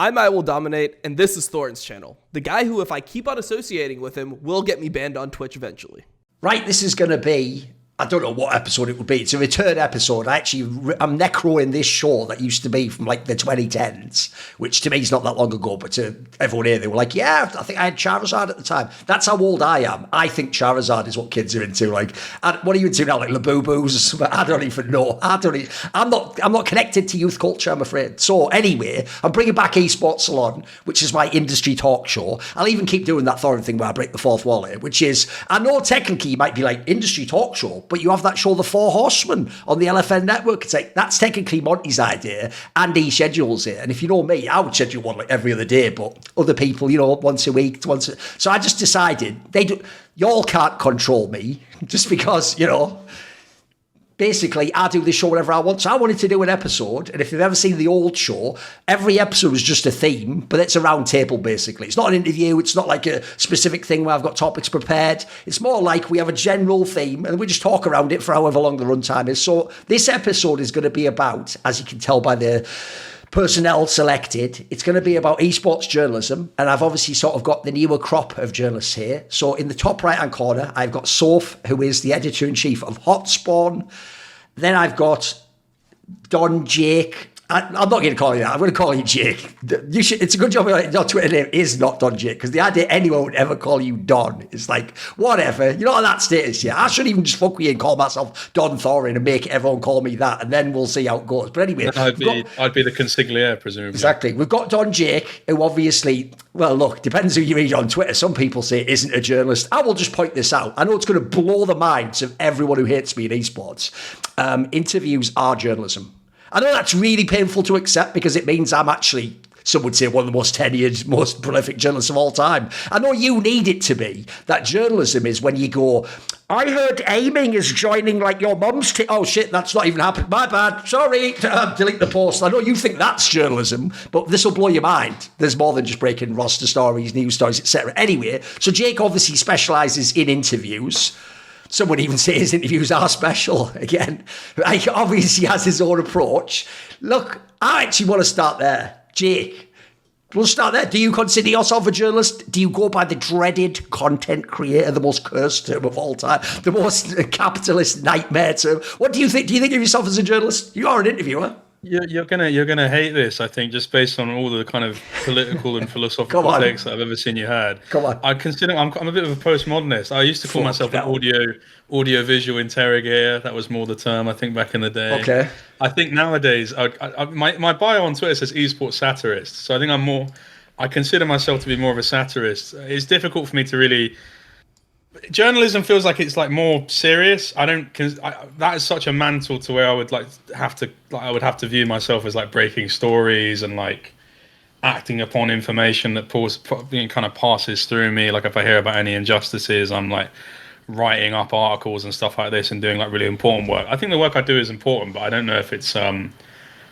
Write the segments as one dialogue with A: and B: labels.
A: I'm I Will Dominate, and this is Thorin's channel. The guy who, if I keep on associating with him, will get me banned on Twitch eventually.
B: Right, this is going to be, I don't know what episode it would be. It's a return episode. I'm necroing this show that used to be from like the 2010s, which to me is not that long ago, but to everyone here, they were like, yeah, I think I had Charizard at the time. That's how old I am. I think Charizard is what kids are into. Like, what are you into now? Like Labubu's or something? I don't even know. I'm not connected to youth culture, I'm afraid. So anyway, I'm bringing back Esports Salon, which is my industry talk show. I'll even keep doing that Thorin thing where I break the fourth wall here, which is, I know technically you might be like industry talk show, but you have that show, The Four Horsemen, on the LFN network. It's like, that's technically Monty's idea, and he schedules it. And if you know me, I would schedule one like every other day, but other people, once a week, so I just decided, y'all can't control me, just because, basically, I do this show whenever I want. So I wanted to do an episode, and if you've ever seen the old show, every episode was just a theme, but it's a round table, basically. It's not an interview. It's not like a specific thing where I've got topics prepared. It's more like we have a general theme, and we just talk around it for however long the runtime is. So this episode is going to be about, as you can tell by the personnel selected, it's going to be about esports journalism, and I've obviously sort of got the newer crop of journalists here. So in the top right-hand corner, I've got Soph, who is the editor-in-chief of Hotspawn. Then I've got DonJake. I'm not going to call you that. I'm going to call you Jake. It's a good job your Twitter name is not DonJake, because the idea anyone would ever call you Don is like, whatever. You're not on that status yet. I should even just fuck with you and call myself Don Thorin and make everyone call me that, and then we'll see how it goes. But anyway,
C: I'd be the consigliere, presumably.
B: Exactly. We've got DonJake, who obviously, well, look, depends who you read on Twitter. Some people say isn't a journalist. I will just point this out. I know it's going to blow the minds of everyone who hates me in esports. Interviews are journalism. I know that's really painful to accept, because it means I'm actually, some would say, one of the most tenured, most prolific journalists of all time. I know you need it to be. That journalism is when you go, I heard aiming is joining like your mum's oh shit, that's not even happened. My bad. Sorry. Delete the post. I know you think that's journalism, but this will blow your mind. There's more than just breaking roster stories, news stories, etc. Anyway, so Jake obviously specialises in interviews. Some would even say his interviews are special. Again, he obviously has his own approach. Look, I actually want to start there. Jake, we'll start there. Do you consider yourself a journalist? Do you go by the dreaded content creator, the most cursed term of all time, the most capitalist nightmare term? What do you think? Do you think of yourself as a journalist? You are an interviewer.
C: You're gonna hate this, I think, just based on all the kind of political and philosophical takes that I've ever seen you had.
B: Come on.
C: I'm a bit of a postmodernist. I used to call myself an audio visual interrogator. That was more the term, I think, back in the day.
B: Okay.
C: I think nowadays, my bio on Twitter says esports satirist. So I think I consider myself to be more of a satirist. It's difficult for me to really. Journalism feels like it's like more serious. That is such a mantle to where I would have to view myself as like breaking stories and like acting upon information that kind of passes through me. Like if I hear about any injustices, I'm like writing up articles and stuff like this and doing like really important work. I think the work I do is important, but I don't know if it's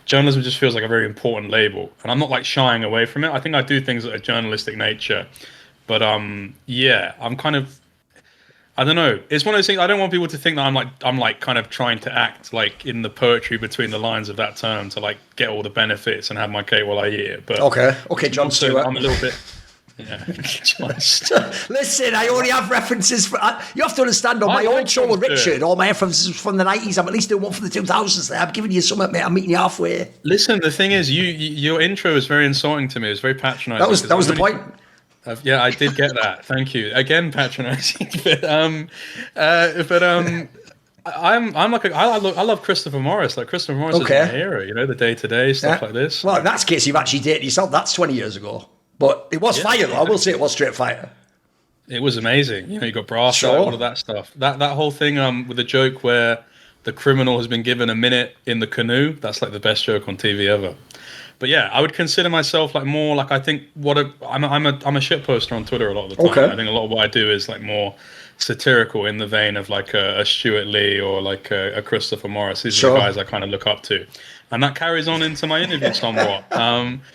C: journalism just feels like a very important label, and I'm not like shying away from it. I think I do things that are journalistic nature, but yeah, I'm kind of. I don't know. It's one of those things. I don't want people to think that I'm like kind of trying to act like in the poetry between the lines of that term to like get all the benefits and have my cake while I eat it. But
B: okay, John Stewart.
C: I'm a little bit. Yeah.
B: Listen, I only have references for. You have to understand. On my old show with Richard, all my references from the 90s. I'm at least doing one for the 2000s. I'm giving you something, mate. I'm meeting you halfway.
C: Listen, the thing is, your intro was very insulting to me. It was very patronising.
B: That was the point.
C: Yeah, I did get that. Thank you again, patronising. I love Christopher Morris. Like Christopher Morris is my hero. The day-to-day stuff like this.
B: Well, in that case, you've actually dated yourself. That's 20 years ago, but it was fire. Though. I will say it was straight fire.
C: It was amazing. You got brass, all of that stuff. That whole thing with the joke where the criminal has been given a minute in the canoe. That's like the best joke on TV ever. But yeah, I would consider myself like more like I think I'm a shit poster on Twitter a lot of the time. Okay. I think a lot of what I do is like more satirical in the vein of like a Stuart Lee or like a Christopher Morris. These are the guys I kind of look up to, and that carries on into my interview somewhat.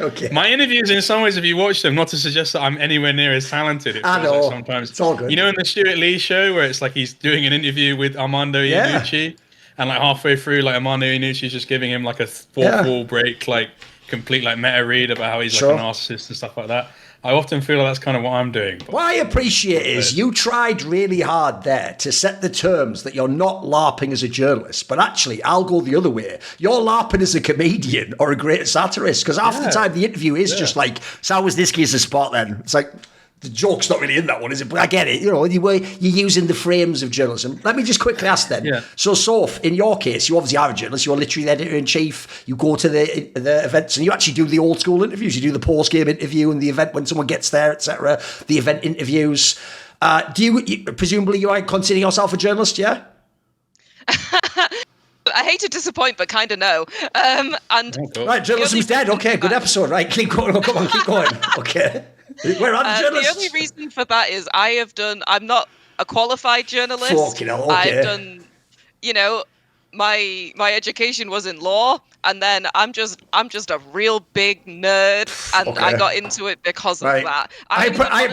B: Okay.
C: My interviews, in some ways, if you watch them, not to suggest that I'm anywhere near as talented.
B: I know.
C: Like sometimes
B: it's all good.
C: In the Stuart Lee show where it's like he's doing an interview with Armando Iannucci. And like halfway through, like Armando Iannucci's just giving him like a fourth wall break, like complete like meta read about how he's
B: Sure.
C: like a narcissist and stuff like that. I often feel like that's kind of what I'm doing.
B: What I appreciate is you tried really hard there to set the terms that you're not LARPing as a journalist, but actually I'll go the other way. You're LARPing as a comedian or a great satirist, because half the time the interview is just like, so how was this case of spot then? It's like, the joke's not really in that one, is it? But I get it. You know, you're using the frames of journalism. Let me just quickly ask then.
C: Yeah.
B: So, Soph, in your case, you obviously are a journalist. You're literally the editor-in-chief. You go to the events and you actually do the old-school interviews. You do the post-game interview and the event when someone gets there, etc. The event interviews. Presumably you are considering yourself a journalist, yeah?
D: I hate to disappoint, but kind of no.
B: Right, journalism's dead. Okay, good episode. Right, keep going. Come on, keep going. Okay. Where are the journalists?
D: The only reason for that is I'm not a qualified journalist.
B: Fucking hell, okay.
D: I've done, my education was in law, and then I'm just a real big nerd, and I got into it because of that.
B: By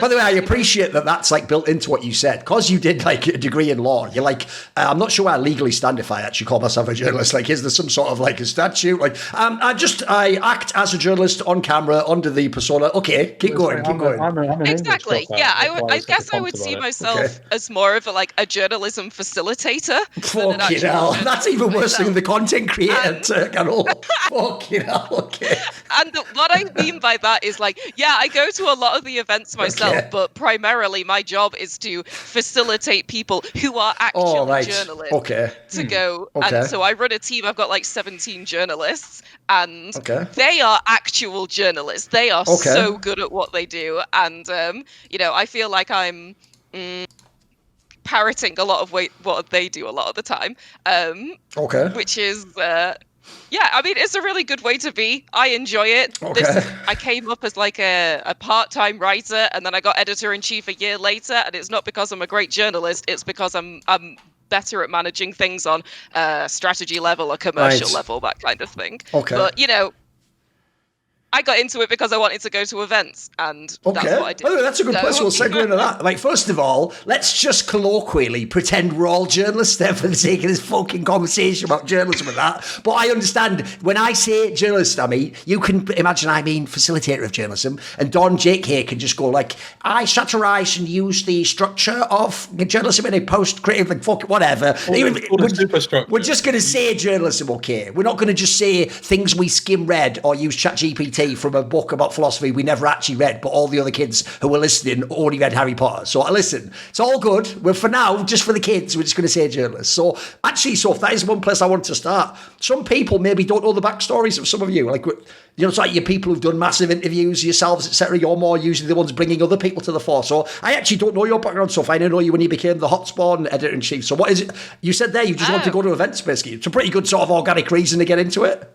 B: the way, I appreciate that that's like built into what you said, because you did like a degree in law. You're like, I'm not sure where I legally stand if I actually call myself a journalist. Like, is there some sort of like a statute? Like, I act as a journalist on camera under the persona. Okay, keep going.
D: Exactly. Yeah, I guess I would see myself as more of a journalism facilitator.
B: Fucking hell, that's even worse than the content creator. Fucking hell, okay.
D: And what I mean by that is I go to a lot of the events myself, but primarily my job is to facilitate people who are actually journalists to go. And so I run a team. I've got 17 journalists, and they are actual journalists. They are so good at what they do. And, I feel like I'm parroting a lot of what they do a lot of the time. Which is... it's a really good way to be. I enjoy it. I came up as a part-time writer, and then I got editor-in-chief a year later, and it's not because I'm a great journalist, it's because I'm better at managing things on a strategy level, a commercial level, that kind of thing. But, I got into it because I wanted to go to events, and that's what I did.
B: Oh, that's a good place. We'll segue into that. First of all, let's just colloquially pretend we're all journalists there for the sake of this fucking conversation about journalism and that. But I understand, when I say journalist, you can imagine I mean facilitator of journalism, and DonJake here can just go I satirise and use the structure of journalism in a post-creative, whatever. We're just going to say journalism, okay? We're not going to just say things we skim-read or use ChatGPT from a book about philosophy we never actually read, but all the other kids who were listening already read Harry Potter. So listen, it's all good. We're, for now, just for the kids, we're just going to say journalists. So actually, Soph, that is one place I want to start. Some people maybe don't know the backstories of some of you. It's like your people who've done massive interviews, yourselves, etc. You're more usually the ones bringing other people to the fore. So I actually don't know your background, Soph. I didn't know you when you became the Hotspawn editor-in-chief. So what is it? You said there you just want to go to events, basically. It's a pretty good sort of organic reason to get into it.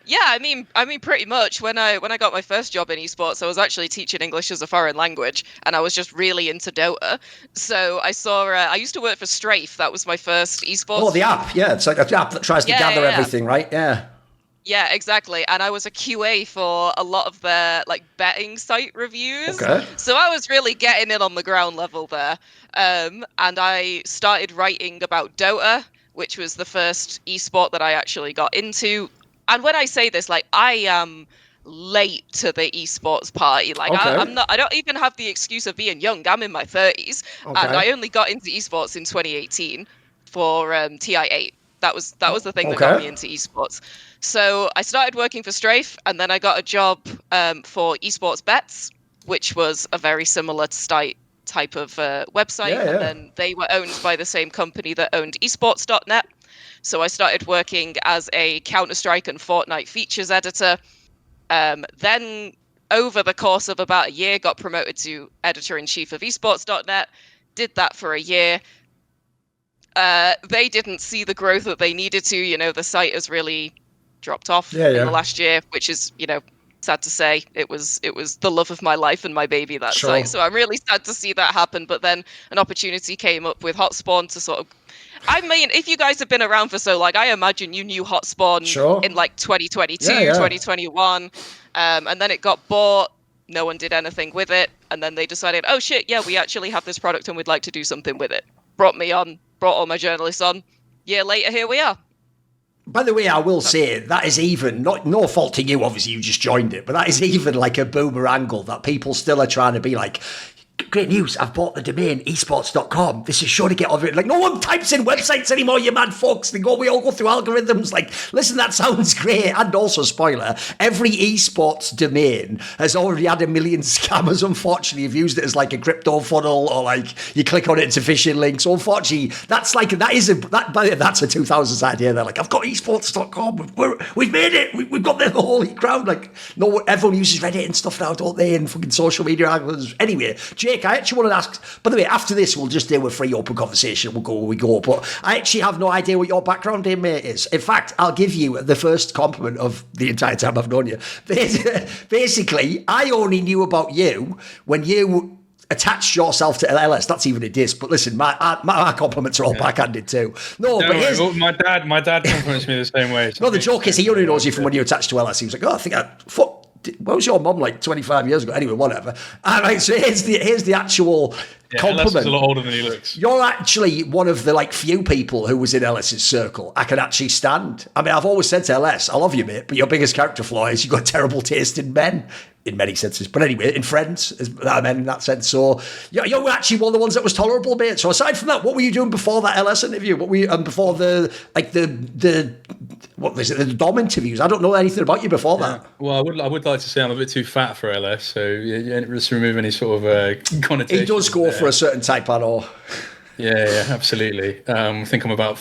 D: Yeah, I mean, pretty much. When I got my first job in esports, I was actually teaching English as a foreign language, and I was just really into Dota. So I saw. I used to work for Strafe. That was my first esports.
B: Oh, the app. Yeah, it's like an app that tries to gather everything, right? Yeah.
D: Yeah, exactly. And I was a QA for a lot of their betting site reviews. So I was really getting in on the ground level there. And I started writing about Dota, which was the first esport that I actually got into. And when I say this, I am late to the esports party. I don't even have the excuse of being young. I'm in my 30s, and I only got into esports in 2018 for TI8. That was the thing that got me into esports. So I started working for Strafe, and then I got a job for Esports Bets, which was a very similar type of website. And then they were owned by the same company that owned esports.net. So I started working as a Counter-Strike and Fortnite features editor. Then over the course of about a year, got promoted to editor-in-chief of esports.net. Did that for a year. They didn't see the growth that they needed to. The site has really dropped off in the last year, which is, sad to say. It was the love of my life and my baby, that site. So I'm really sad to see that happen. But then an opportunity came up with Hotspawn to sort of... I mean, if you guys have been around for so long, I imagine you knew Hotspawn in 2022, 2021. And then it got bought. No one did anything with it. And then they decided, oh shit, yeah, we actually have this product and we'd like to do something with it. Brought me on, brought all my journalists on. Year later, here we are.
B: By the way, I will say that is even no fault to you. Obviously, you just joined it, but that is even like a boomer angle that people still are trying to be like. Great news, I've bought the domain, esports.com. This is sure to get over it. Like, no one types in websites anymore, you mad fucks. We all go through algorithms. Like, listen, that sounds great. And also, spoiler, every esports domain has already had a million scammers, unfortunately, have used it as like a crypto funnel or like you click on it, it's a phishing link. So unfortunately, that's a 2000s idea. They're like, I've got esports.com. We've made it. We've got the holy crown. Like, no, everyone uses Reddit and stuff now, don't they? And fucking social media algorithms. Anyway, Jake, I actually want to ask, by the way, after this, we'll just do a free open conversation. We'll go where we go. But I actually have no idea what your background in, mate, is. In fact, I'll give you the first compliment of the entire time I've known you. Basically, I only knew about you when you attached yourself to LS. That's even a diss. But listen, my compliments are all backhanded too.
C: My dad compliments me the same way.
B: No, the joke is he only knows you from when you attached to LS. He was like, oh, I think what was your mum like 25 years ago? Anyway, whatever. All right, so here's the actual compliment.
C: LS is a lot older than he looks.
B: You're actually one of the like few people who was in LS's circle I can actually stand. I mean, I've always said to LS, I love you, mate, but your biggest character flaw is you've got terrible taste in men. In many senses. But anyway, in friends, I mean, in that sense. So you're actually one of the ones that was tolerable, mate. So aside from that, what were you doing before that LS interview? What were you, before the what was it, the Dom interviews? I don't know anything about you before that.
C: Well, I would like to say I'm a bit too fat for LS, so just remove any sort of connotation.
B: He does go for a certain type, I know.
C: Yeah, absolutely. I think I'm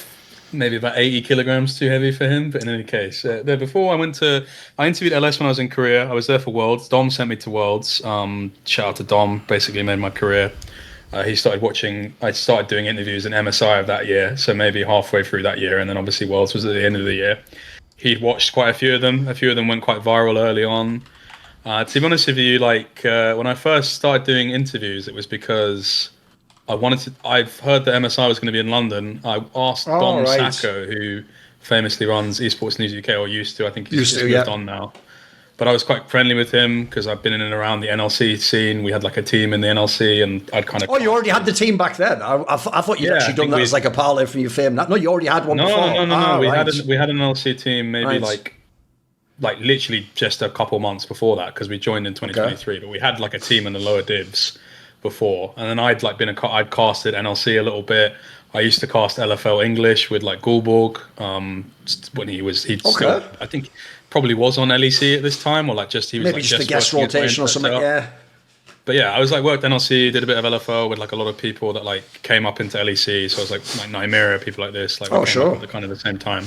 C: maybe about 80 kilograms too heavy for him, but in any case, before I interviewed LS when I was in Korea. I was there for Worlds. Dom sent me to Worlds. Shout out to Dom, basically made my career. I started doing interviews in MSI of that year, so maybe halfway through that year, and then obviously Worlds was at the end of the year. He'd watched quite a few of them. A few of them went quite viral early on. To be honest with you, when I first started doing interviews, it was because I've heard that MSI was going to be in London. I asked Dom Sacco, who famously runs Esports News UK, or used to. I think he's just moved on now. But I was quite friendly with him because I've been in and around the NLC scene. We had like a team in the NLC, and I'd kind of.
B: Oh, you already had the team back then. I thought you'd actually done that as like a parlay from your fame. No, you already had one before.
C: No. We had an NLC team maybe like literally just a couple months before that, because we joined in 2023. But we had like a team in the lower divs before, and then I'd casted NLC a little bit. I used to cast LFL English with like Gulborg when still, I think probably was on LEC at this time, or he was
B: maybe
C: like
B: just a guest rotation or something. Yeah,
C: but yeah, I was worked NLC, did a bit of LFL with like a lot of people that came up into LEC. So I was like Nymeria, people like this,
B: sure,
C: at the kind of the same time.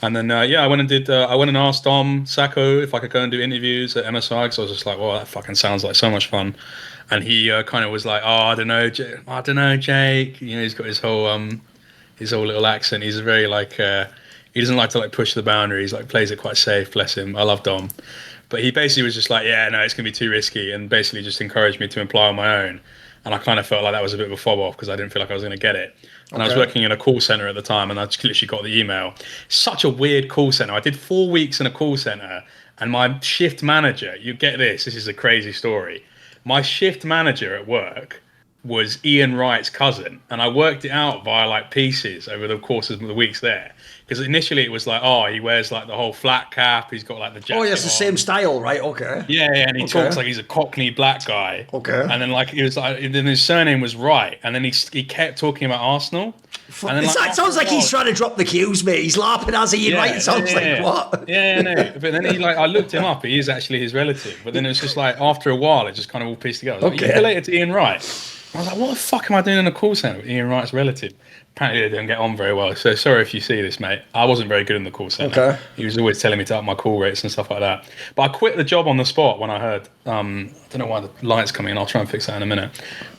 C: And then I went and asked Dom Sacco if I could go and do interviews at MSI, because I was just like, well, that fucking sounds like so much fun. And he kind of was like, oh, I don't know, Jake. He's got his whole little accent. He's very he doesn't like to push the boundaries. Plays it quite safe. Bless him. I love Dom, but he basically was just like, yeah, no, it's gonna be too risky, and basically just encouraged me to apply on my own. And I kind of felt like that was a bit of a fob off, because I didn't feel like I was gonna get it. And I was working in a call center at the time, and I just literally got the email. Such a weird call center. I did 4 weeks in a call center, and my shift manager, you get this is a crazy story. My shift manager at work was Ian Wright's cousin, and I worked it out via pieces over the course of the weeks there. Because initially it was he wears the whole flat cap, he's got the jacket.
B: Oh, yeah, it's the same style, right? Okay.
C: Yeah, and he talks like he's a Cockney black guy.
B: Okay.
C: And then he was then his surname was Wright, and then he kept talking about Arsenal. And then,
B: it sounds like he's trying to drop the cues, mate. He's LARPing as Ian Wright. It sounds like what?
C: Yeah, no. But then I looked him up. He is actually his relative. But then it was just after a while, it just kind of all pieced together. I was you're related to Ian Wright. I was like, what the fuck am I doing in a call centre with Ian Wright's relative? Apparently they didn't get on very well. So sorry if you see this, mate. I wasn't very good in the call centre.
B: Okay.
C: He was always telling me to up my call rates and stuff like that. But I quit the job on the spot when I heard. I don't know why the light's coming in. I'll try and fix that in a minute.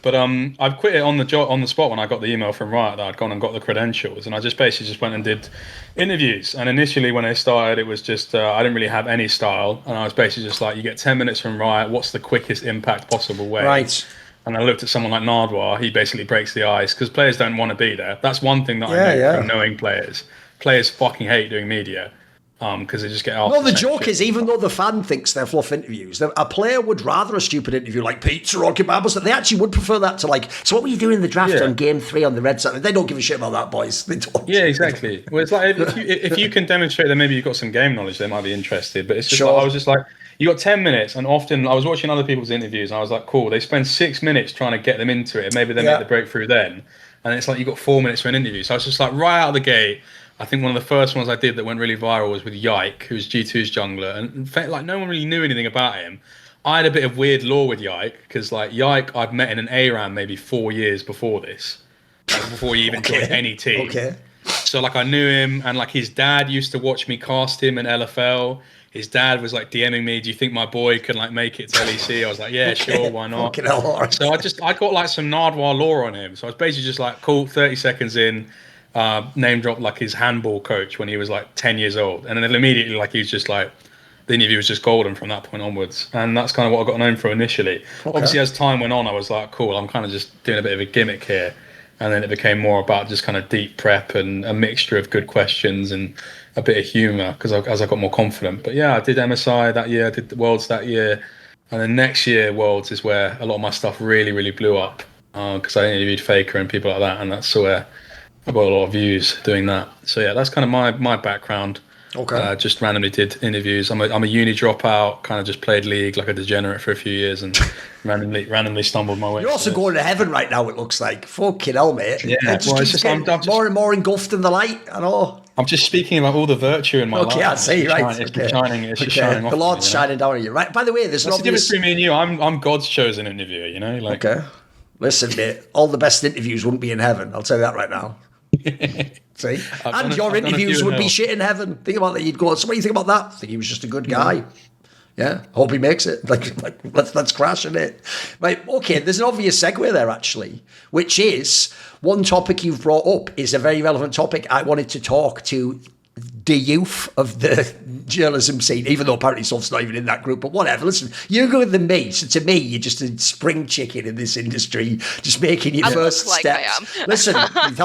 C: But I quit it on the spot when I got the email from Riot that I'd gone and got the credentials, and I just basically went and did interviews. And initially when I started, it was just I didn't really have any style, and I was basically just you get 10 minutes from Riot. What's the quickest impact possible way?
B: Right.
C: And I looked at someone like Nardwar. He basically breaks the ice, because players don't want to be there. That's one thing that I know from knowing players. Players fucking hate doing media. because they just get asked.
B: No, the joke is, even though the fan thinks they're fluff interviews, a player would rather a stupid interview like pizza or kebabs. They actually would prefer that to like, so what were you doing in the draft on game 3 on the Red Sox? They don't give a shit about that, boys. They don't.
C: Yeah, exactly. Well, it's like if you can demonstrate that maybe you've got some game knowledge, they might be interested. But it's just like, I was just like, you got 10 minutes, and often I was watching other people's interviews, and I was like, cool, they spend 6 minutes trying to get them into it. Maybe they make the breakthrough then. And it's like you got 4 minutes for an interview. So I was just like, right out of the gate, I think one of the first ones I did that went really viral was with JerCkysMiNi0n, who's G2's jungler, and in fact, like no one really knew anything about him. I had a bit of weird lore with JerCkysMiNi0n because like JerCkysMiNi0n I'd met in an ARAM maybe 4 years before this, like, before he even joined any team. So like I knew him, and like his dad used to watch me cast him in LFL. His dad was like DMing me, do you think my boy can like make it to LEC? I was like, yeah, sure, why not? So I got like some Nardwuar lore on him. So I was basically just like, cool, 30 seconds in, name dropped like his handball coach when he was like 10 years old. And then immediately like he was just like, the interview was just golden from that point onwards. And that's kind of what I got known for initially. Obviously as time went on, I was like, cool, I'm kind of just doing a bit of a gimmick here. And then it became more about just kind of deep prep and a mixture of good questions and a bit of humour as I got more confident. But yeah, I did MSI that year, I did the Worlds that year. And then next year, Worlds is where a lot of my stuff really, really blew up because I interviewed Faker and people like that. And that's where I got a lot of views doing that. So yeah, that's kind of my background. Just randomly did interviews. I'm a uni dropout, kind of just played League like a degenerate for a few years and randomly stumbled my way.
B: You're also going to heaven right now, it looks like. Fucking hell, mate. Yeah, I'm just more and more engulfed in the light. I know.
C: I'm just speaking about all the virtue in my life.
B: I see, right.
C: It's just shining off.
B: The Lord's shining down on you, right? By the way, there's
C: the difference between me and you. I'm God's chosen interviewer, you know? Like,
B: listen, mate, all the best interviews wouldn't be in heaven. I'll tell you that right now. See? And your interviews would be shit in heaven. Think about that. You'd go, so what do you think about that? I think he was just a good guy. Yeah, hope he makes it. Like let's crash in it. Right, okay, there's an obvious segue there, actually, which is one topic you've brought up is a very relevant topic. I wanted to talk to the youth of the journalism scene, even though apparently Soph's not even in that group, but whatever. Listen, you're younger than me, so to me, you're just a spring chicken in this industry, just making your first steps. Listen, you've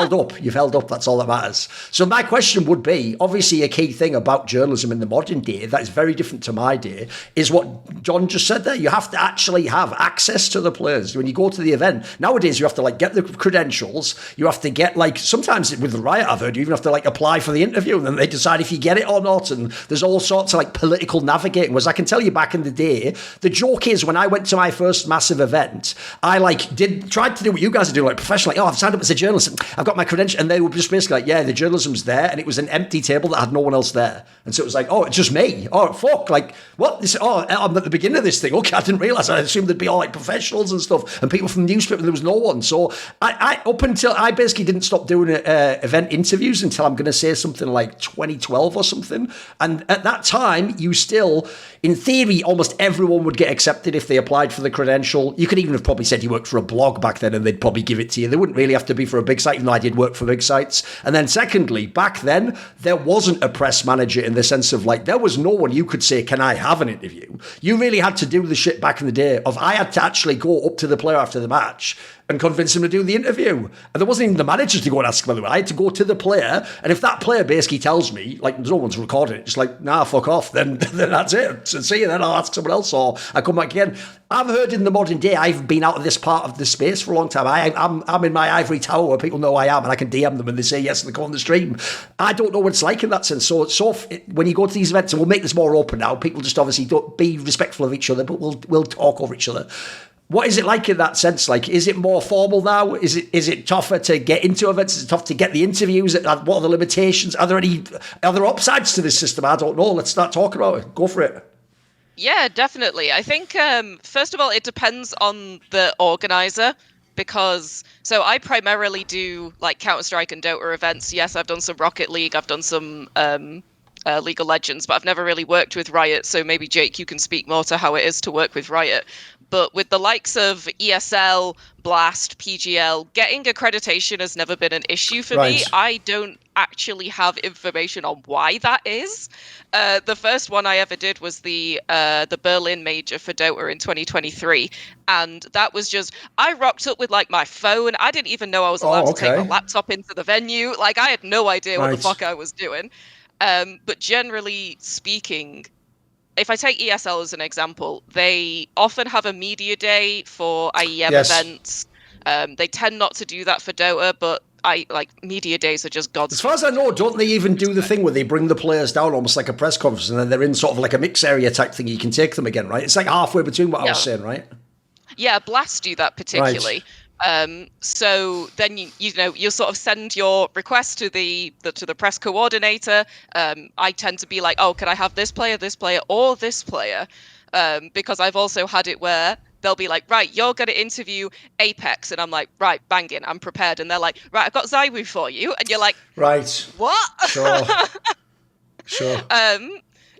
B: held up, that's all that matters. So my question would be, obviously a key thing about journalism in the modern day, that is very different to my day, is what John just said there. You have to actually have access to the players. When you go to the event, nowadays you have to like get the credentials, you have to get like, sometimes with the Riot I've heard, you even have to like apply for the interview, and then they decide if you get it or not, and there's all sorts of like political navigating. Whereas I can tell you back in the day, the joke is when I went to my first massive event, I like tried to do what you guys are doing, like professionally. Oh, I've signed up as a journalist, I've got my credential, and they were just basically like, yeah, the journalism's there, and it was an empty table that had no one else there, and so it was like, oh, it's just me. Oh fuck, like what? I'm at the beginning of this thing. Okay, I didn't realize. I assumed there'd be all like professionals and stuff, and people from the newspaper. There was no one. So I basically didn't stop doing event interviews until I'm going to say something like 2012 or something. And at that time, you still, in theory, almost everyone would get accepted if they applied for the credential. You could even have probably said you worked for a blog back then and they'd probably give it to you. They wouldn't really have to be for a big site, even though I did work for big sites. And then secondly, back then, there wasn't a press manager in the sense of like, there was no one you could say, can I have an interview? You really had to do the shit back in the day of I had to actually go up to the player after the match and convince him to do the interview. And there wasn't even the managers to go and ask, by the way. I had to go to the player, and if that player basically tells me, like, no one's recording it, just like, nah, fuck off, then that's it. So see you, then I'll ask someone else, or I come back again. I've heard in the modern day, I've been out of this part of the space for a long time. I'm in my ivory tower where people know I am, and I can DM them, and they say yes, and they go on the stream. I don't know what it's like in that sense. So when you go to these events, and we'll make this more open now, people just obviously don't be respectful of each other, but we'll talk over each other. What is it like in that sense? Like, is it more formal now? Is it tougher to get into events? Is it tough to get the interviews? What are the limitations? Are there upsides to this system? I don't know. Let's start talking about it. Go for it.
D: Yeah, definitely. I think, first of all, it depends on the organizer, because I primarily do like Counter-Strike and Dota events. Yes, I've done some Rocket League. I've done some League of Legends, but I've never really worked with Riot. So maybe Jake, you can speak more to how it is to work with Riot. But with the likes of ESL, Blast, PGL, getting accreditation has never been an issue for me. I don't actually have information on why that is. The first one I ever did was the Berlin major for Dota in 2023. And that was just, I rocked up with like my phone. I didn't even know I was allowed to take my laptop into the venue. Like I had no idea what the fuck I was doing. But generally speaking, if I take ESL as an example, they often have a media day for IEM events. They tend not to do that for Dota, but media days are just God's.
B: As far as I know, don't they even do the thing where they bring the players down almost like a press conference, and then they're in sort of like a mix area type thing? You can take them again, right? It's like halfway between what I was saying, right?
D: Yeah, Blast do that particularly. Right. So then you sort of send your request to the press coordinator. I tend to be like, oh, can I have this player, or this player? Because I've also had it where they'll be like, right, you're going to interview Apex. And I'm like, right, banging, I'm prepared. And they're like, right, I've got Zywoo for you. And you're like,
B: right.
D: What?
B: Sure.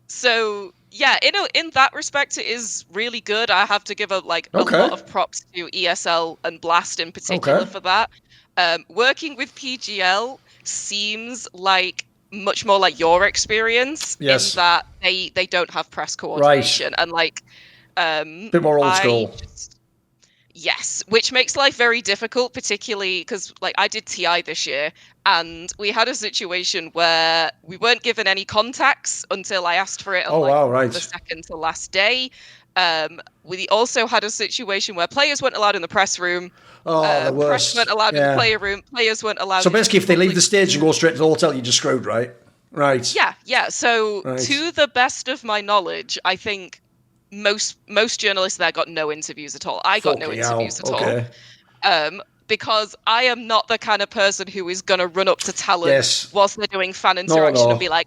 D: So, yeah, in that respect, it is really good. I have to give a lot of props to ESL and Blast in particular for that. Working with PGL seems like much more like your experience in that they don't have press coordination.
B: Right.
D: And
B: bit more old school.
D: Yes, which makes life very difficult, particularly because I did TI this year, and we had a situation where we weren't given any contacts until I asked for it on the second to last day. We also had a situation where players weren't allowed in the press room.
B: The worst.
D: Press weren't allowed in the player room. Players weren't allowed.
B: So basically, if they leave the stage and go straight to the hotel, you're just screwed, right? Right.
D: Yeah. So to the best of my knowledge, I think most journalists there got no interviews at all. I got no interviews at all. Because I am not the kind of person who is going to run up to talent whilst they're doing fan interaction and be like,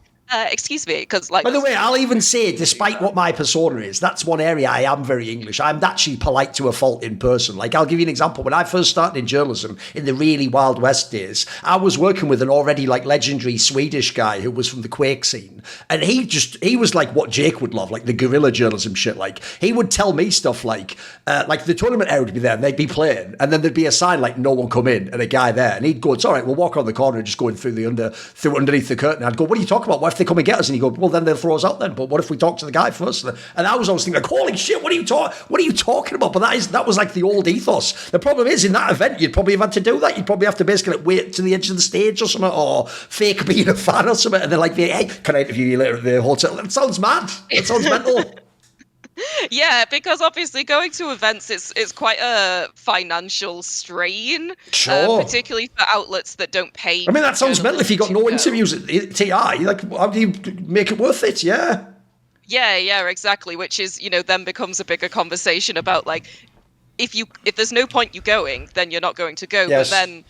D: excuse me, because
B: By the way, I'll even say, despite what my persona is, that's one area I am very English. I'm actually polite to a fault in person. I'll give you an example. When I first started in journalism in the really Wild West days, I was working with an already legendary Swedish guy who was from the Quake scene, and he was like what Jake would love, like the guerrilla journalism shit. He would tell me stuff like the tournament area would be there and they'd be playing, and then there'd be a sign like no one come in and a guy there, and he'd go, it's all right, we'll walk around the corner and just go in through underneath the curtain. I'd go, what are you talking about? What if they come and get us? And he'd go, well, then they'll throw us out then, but what if we talk to the guy first? And I was always thinking holy shit, what are you talking about? But that was like the old ethos. The problem is, in that event, you'd probably have had to do that. You'd probably have to basically wait to the edge of the stage or something, or fake being a fan or something, and they're like, hey, can I interview you later at the hotel? That sounds mad. That sounds mental.
D: Yeah, because obviously going to events, it's quite a financial strain, particularly for outlets that don't pay.
B: I mean, that sounds mental. If you got no interviews at TI, how do you make it worth it? Yeah.
D: Yeah, exactly. Which is, then becomes a bigger conversation about if there's no point you going, then you're not going to go.
B: Yes.
D: But then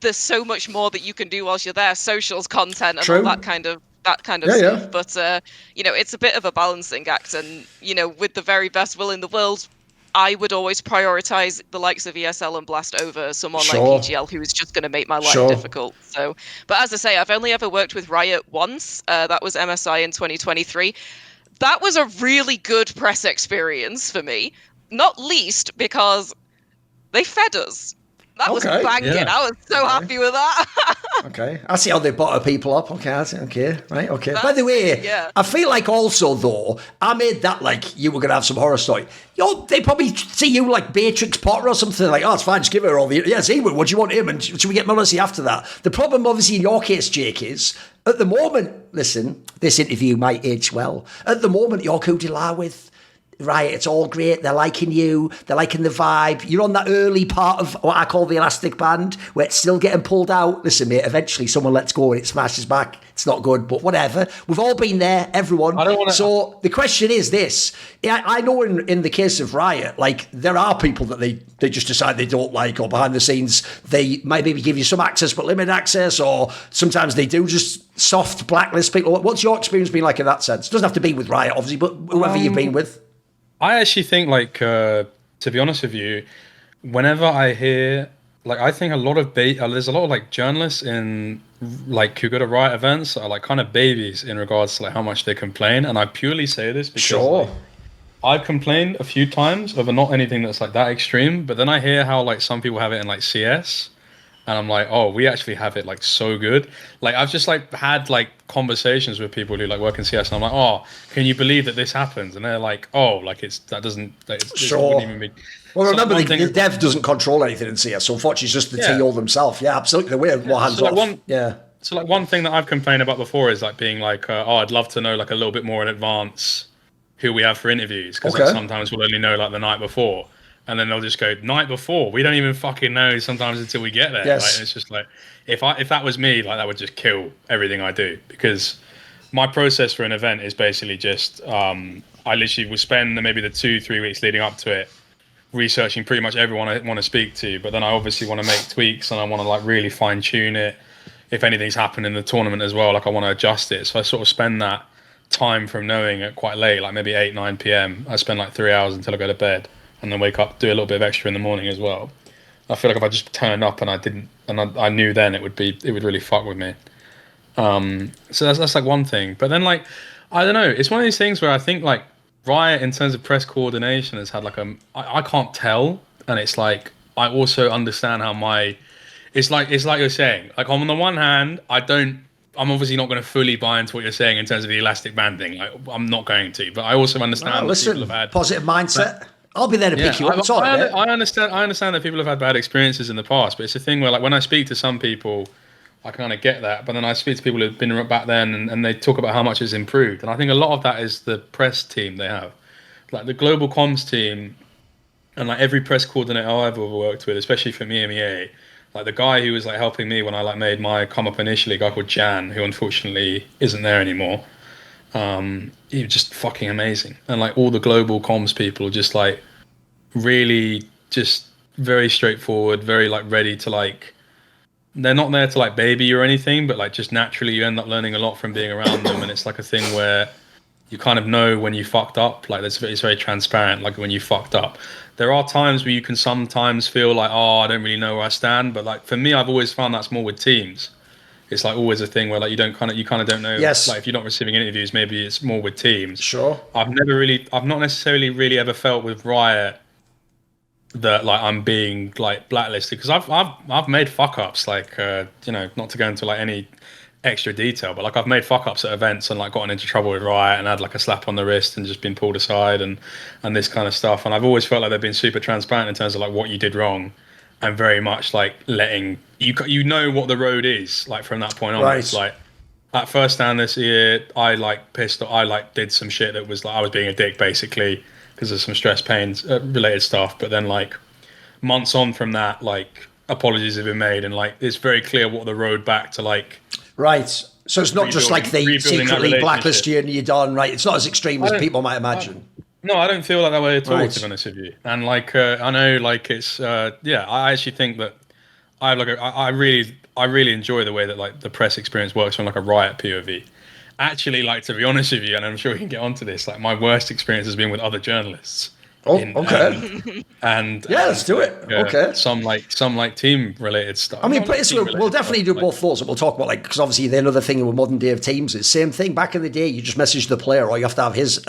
D: there's so much more that you can do whilst you're there, socials, content, and all that kind of stuff.
B: Yeah.
D: But it's a bit of a balancing act, and with the very best will in the world, I would always prioritize the likes of ESL and Blast over someone like PGL, who is just going to make my life difficult. So, but as I say, I've only ever worked with Riot once. That was MSI in 2023. That was a really good press experience for me, not least because they fed us. That was banging. Yeah. I was so happy with that.
B: Okay. I see how they butter people up. Okay. Right. Okay. By the way, I feel like also, though, I made that like you were going to have some horror story. They probably see you like Beatrix Potter or something like, oh, it's fine, just give her all the... Yes, he would. What do you want him? And should we get Morley after that? The problem, obviously, in your case, Jake, is at the moment, listen, this interview might age well. At the moment, you're coup de la with... Right, it's all great. They're liking you. They're liking the vibe. You're on that early part of what I call the elastic band, where it's still getting pulled out. Listen, mate, eventually someone lets go and it smashes back. It's not good, but whatever. We've all been there, everyone. So the question is this. I know in the case of Riot, there are people that they just decide they don't like, or behind the scenes, they might maybe give you some access, but limited access, or sometimes they do just soft blacklist people. What's your experience been like in that sense? It doesn't have to be with Riot, obviously, but whoever you've been with.
C: I actually think, to be honest with you, whenever I hear, I think there's a lot of journalists in who go to Riot events are kind of babies in regards to how much they complain, and I purely say this because I've complained a few times over not anything that's that extreme, but then I hear how some people have it in CS. And I'm like, oh, we actually have it so good. I've just had conversations with people who work in CS, and I'm like, oh, can you believe that this happens? And they're like, oh, it wouldn't even be.
B: Well, remember, the dev doesn't control anything in CS, so unfortunately it's just the TO themselves. Yeah, absolutely. They're way more hands off.
C: So like one thing that I've complained about before is like being like, I'd love to know like a little bit more in advance who we have for interviews, because like, sometimes we'll only know like the night before, and then they'll just go night before. We don't even fucking know sometimes until we get there.
B: Yes.
C: Like, it's just like if that was me, like that would just kill everything I do, because my process for an event is basically just I literally will spend maybe the 2-3 weeks leading up to it researching pretty much everyone I want to speak to, but then I obviously want to make tweaks and I want to like really fine tune it. If anything's happened in the tournament as well, like I want to adjust it. So I sort of spend that time from knowing it quite late, like maybe 8-9 p.m. I spend like 3 hours until I go to bed, and then wake up, do a little bit of extra in the morning as well. I feel like if I just turned up and I knew then it would really fuck with me. So that's like one thing. But then like, I don't know, it's one of these things where I think like Riot in terms of press coordination has had like I can't tell, and it's like I also understand how it's like you're saying, like on the one hand I'm obviously not going to fully buy into what you're saying in terms of the elastic banding. Like, I'm not going to, but I also understand that people have had
B: positive mindset. I'll be there to pick you up.
C: I understand that people have had bad experiences in the past, but it's a thing where like when I speak to some people, I kind of get that, but then I speak to people who've been back then and they talk about how much it's improved. And I think a lot of that is the press team they have. Like the global comms team and like every press coordinator I've ever worked with, especially for MEA, like the guy who was like helping me when I like made my come up initially, a guy called Jan, who unfortunately isn't there anymore. He was just fucking amazing. And like all the global comms people just like really just very straightforward, very like ready to like, they're not there to like baby you or anything, but like just naturally you end up learning a lot from being around them. And it's like a thing where you kind of know when you fucked up. Like it's very transparent, like when you fucked up. There are times where you can sometimes feel like, oh, I don't really know where I stand. But like for me, I've always found that's more with teams. It's like always a thing where like you kind of don't know.
B: Yes.
C: Like if you're not receiving interviews, maybe it's more with teams.
B: Sure.
C: I've not necessarily really ever felt with Riot that like I'm being like blacklisted, because I've made fuck ups, like not to go into like any extra detail, but like I've made fuck ups at events and like gotten into trouble with Riot and had like a slap on the wrist and just been pulled aside and this kind of stuff. And I've always felt like they've been super transparent in terms of like what you did wrong, and very much like letting you know what the road is like from that point on.
B: Right.
C: It's like at first stand this year, I did some shit that was like I was being a dick basically because of some stress pains related stuff. But then like months on from that, like apologies have been made, and like it's very clear what the road back to like.
B: Right. So it's not just like they secretly blacklist you and you're done, right? It's not as extreme as people might imagine.
C: No, I don't feel like that way at all,
B: Right.
C: to be honest with you. And like, I know, like it's, I actually think that I really enjoy the way that like the press experience works from like a Riot POV. Actually, like to be honest with you, and I'm sure we can get onto this, like my worst experience has been with other journalists.
B: Oh, okay.
C: And
B: yeah, let's do it. Okay.
C: Some like team related stuff.
B: I mean, we'll definitely do both thoughts, and we'll talk about like, because obviously the another thing with modern day of teams is same thing. Back in the day, you just message the player, or you have to have his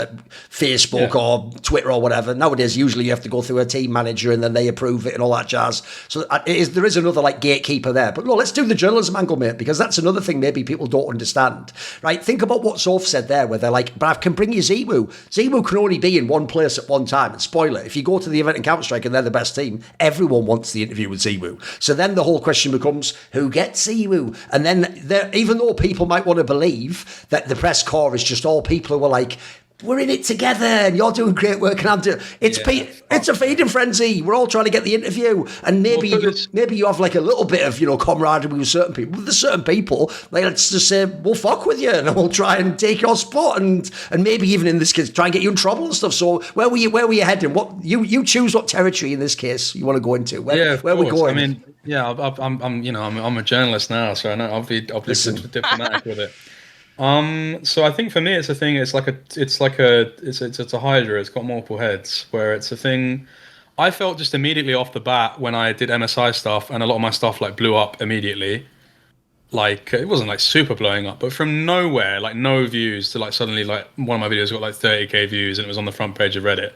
B: Facebook or Twitter or whatever. Nowadays, usually you have to go through a team manager and then they approve it and all that jazz. So there is another like gatekeeper there. But no, let's do the journalism angle, mate, because that's another thing maybe people don't understand. Right? Think about what Soph said there, where they're like, but I can bring you Ziwu. Ziwu can only be in one place at one time. And spoiler, if you go to the event in Counter-Strike and they're the best team, everyone wants the interview with Ziwu. So then the whole question becomes, who gets Ziwu? And then even though people might want to believe that the press corps is just all people who are like, we're in it together and you're doing great work and I'm doing it's a feeding frenzy. We're all trying to get the interview, and maybe you have like a little bit of camaraderie with certain people. With certain people, like let's just say we'll fuck with you and we'll try and take your spot and maybe even in this case try and get you in trouble and stuff. So where were you heading? What you choose what territory in this case you want to go into? Where are we going?
C: I mean, yeah, I'm a journalist now, so I know I'll be diplomatic with it. So I think for me it's a thing. It's a hydra. It's got multiple heads. Where it's a thing. I felt just immediately off the bat when I did MSI stuff, and a lot of my stuff like blew up immediately. Like it wasn't like super blowing up, but from nowhere, like no views to like suddenly like one of my videos got like 30k views and it was on the front page of Reddit.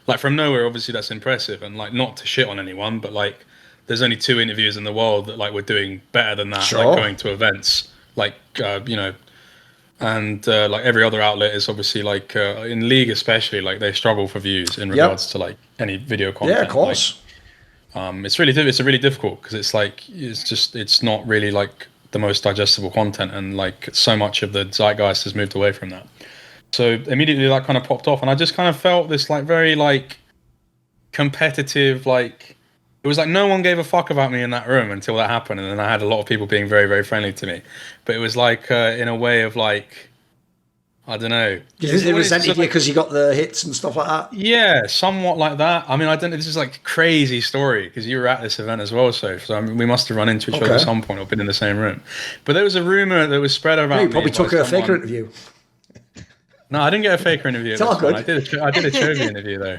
C: Like from nowhere, obviously that's impressive, and like not to shit on anyone, but like there's only 2 interviews in the world that like were doing better than that. Sure. Like going to events, like and like every other outlet is obviously like in League especially, like they struggle for views in regards to like any video content.
B: Yeah, of course.
C: Like, it's really difficult because it's like it's not really like the most digestible content, and like so much of the zeitgeist has moved away from that. So immediately that kind of popped off, and I just kind of felt this like very like competitive, like it was like no one gave a fuck about me in that room until that happened, and then I had a lot of people being very, very friendly to me. But it was like in a way of like, I don't know.
B: They resented you because you got the hits and stuff like that?
C: Yeah, somewhat like that. I mean, I don't know. This is like a crazy story because you were at this event as well, Soph. So I mean, we must have run into each other at some point or been in the same room. But there was a rumor that was spread around.
B: You probably took a faker interview.
C: No, I didn't get a faker interview.
B: It's all good.
C: I did a Chovy interview though.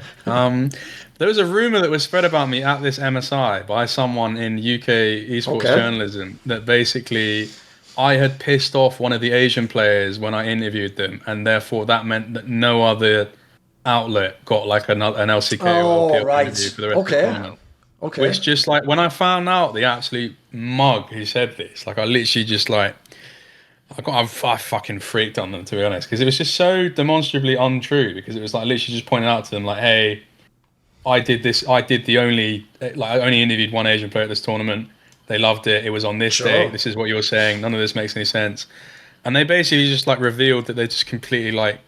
C: There was a rumor that was spread about me at this MSI by someone in UK esports journalism that basically I had pissed off one of the Asian players when I interviewed them, and therefore that meant that no other outlet got like an LCK or LPL interview for the rest of the tournament. Okay. Which just like when I found out the absolute mug who said this, like I literally just like I fucking freaked on them, to be honest, because it was just so demonstrably untrue. Because it was like literally just pointing out to them like, hey, I did this. I only interviewed one Asian player at this tournament. They loved it. It was on this day. This is what you're saying. None of this makes any sense. And they basically just like revealed that they just completely like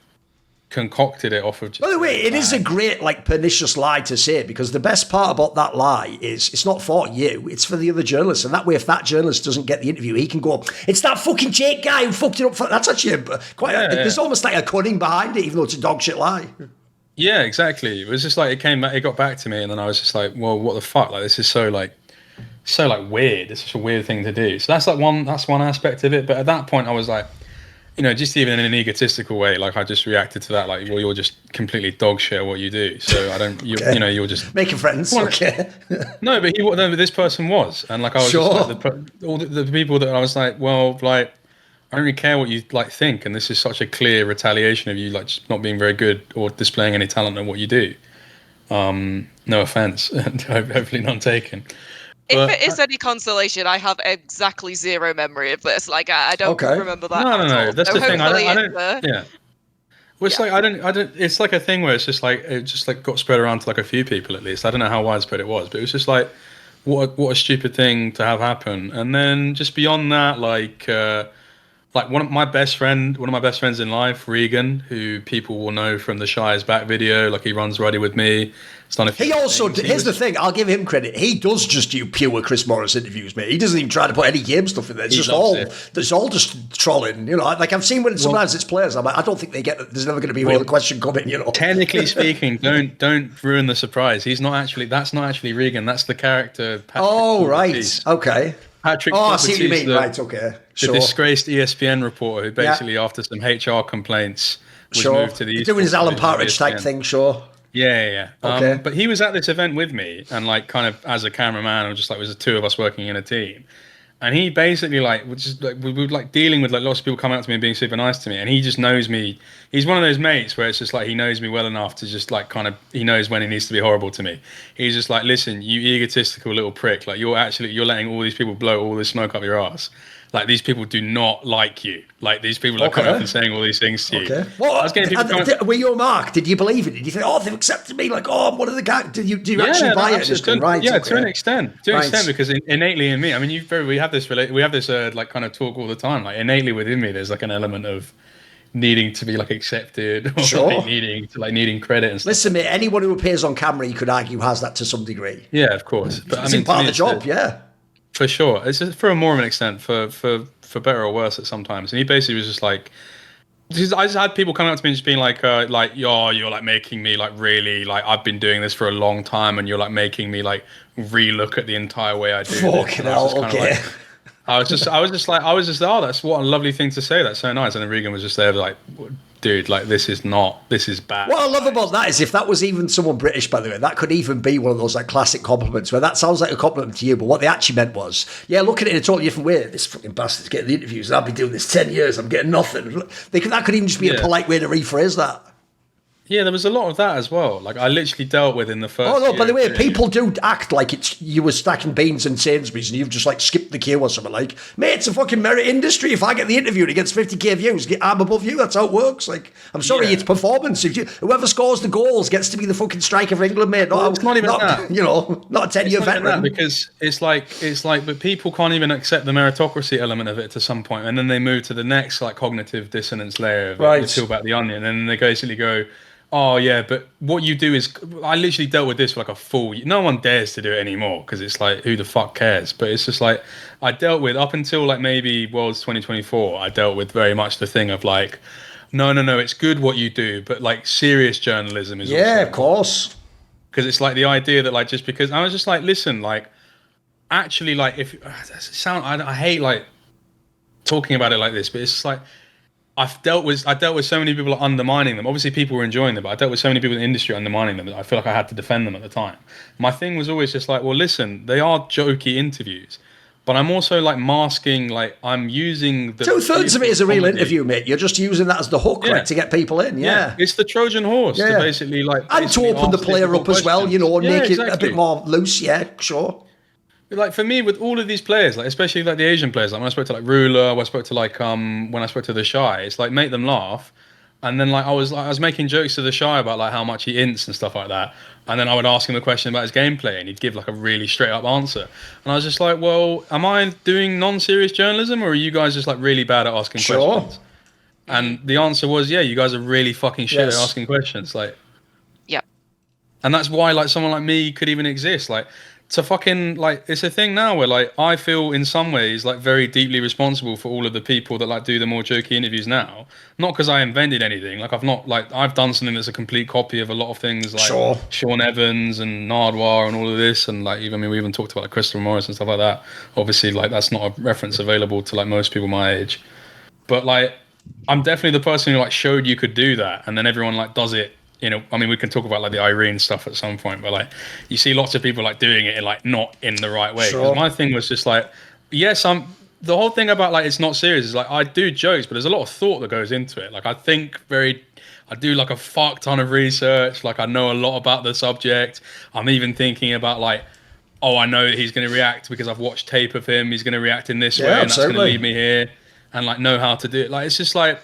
C: concocted it off of just...
B: By the way, it is a great like pernicious lie to say, because the best part about that lie is it's not for you, it's for the other journalists. And that way, if that journalist doesn't get the interview, he can go, it's that fucking Jake guy who fucked it up. That's actually there's almost like a cunning behind it, even though it's a dog shit lie.
C: Yeah, exactly. It was just like it got back to me, and then I was just like, well, what the fuck? Like, this is so weird. It's such a weird thing to do. So that's one aspect of it. But at that point, I was like, you know, just even in an egotistical way, like I just reacted to that, like, well, you're just completely dog shit at what you do. So I don't, you know, you're just
B: making friends. Okay.
C: No, but this person was, and like I was just like all the people that I was like, well, like I don't really care what you like think, and this is such a clear retaliation of you like just not being very good or displaying any talent in what you do. No offense, and hopefully none taken.
D: If it is any consolation, I have exactly zero memory of this. Like I don't remember that.
C: No. That's the thing. I don't. Yeah. Well, it's like I don't. It's like a thing where it's just like it just like got spread around to like a few people at least. I don't know how widespread it was, but it was just like what a stupid thing to have happen. And then just beyond that, like one of my best friends in life, Regan, who people will know from the Shy is Back video. Like he runs Ruddy with me.
B: He also, here's the thing, I'll give him credit. He does just do pure Chris Morris interviews, mate. He doesn't even try to put any game stuff in there. It's all just trolling, you know. Like I've seen when sometimes it's players, I'm like, I don't think they get that. There's never going to be a real question coming, you know.
C: Technically speaking, don't ruin the surprise. That's not actually Regan. That's the character.
B: Patrick Batiste. Okay.
C: Patrick.
B: I see what you mean. Right. Okay.
C: The disgraced ESPN reporter who basically, after some HR complaints, was moved to the
B: doing his Alan Partridge type thing. Sure.
C: Yeah. Okay. But he was at this event with me, and like kind of as a cameraman, and just like it was the two of us working in a team. And he basically like we were like dealing with like lots of people coming up to me and being super nice to me, and he just knows me. He's one of those mates where it's just like he knows me well enough to just like kind of he knows when he needs to be horrible to me. He's just like, listen, you egotistical little prick, like you're letting all these people blow all this smoke up your ass. Like these people do not like you. Like these people are coming up and saying all these things to you.
B: Okay. Were you a mark? Did you believe it? Did you think, oh, they've accepted me? Like, oh, I'm one of the guys. Did you actually buy it?
C: To an extent, because innately in me, I mean, we have this like kind of talk all the time. Like innately within me, there's like an element of needing to be like accepted, or like needing credit and stuff.
B: Listen, mate, anyone who appears on camera, you could argue, has that to some degree.
C: Yeah, of course. But
B: it's part of the job. Yeah.
C: For sure. It's just for more of an extent, for better or worse at sometimes. And he basically was just like, I just had people coming up to me and just being like, yo, you're like making me like really, like I've been doing this for a long time, and you're like making me like relook at the entire way I do this.
B: Fucking hell, okay.
C: I was just like, oh, that's what a lovely thing to say. That's so nice. And then Regan was just there like, dude, like this is bad.
B: What I love about that is if that was even someone British, by the way, that could even be one of those like classic compliments where that sounds like a compliment to you, but what they actually meant was, yeah, look at it in a totally different way. This fucking bastard's getting the interviews and I've been doing this 10 years. I'm getting nothing. That could even just be a polite way to rephrase that.
C: Yeah, there was a lot of that as well. Like, I literally dealt with in the first.
B: Oh no! By the way,
C: year.
B: people do act like it's you were stacking beans in Sainsbury's and you've just like skipped the queue or something. Like, mate, it's a fucking merit industry. If I get the interview and it gets 50k views, I'm above you. That's how it works. Like, I'm sorry, it's performance. Whoever scores the goals gets to be the fucking striker of England, mate.
C: Well, it's not even that.
B: You know, not a 10-year veteran.
C: Because it's like, but people can't even accept the meritocracy element of it to some point, and then they move to the next like cognitive dissonance layer of it. They peel back the onion, and then they basically go, oh yeah, but what you do is, I literally dealt with this for like a full year. No one dares to do it anymore because it's like, who the fuck cares? But it's just like, I dealt with up until like maybe Worlds 2024, I dealt with very much the thing of like, no, it's good what you do, but like serious journalism is also
B: of course.
C: Because it's like the idea that like, just because, I was just like, listen, like, actually, like, if I hate like talking about it like this, but it's just like, I dealt with so many people undermining them. Obviously, people were enjoying them, but I dealt with so many people in the industry undermining them that I feel like I had to defend them at the time. My thing was always just like, well, listen, they are jokey interviews, but I'm also like masking, like I'm using the
B: 2/3 of it is a real interview, mate. You're just using that as the hook, right, to get people in. Yeah,
C: it's the Trojan horse to basically like,
B: and to open the player up as well, you know, and make it a bit more loose. Yeah, sure.
C: Like for me, with all of these players, like especially like the Asian players, like when I spoke to like Ruler, when I spoke to like when I spoke to the Shy, it's like make them laugh, and then like I was making jokes to the Shy about like how much he ints and stuff like that, and then I would ask him a question about his gameplay, and he'd give like a really straight up answer, and I was just like, well, am I doing non-serious journalism, or are you guys just like really bad at asking questions? And the answer was, yeah, you guys are really fucking shit at asking questions, like, and that's why like someone like me could even exist, like. To fucking like, it's a thing now where like I feel in some ways like very deeply responsible for all of the people that like do the more jokey interviews now. Not because I invented anything. Like I've done something that's a complete copy of a lot of things like Sean Evans and Nardwar and all of this, and like we even talked about like Christopher Morris and stuff like that. Obviously, like that's not a reference available to like most people my age. But like I'm definitely the person who like showed you could do that, and then everyone like does it. You know, I mean, we can talk about like the Irene stuff at some point, but like you see lots of people like doing it in like not in the right way. My thing was just like, yes, the whole thing about like it's not serious is like I do jokes, but there's a lot of thought that goes into it. Like I do like a fuck ton of research. Like I know a lot about the subject. I'm even thinking about like, oh, I know he's going to react because I've watched tape of him. He's going to react in this way, and that's going to lead me here, and like know how to do it. Like it's just like.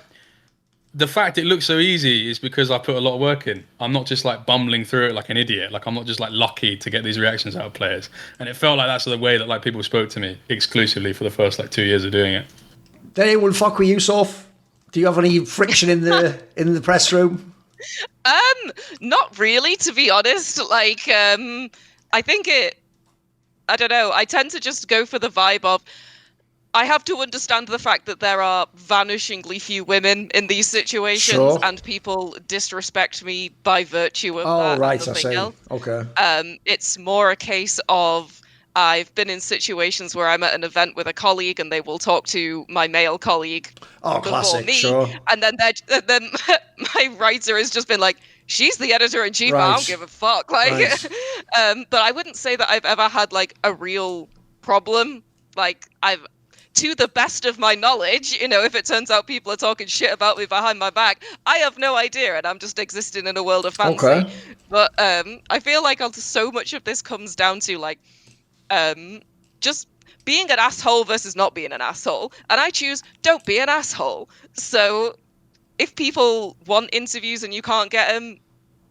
C: The fact it looks so easy is because I put a lot of work in. I'm not just like bumbling through it like an idiot. Like I'm not just like lucky to get these reactions out of players. And it felt like that's the way that like people spoke to me exclusively for the first like 2 years of doing it.
B: Did anyone fuck with you, Soph? Do you have any friction in the press room?
D: Not really, to be honest. Like, I think I don't know. I tend to just go for the vibe of. I have to understand the fact that there are vanishingly few women in these situations, and people disrespect me by virtue of that. Oh, right, I see.
B: Okay.
D: It's more a case of I've been in situations where I'm at an event with a colleague, and they will talk to my male colleague.
B: Oh, classic.
D: Me,
B: sure.
D: And then my writer has just been like, "She's the editor-in-chief. Right. I don't give a fuck." Like, right. But I wouldn't say that I've ever had like a real problem. Like to the best of my knowledge, you know, if it turns out people are talking shit about me behind my back, I have no idea, and I'm just existing in a world of fantasy. Okay. But I feel like so much of this comes down to like just being an asshole versus not being an asshole, and I choose don't be an asshole. So if people want interviews and you can't get them,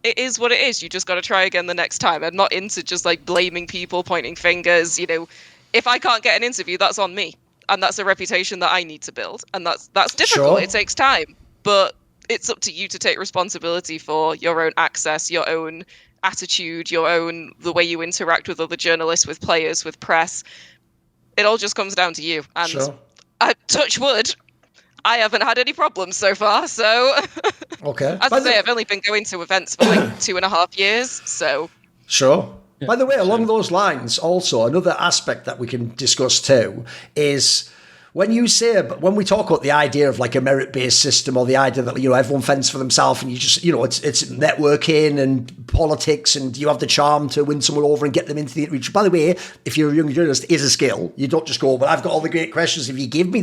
D: it is what it is. You just got to try again the next time. I'm not into just like blaming people, pointing fingers. You know, if I can't get an interview, that's on me. And that's a reputation that I need to build. And that's difficult. Sure. It takes time. But it's up to you to take responsibility for your own access, your own attitude, the way you interact with other journalists, with players, with press. It all just comes down to you. And touch wood, I haven't had any problems so far. So,
B: okay.
D: As I say, I've only been going to events for like 2.5 years. So,
B: sure. Yeah. By the way, along those lines, also another aspect that we can discuss too is when we talk about the idea of like a merit-based system, or the idea that, you know, everyone fends for themselves and you just, you know, it's networking and politics, and you have the charm to win someone over and get them into the interview. By the way, if you're a young journalist, is a skill. You don't just go, but I've got all the great questions. If you give me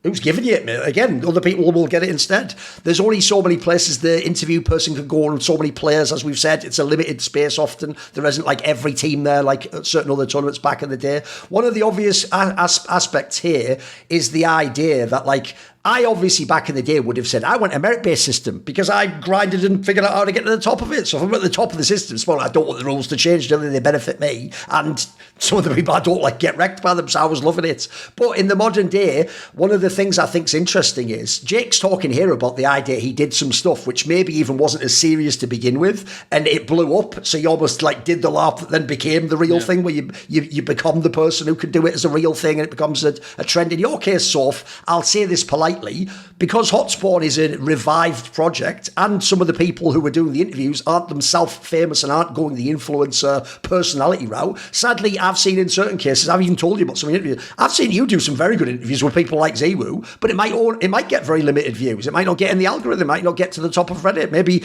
B: Who's giving you it, mate? Again, other people will get it instead. There's only so many places the interview person can go on, so many players, as we've said. It's a limited space often. There isn't like every team there like certain other tournaments back in the day. One of the obvious aspects here is the idea that, like, I obviously back in the day would have said I want a merit-based system because I grinded and figured out how to get to the top of it. So if I'm at the top of the system, well, I don't want the rules to change. They benefit me. And some of the people I don't like get wrecked by them, so I was loving it. But in the modern day, one of the things I think is interesting is Jake's talking here about the idea he did some stuff which maybe even wasn't as serious to begin with, and it blew up. So you almost like did the laugh that then became the real thing, where you become the person who can do it as a real thing, and it becomes a trend. In your case, Soph, I'll say this politely, because Hot Spawn is a revived project, and some of the people who were doing the interviews aren't themselves famous and aren't going the influencer personality route. Sadly, I've seen in certain cases, I've even told you about some interviews, I've seen you do some very good interviews with people like Zewu, but it might get very limited views. It might not get in the algorithm, it might not get to the top of Reddit. Maybe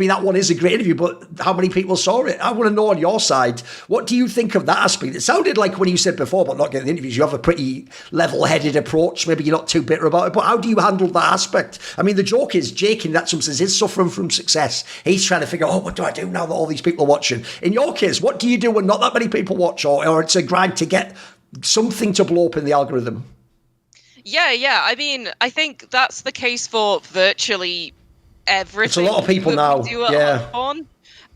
B: that one is a great interview, but how many people saw it? I want to know on your side, what do you think of that aspect? It sounded like when you said before about not getting the interviews, you have a pretty level-headed approach. Maybe you're not too bitter about it, but how do you handle that aspect? I mean, the joke is Jake in that some sense is suffering from success. He's trying to figure out, what do I do now that all these people are watching? In your case, what do you do when not that many people watch, or it's a grind to get something to blow up in the algorithm?
D: Yeah. I mean, I think that's the case for virtually everything.
B: It's a lot of people now. Yeah.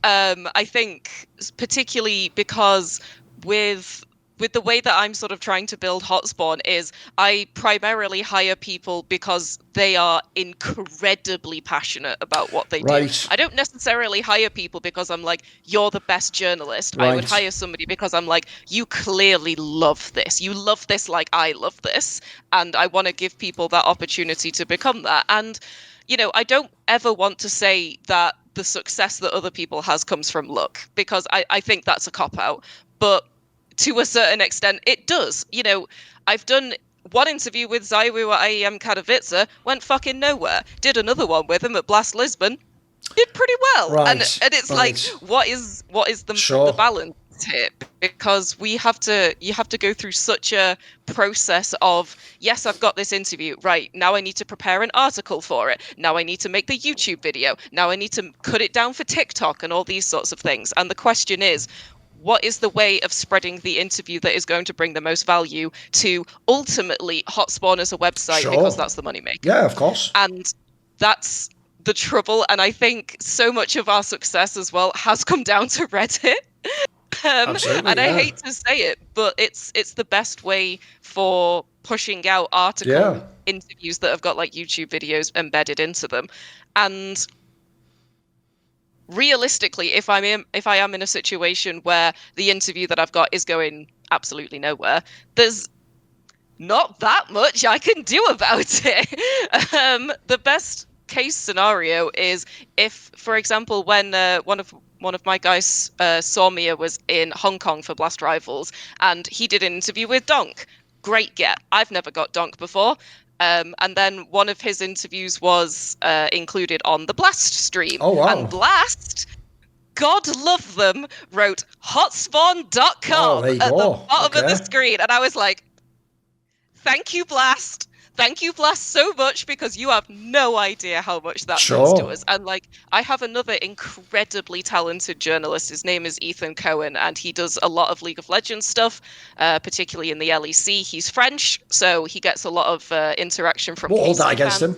D: I think particularly because with the way that I'm sort of trying to build Hotspawn is I primarily hire people because they are incredibly passionate about what they do. I don't necessarily hire people because I'm like, you're the best journalist. I would hire somebody because I'm like, you clearly love this. You love this like I love this. And I want to give people that opportunity to become that. And, you know, I don't ever want to say that the success that other people has comes from luck, because I think that's a cop-out. But to a certain extent, it does. You know, I've done one interview with Zaiwu at IEM Katowice, went fucking nowhere. Did another one with him at Blast Lisbon, did pretty well. And it's like, what is the balance here? Because you have to go through such a process of, yes, I've got this interview, right, now I need to prepare an article for it, now I need to make the YouTube video, now I need to cut it down for TikTok and all these sorts of things. And the question is, what is the way of spreading the interview that is going to bring the most value to ultimately Hotspawn as a website, because that's the money maker. Yeah,
B: of course.
D: And that's the trouble. And I think so much of our success as well has come down to Reddit. And I hate to say it, but it's the best way for pushing out article interviews that have got like YouTube videos embedded into them. And realistically, if I am in a situation where the interview that I've got is going absolutely nowhere, there's not that much I can do about it. The best case scenario is if, for example, when one of my guys, Saumia, was in Hong Kong for Blast Rivals, and he did an interview with Donk. Great get. I've never got Donk before. And then one of his interviews was included on the Blast stream.
B: Oh, wow.
D: And Blast, God love them, wrote hotspawn.com at the bottom of the screen. And I was like, thank you, Blast. Thank you, Blast, so much, because you have no idea how much that means to us. And like, I have another incredibly talented journalist. His name is Ethan Cohen, and he does a lot of League of Legends stuff, particularly in the LEC. He's French, so he gets a lot of interaction from.
B: We'll hold that against him.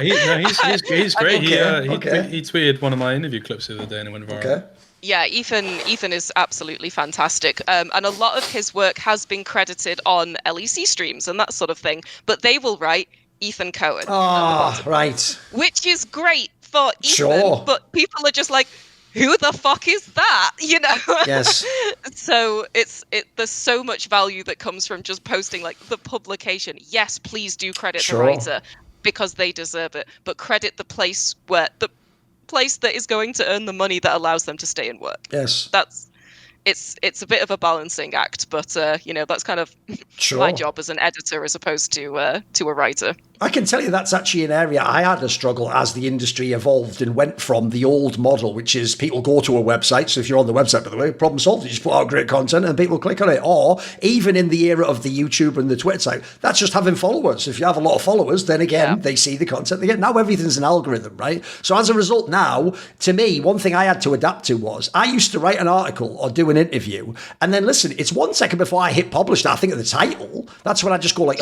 C: He's great. He tweeted one of my interview clips the other day and it went viral.
B: Okay.
D: Yeah, Ethan is absolutely fantastic. And a lot of his work has been credited on LEC streams and that sort of thing. But they will write Ethan Cohen.
B: Oh, right.
D: Which is great for Ethan, but people are just like, who the fuck is that? You know?
B: Yes.
D: So there's so much value that comes from just posting like the publication. Yes, please do credit the writer because they deserve it, but credit the place that is going to earn the money that allows them to stay and work.
B: Yes.
D: It's a bit of a balancing act, but that's kind of my job as an editor as opposed to a writer.
B: I can tell you that's actually an area I had a struggle as the industry evolved and went from the old model, which is people go to a website. So if you're on the website, by the way, problem solved. You just put out great content and people click on it. Or even in the era of the YouTube and the Twitter site, that's just having followers. If you have a lot of followers, then again, they see the content they get. Now everything's an algorithm, right? So as a result now, to me, one thing I had to adapt to was I used to write an article or do an interview. And then listen, it's 1 second before I hit publish that I think of the title. That's when I just go like,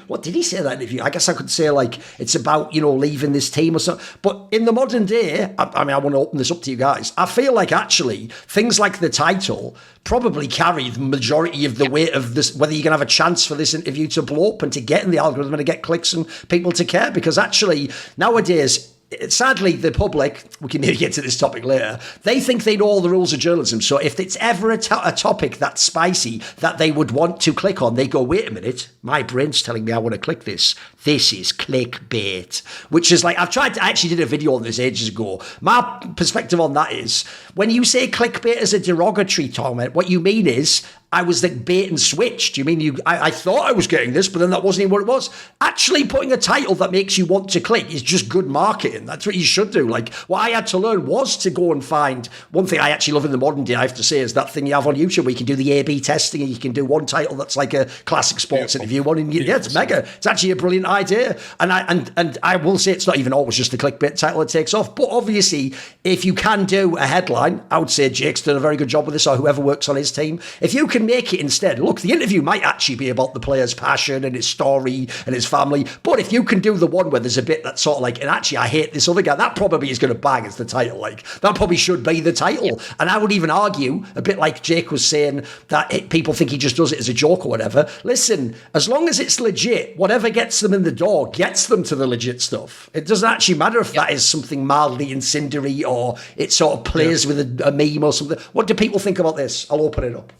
B: what did he say in that interview? I guess I could say like it's about, leaving this team or something. But in the modern day, I mean, I want to open this up to you guys. I feel like actually things like the title probably carry the majority of the weight of this, whether you're going to have a chance for this interview to blow up and to get in the algorithm and to get clicks and people to care. Because actually nowadays, sadly, the public, we can maybe get to this topic later, they think they know all the rules of journalism. So if it's ever a topic that's spicy that they would want to click on, they go, wait a minute, my brain's telling me I want to click this. This is clickbait. Which is like, I actually did a video on this ages ago. My perspective on that is, when you say clickbait as a derogatory comment, what you mean is, I was like bait and switch. Do you mean I thought I was getting this, but then that wasn't even what it was? Actually putting a title that makes you want to click is just good marketing. That's what you should do. Like, what I had to learn was to go and find, one thing I actually love in the modern day, I have to say, is that thing you have on YouTube where you can do the A/B testing and you can do one title that's like a classic sports interview one. And it's mega. It's actually a brilliant idea. And I will say it's not even always just the clickbait title that takes off. But obviously, if you can do a headline, I would say Jake's done a very good job with this, or whoever works on his team. If you can make it instead, look, the interview might actually be about the player's passion and his story and his family, but if you can do the one where there's a bit that's sort of like, and actually I hate this other guy, that probably is going to bang as the title. Like, that probably should be the title. And I would even argue, a bit like Jake was saying, that people think he just does it as a joke or whatever. Listen, as long as it's legit, whatever gets them in the door gets them to the legit stuff. It doesn't actually matter if that is something mildly incendiary or it sort of plays with a meme or something. What do people think about this? I'll open it up.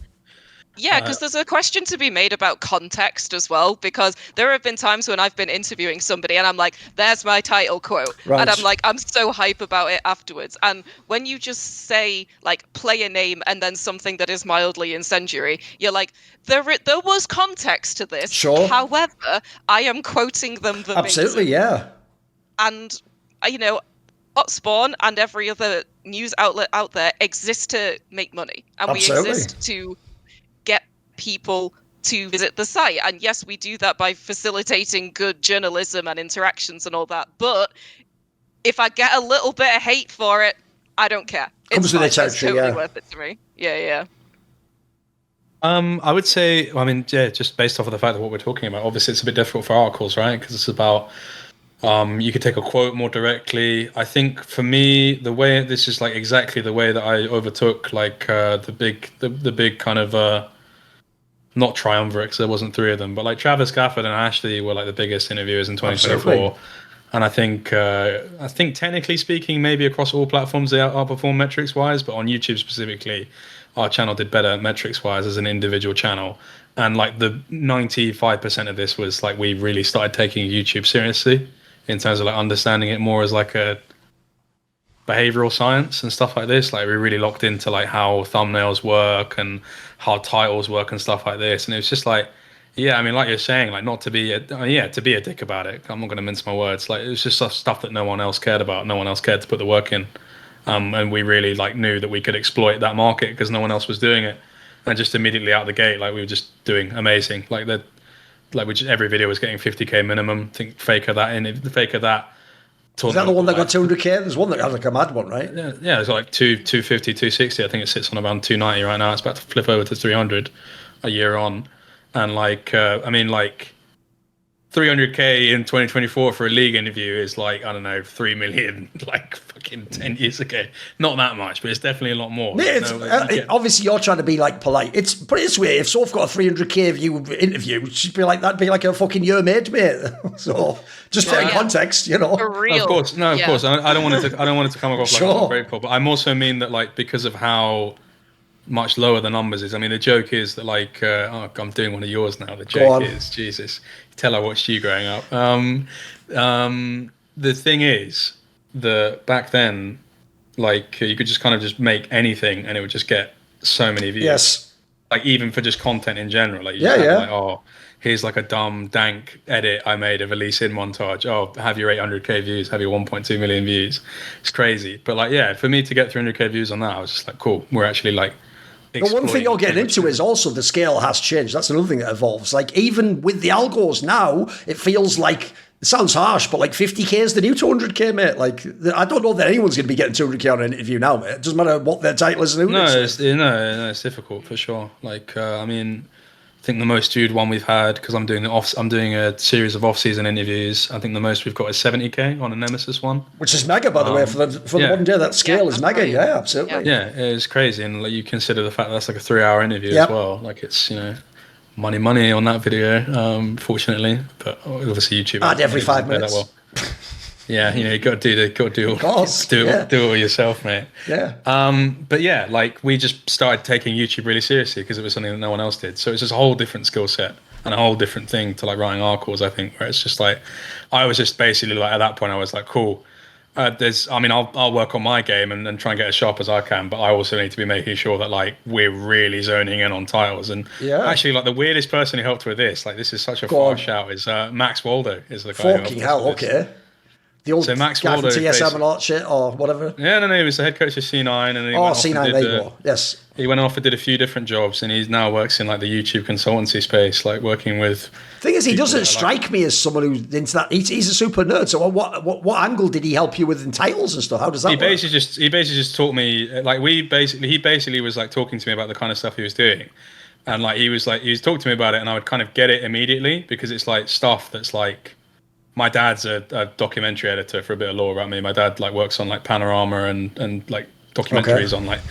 D: Yeah, because there's a question to be made about context as well, because there have been times when I've been interviewing somebody and I'm like, there's my title quote. Right. And I'm like, I'm so hype about it afterwards. And when you just say like player name and then something that is mildly incendiary, you're like, there was context to this.
B: Sure.
D: However, I am quoting them verbatim.
B: Absolutely, yeah.
D: And, Spawn and every other news outlet out there exists to make money. And
B: Absolutely.
D: We exist to get people to visit the site. And yes, we do that by facilitating good journalism and interactions and all that. But if I get a little bit of hate for it, I don't care.
B: Comes with the territory,
D: totally worth it to me. Yeah.
C: I would say, just based off of the fact that what we're talking about, obviously it's a bit difficult for articles, right? Because it's about, you could take a quote more directly. I think for me, this is like exactly the way that I overtook like the big kind of, not triumvirate, because there wasn't three of them, but like Travis Gafford and Ashley were like the biggest interviewers in 2024. Absolutely. And I think technically speaking, maybe across all platforms they outperform metrics wise, but on YouTube specifically, our channel did better metrics wise as an individual channel. And like the 95% of this was like we really started taking YouTube seriously in terms of like understanding it more as like a behavioral science and stuff like this. Like we really locked into like how thumbnails work and how titles work and stuff like this. And it was just like, yeah, I mean, like you're saying, like not to be a dick about it. I'm not going to mince my words. Like it was just stuff that no one else cared about. No one else cared to put the work in. And we really like knew that we could exploit that market because no one else was doing it. And just immediately out the gate, like we were just doing amazing. Every video was getting 50k minimum. I think Faker that.
B: Is that the one that got 200k? There's one that has like a mad one, right?
C: Yeah, it's like 250, 260. I think it sits on around 290 right now. It's about to flip over to 300 a year on. And 300k in 2024 for a league interview is like, I don't know, 3 million like fucking 10 years ago. Not that much, but it's definitely a lot more.
B: Yeah, obviously you're trying to be like polite. Put it this way, if Soph got a 300k view interview, she'd be like, that'd be like a fucking year made, mate. So just for context,
D: For real.
C: Of course. No, of course. I don't want it to come across like I'm grateful, but I'm also mean that like because of how much lower the numbers is. I mean, the joke is that like, I'm doing one of yours now. The joke is, Jesus, tell I watched you growing up. The thing is that back then, like you could just kind of just make anything and it would just get so many views.
B: Yes.
C: Like even for just content in general. Like, here's like a dumb, dank edit I made of a Lee Sin montage. Oh, have your 800k views, have your 1.2 million views. It's crazy. But like, yeah, for me to get 300k views on that, I was just like, cool, we're actually like,
B: but one thing you're getting into is also the scale has changed. That's another thing that evolves. Like, even with the algos now, it feels like, it sounds harsh, but like 50k is the new 200k, mate. Like, I don't know that anyone's going to be getting 200k on an interview now, mate. It doesn't matter what their title is.
C: No, it's difficult for sure. Like, I mean, I think the most viewed one we've had, because I'm doing a series of off-season interviews. I think the most we've got is 70k on a Nemesis one,
B: which is mega, by the way, for the one day. That scale is mega. Yeah, absolutely.
C: Yeah, it's crazy, and like, you consider the fact that that's like a 3-hour interview as well. Like, it's, you know, money on that video, fortunately, but obviously YouTube
B: add every 5 minutes.
C: That well. Yeah, you know, you got to do it all yourself, mate.
B: Yeah.
C: But yeah, like, we just started taking YouTube really seriously because it was something that no one else did. So it's just a whole different skill set and a whole different thing to like writing articles, I think, where it's just like, I was just basically like, at that point, I was like, cool. I'll work on my game and try and get as sharp as I can, but I also need to be making sure that like we're really zoning in on titles. And actually, like, the weirdest person who helped with this, like, this is such a far shout, is Max Waldo is the guy.
B: Fucking hell, okay. The old
C: Max
B: guy
C: Waldo,
B: from TSM and all that shit, or whatever.
C: Yeah, no, he was the head coach of C9, and
B: C9, there you go. Yes.
C: He went off and did a few different jobs, and he now works in like the YouTube consultancy space, like working with.
B: Thing is, he doesn't strike me as someone who's into that. He's a super nerd. So what angle did he help you with in titles and stuff? How does that work?
C: He basically just taught me, like, he basically was like talking to me about the kind of stuff he was doing, and like he was talking to me about it, and I would kind of get it immediately, because it's like stuff that's like. My dad's a documentary editor for a bit of lore about me. My dad like works on like Panorama and like documentaries on like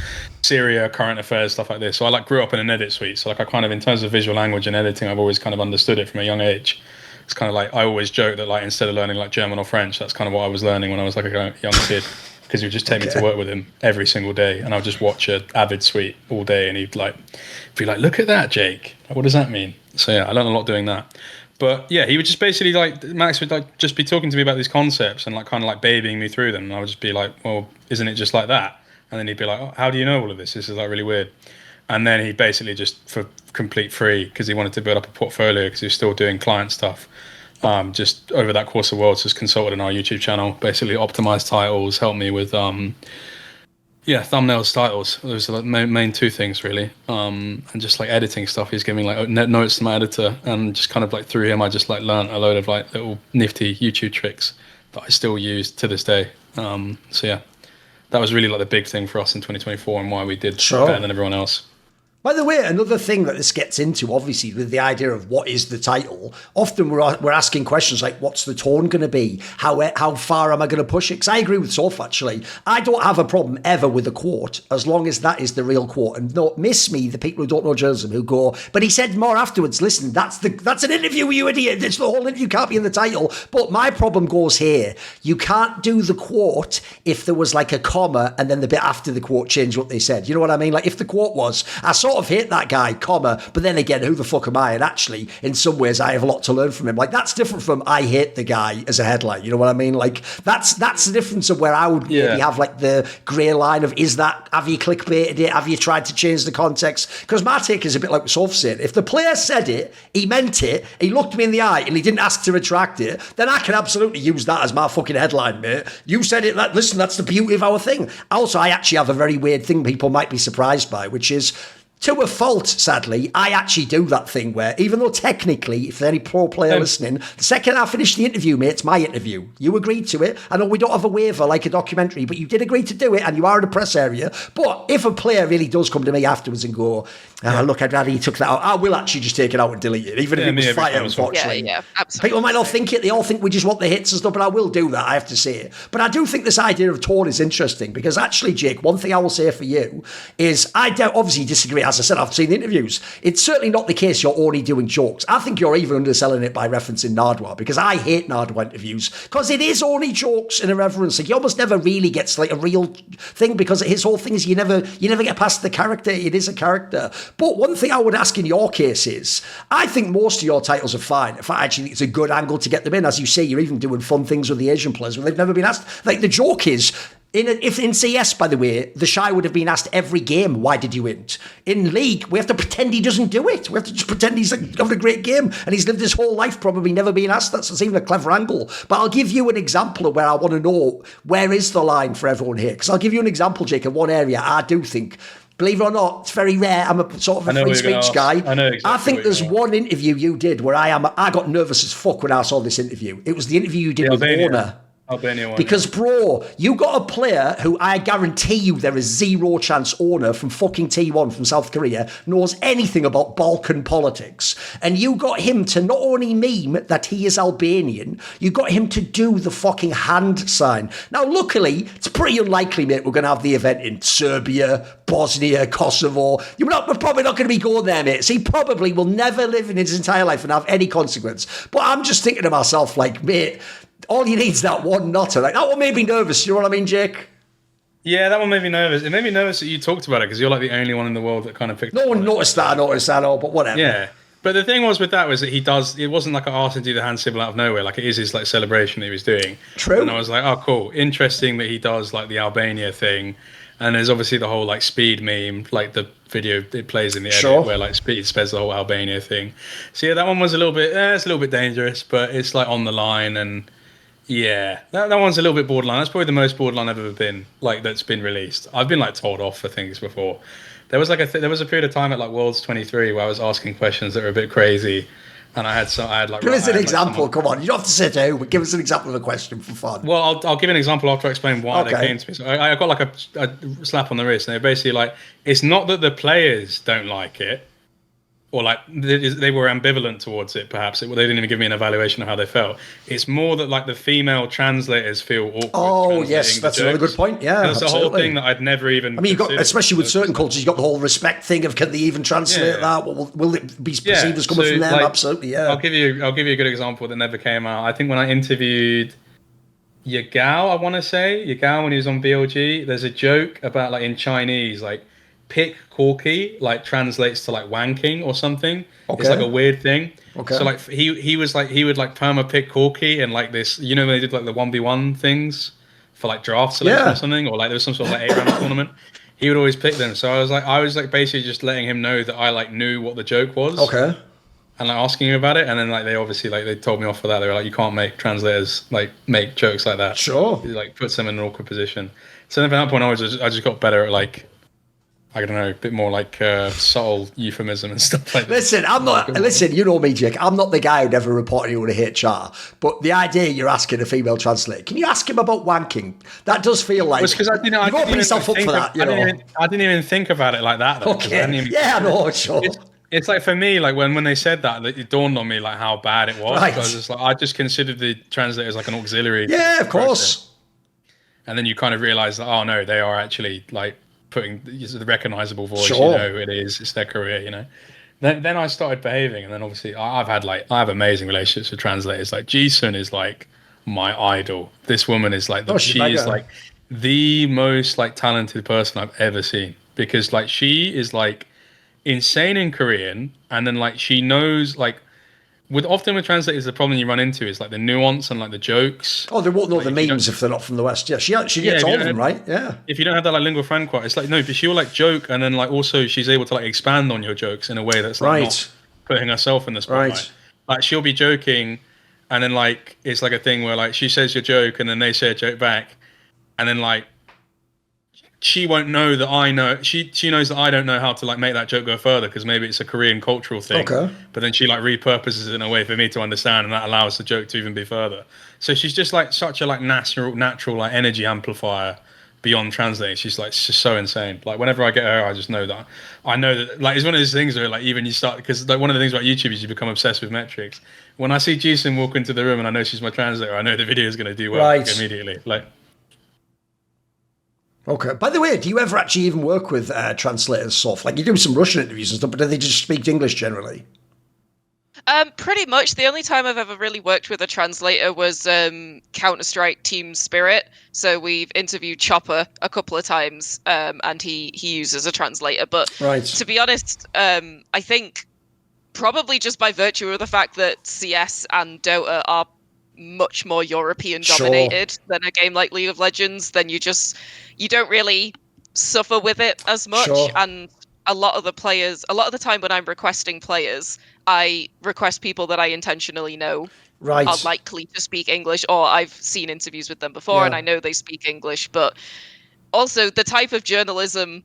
C: Syria, current affairs, stuff like this. So I like grew up in an edit suite. So like I kind of, in terms of visual language and editing, I've always kind of understood it from a young age. It's kind of like, I always joke that like instead of learning like German or French, that's kind of what I was learning when I was like a young kid. Because he would just take me to work with him every single day, and I would just watch a Avid suite all day, and he'd like be like, "Look at that, Jake. What does that mean?" So yeah, I learned a lot doing that. But yeah, he would just basically like, Max would like just be talking to me about these concepts and like kind of like babying me through them, and I would just be like, "Well, isn't it just like that?" And then he'd be like, "Oh, how do you know all of this? This is like really weird." And then he basically just, for complete free, because he wanted to build up a portfolio, because he was still doing client stuff. Just over that course of Worlds, just consulted on our YouTube channel, basically optimized titles, helped me with thumbnails, titles. Those are the main two things really. And just like editing stuff, he's giving like notes to my editor, and just kind of like through him, I just like learned a load of like little nifty YouTube tricks that I still use to this day. So yeah, that was really like the big thing for us in 2024, and why we did better than everyone else.
B: By the way, another thing that this gets into, obviously, with the idea of what is the title, often we're asking questions like, what's the tone going to be? How far am I going to push it? Because I agree with Soph, actually. I don't have a problem ever with a quote, as long as that is the real quote. And don't miss me, the people who don't know journalism, who go, but he said more afterwards, listen, that's an interview, you idiot. It's the whole interview, can't be in the title. But my problem goes here. You can't do the quote if there was like a comma and then the bit after the quote changed what they said. You know what I mean? Like, if the quote was, I sort of hate that guy, comma, but then again, who the fuck am I? And actually, in some ways, I have a lot to learn from him. Like, that's different from I hate the guy as a headline. You know what I mean? Like, that's the difference of where I would maybe have like the grey line of, have you clickbaited it? Have you tried to change the context? Because my take is a bit like what Soph said. If the player said it, he meant it, he looked me in the eye and he didn't ask to retract it, then I can absolutely use that as my fucking headline, mate. You said it, listen, that's the beauty of our thing. Also, I actually have a very weird thing people might be surprised by, which is, to a fault, sadly, I actually do that thing where, even though technically, if there's any pro player listening, the second I finish the interview, mate, it's my interview. You agreed to it. I know we don't have a waiver like a documentary, but you did agree to do it, and you are in the press area. But if a player really does come to me afterwards and go, look, I'd rather you took that out, I will actually just take it out and delete it, even if it was fire, unfortunately.
D: Yeah, absolutely.
B: People might not think it. They all think we just want the hits and stuff, but I will do that, I have to say it. But I do think this idea of tone is interesting, because actually, Jake, one thing I will say for you is, I obviously disagree. As I said, I've seen the interviews. It's certainly not the case you're only doing jokes. I think you're even underselling it by referencing Nardwuar, because I hate Nardwuar interviews, because it is only jokes and irreverence. Like, he almost never really gets like a real thing, because his whole thing is you never get past the character. It is a character. But one thing I would ask in your case is, I think most of your titles are fine. In fact, I actually think it's a good angle to get them in. As you say, you're even doing fun things with the Asian players when they've never been asked. Like, the joke is, If in CS, by the way, the Shy would have been asked every game, why did you int? In League, we have to pretend he doesn't do it. We have to just pretend he's having a great game and he's lived his whole life probably never being asked. That's even a clever angle. But I'll give you an example of where I want to know, where is the line for everyone here? Because I'll give you an example, Jake, of one area I do think, believe it or not, it's very rare. I'm a sort of a free speech guy.
C: I know exactly.
B: I think there's one interview you did where I got nervous as fuck when I saw this interview. It was the interview you did with Warner.
C: Albania one,
B: because, bro, you got a player who I guarantee you there is zero chance owner from fucking T1 from South Korea knows anything about Balkan politics. And you got him to not only meme that he is Albanian, you got him to do the fucking hand sign. Now, luckily, it's pretty unlikely, mate, we're going to have the event in Serbia, Bosnia, Kosovo. We're probably not going to be going there, mate. So he probably will never live in his entire life and have any consequence. But I'm just thinking to myself, like, mate, all you need is that one nutter. Like, that one made me nervous. You know what I mean, Jake?
C: Yeah, that one made me nervous. It made me nervous that you talked about it because you're like the only one in the world that kind of picked.
B: No one noticed that. I noticed that all, but whatever.
C: Yeah, but the thing was with that was that he does. It wasn't like I asked him to do the hand symbol out of nowhere. Like it is his like celebration that he was doing.
B: True.
C: And I was like, oh, cool, interesting that he does like the Albania thing. And there's obviously the whole like speed meme, like the video it plays in the edit where like speed says the whole Albania thing. So yeah, that one was a little bit. It's a little bit dangerous, but it's like on the line and. Yeah, that one's a little bit borderline. That's probably the most borderline I've ever been, like, that's been released. I've been, like, told off for things before. There was, like, there was a period of time at, like, Worlds 23 where I was asking questions that were a bit crazy, and I had like...
B: Give us an example, come on. You don't have to say who, but give us an example of a question for fun.
C: Well, I'll give an example after I explain why they came to me. So I got, like, a slap on the wrist, and they're basically like, it's not that the players don't like it, or like they were ambivalent towards it, perhaps. They didn't even give me an evaluation of how they felt. It's more that like the female translators feel awkward.
B: Oh, yes, that's another good point. Yeah,
C: that's the whole thing that I'd never even.
B: I mean, you've got, especially with certain cultures, you've got the whole respect thing of can they even translate that? Will it be perceived as coming from them? Like, absolutely, yeah.
C: I'll give you a good example that never came out. I think when I interviewed Yagao, I want to say Yagao when he was on BLG, there's a joke about like in Chinese, like. Pick corky like translates to like wanking or something. It's like a weird thing. So like he was like he would like perma pick corky and like this, you know, when they did like the 1v1 things for like draft selection or something, or like there was some sort of like 8-round tournament. He would always pick them. So I was like basically just letting him know that I like knew what the joke was. And like asking him about it, and then like they obviously like they told me off for that. They were like, you can't make translators like make jokes like that. It like puts them in an awkward position. So then from that point I just got better at like. I don't know, a bit more like subtle euphemism and stuff like that.
B: Listen, you know me, Jake. I'm not the guy who'd ever report anyone to HR. But the idea you're asking a female translator, can you ask him about wanking? That does feel like
C: because I didn't
B: open yourself up for that.
C: I didn't even think about it like that. Though,
B: I know, sure.
C: It's like for me, like when they said that, it dawned on me like how bad it was. Because I just considered the translator as like an auxiliary.
B: Yeah, of course.
C: And then you kind of realize that, oh no, they are actually like. Putting the recognizable voice, you know who it is, it's their career, you know. Then I started behaving, and then obviously I have amazing relationships with translators. Like Jasun is like my idol. This woman is like she is like the most like talented person I've ever seen, because like she is like insane in Korean, and then like she knows like. Often with translators, the problem you run into is like the nuance and like the jokes.
B: Oh, they won't know the memes if they're not from the West. Yeah, she gets all of them, right? Yeah.
C: If you don't have that like lingua franca, it's like no, but she'll like joke, and then like also she's able to like expand on your jokes in a way that's like not putting herself in the spotlight. Like she'll be joking, and then like it's like a thing where like she says your joke, and then they say a joke back, and then like. She won't know that I know. She knows that I don't know how to like make that joke go further because maybe it's a Korean cultural thing. But then she like repurposes it in a way for me to understand, and that allows the joke to even be further. So she's just like such a like natural like energy amplifier beyond translating. She's just so insane. Like whenever I get her, I just know that like it's one of those things where like even you start because like one of the things about YouTube is you become obsessed with metrics. When I see Jason walk into the room and I know she's my translator, I know the video is going to do well immediately. Like.
B: Okay. By the way, do you ever actually even work with translators, Soph? Like you do some Russian interviews and stuff, but do they just speak English generally?
D: Pretty much. The only time I've ever really worked with a translator was Counter-Strike Team Spirit. So we've interviewed Chopper a couple of times, and he uses a translator. But to be honest, I think probably just by virtue of the fact that CS and Dota are much more European dominated than a game like League of Legends, then you don't really suffer with it as much. And a lot of the time when I'm requesting players, I request people that I intentionally know are likely to speak English, or I've seen interviews with them before and I know they speak English. But also the type of journalism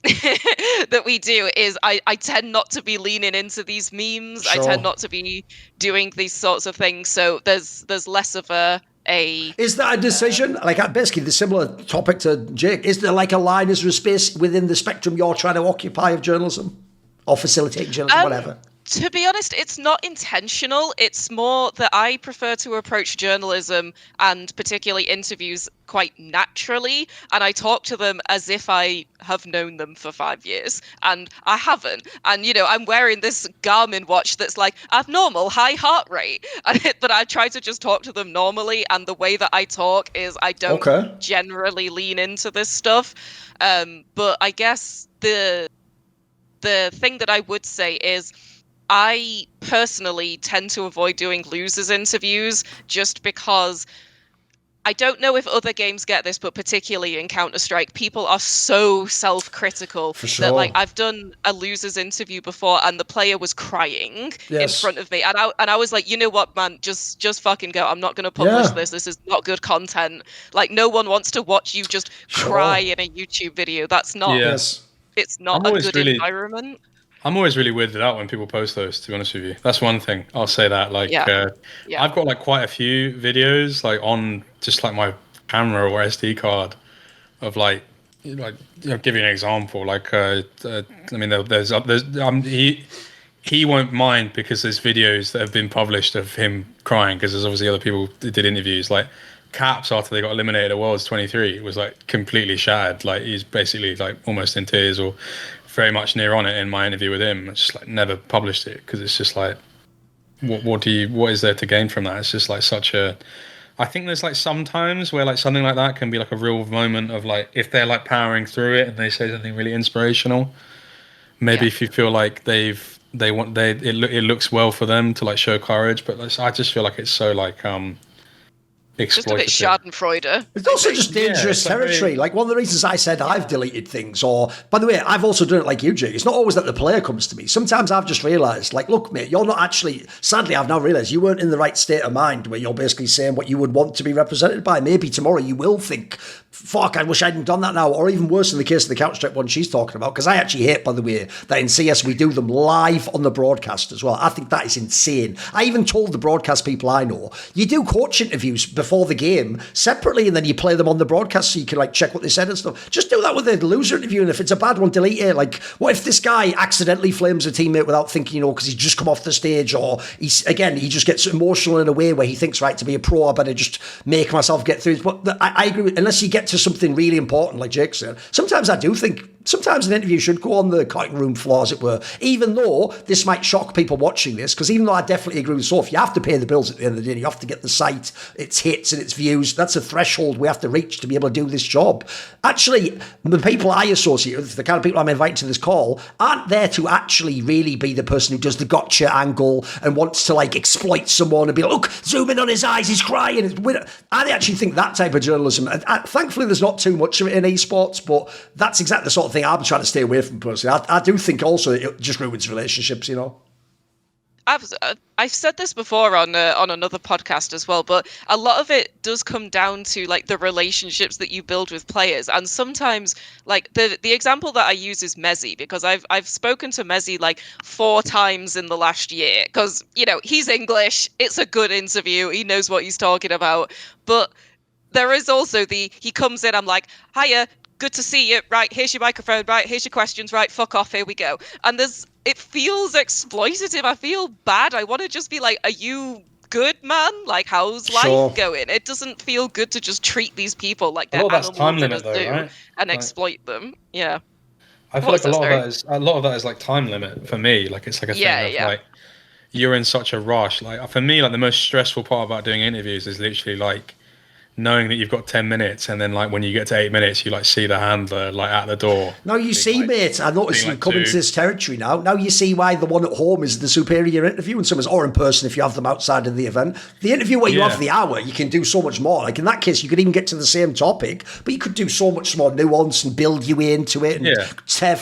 D: that we do is I tend not to be leaning into these memes. I tend not to be doing these sorts of things. So there's less of a
B: Is that a decision? Like basically the similar topic to Jake. Is there like a line, is there a space within the spectrum you're trying to occupy of journalism or facilitating journalism, whatever?
D: To be honest, it's not intentional. It's more that I prefer to approach journalism and particularly interviews quite naturally. And I talk to them as if I have known them for 5 years. And I haven't. And, I'm wearing this Garmin watch that's like abnormal, high heart rate. But I try to just talk to them normally. And the way that I talk is I don't generally lean into this stuff. But I guess the thing that I would say is, I personally tend to avoid doing losers interviews just because I don't know if other games get this, but particularly in Counter-Strike, people are so self-critical that like I've done a losers interview before and the player was crying in front of me. And I was like, you know what, man, just fucking go. I'm not going to publish this. This is not good content. Like no one wants to watch you just cry in a YouTube video. That's not, it's not a good environment.
C: I'm always really weirded out when people post those, to be honest with you. That's one thing. I'll say that. I've got like quite a few videos like on just like my camera or SD card of like give you an example. Like, he won't mind because there's videos that have been published of him crying because there's obviously other people that did interviews. Like Caps, after they got eliminated at Worlds 23, was like completely shattered. Like he's basically like almost in tears or very much near on it in my interview with him. I just like never published it because it's just like, what is there to gain from that? It's just like I think there's like sometimes where like something like that can be like a real moment of like, if they're like powering through it and they say something really inspirational, maybe if you feel like it looks well for them to like show courage, but like, I just feel like it's so like,
D: just a bit schadenfreude.
B: It's also just dangerous territory. Like one of the reasons I said I've deleted things, or by the way, I've also done it like you, Jake. It's not always that the player comes to me. Sometimes I've just realised, like, look, mate, you're not actually. Sadly, I've now realised you weren't in the right state of mind where you're basically saying what you would want to be represented by. Maybe tomorrow you will think, fuck, I wish I hadn't done that now. Or even worse in the case of the Counter-Strike one she's talking about, because I actually hate, by the way, that in CS we do them live on the broadcast as well. I think that is insane. I even told the broadcast people I know, you do coach interviews before the game separately and then you play them on the broadcast so you can like check what they said and stuff. Just do that with a loser interview, and if it's a bad one, delete it. Like, what if this guy accidentally flames a temmate without thinking, because he's just come off the stage, or he just gets emotional in a way where he thinks, right, to be a pro, I better just make myself get through. But I agree with, unless you get to something really important, like Jake said, sometimes I do think sometimes an interview should go on the cutting room floor, as it were, even though this might shock people watching this, because even though I definitely agree with Soph, you have to pay the bills at the end of the day. You have to get the site, its hits and its views. That's a threshold we have to reach to be able to do this job. Actually, the people I associate with, the kind of people I'm inviting to this call, aren't there to actually really be the person who does the gotcha angle and wants to like exploit someone and be like, look, zoom in on his eyes, he's crying. I actually think that type of journalism, thankfully there's not too much of it in esports, but that's exactly the sort of thing I'm trying to stay away from personally. I do think also it just ruins relationships,
D: I've said this before on another podcast as well, but a lot of it does come down to like the relationships that you build with players, and sometimes like the example that I use is Mezzy, because I've spoken to Mezzy like 4 times in the last year, because he's English, it's a good interview, he knows what he's talking about, but there is also he comes in, I'm like, hiya, good to see you, right, here's your microphone, right, here's your questions, right, fuck off, here we go. And it feels exploitative. I feel bad. I want to just be like, are you good, man? Like, how's life going? It doesn't feel good to just treat these people like they're animals
C: time limit, though, right?
D: and exploit them. Yeah.
C: I feel like a lot of that is like time limit for me. Like, it's like a thing of like, you're in such a rush. Like, for me, like the most stressful part about doing interviews is literally like knowing that you've got 10 minutes, and then like when you get to 8 minutes, you like see the handler like at the door.
B: Now you see, like, mate, I notice you come into this territory now. Now you see why the one at home is the superior interview, and someone's or in person if you have them outside of the event. The interview where you have the hour, you can do so much more. Like in that case, you could even get to the same topic, but you could do so much more nuance and build you into it. And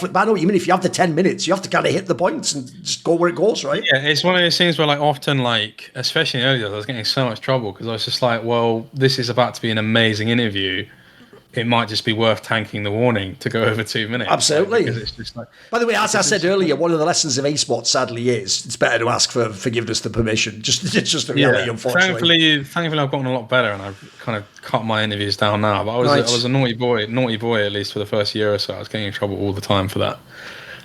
B: but I know what you mean. If you have the 10 minutes, you have to kind of hit the points and just go where it goes, right?
C: Yeah, it's one of those things where like often, like especially in early days, I was getting so much trouble because I was just like, well, this is about to be an amazing interview. It might just be worth tanking the warning to go over 2 minutes.
B: Absolutely.
C: Like, it's just like,
B: by the way, as I said earlier, one of the lessons of esports sadly is it's better to ask for forgiveness than permission. It's just the reality, unfortunately.
C: Thankfully, I've gotten a lot better, and I've kind of cut my interviews down now. But I was a naughty boy at least for the first year or so. I was getting in trouble all the time for that.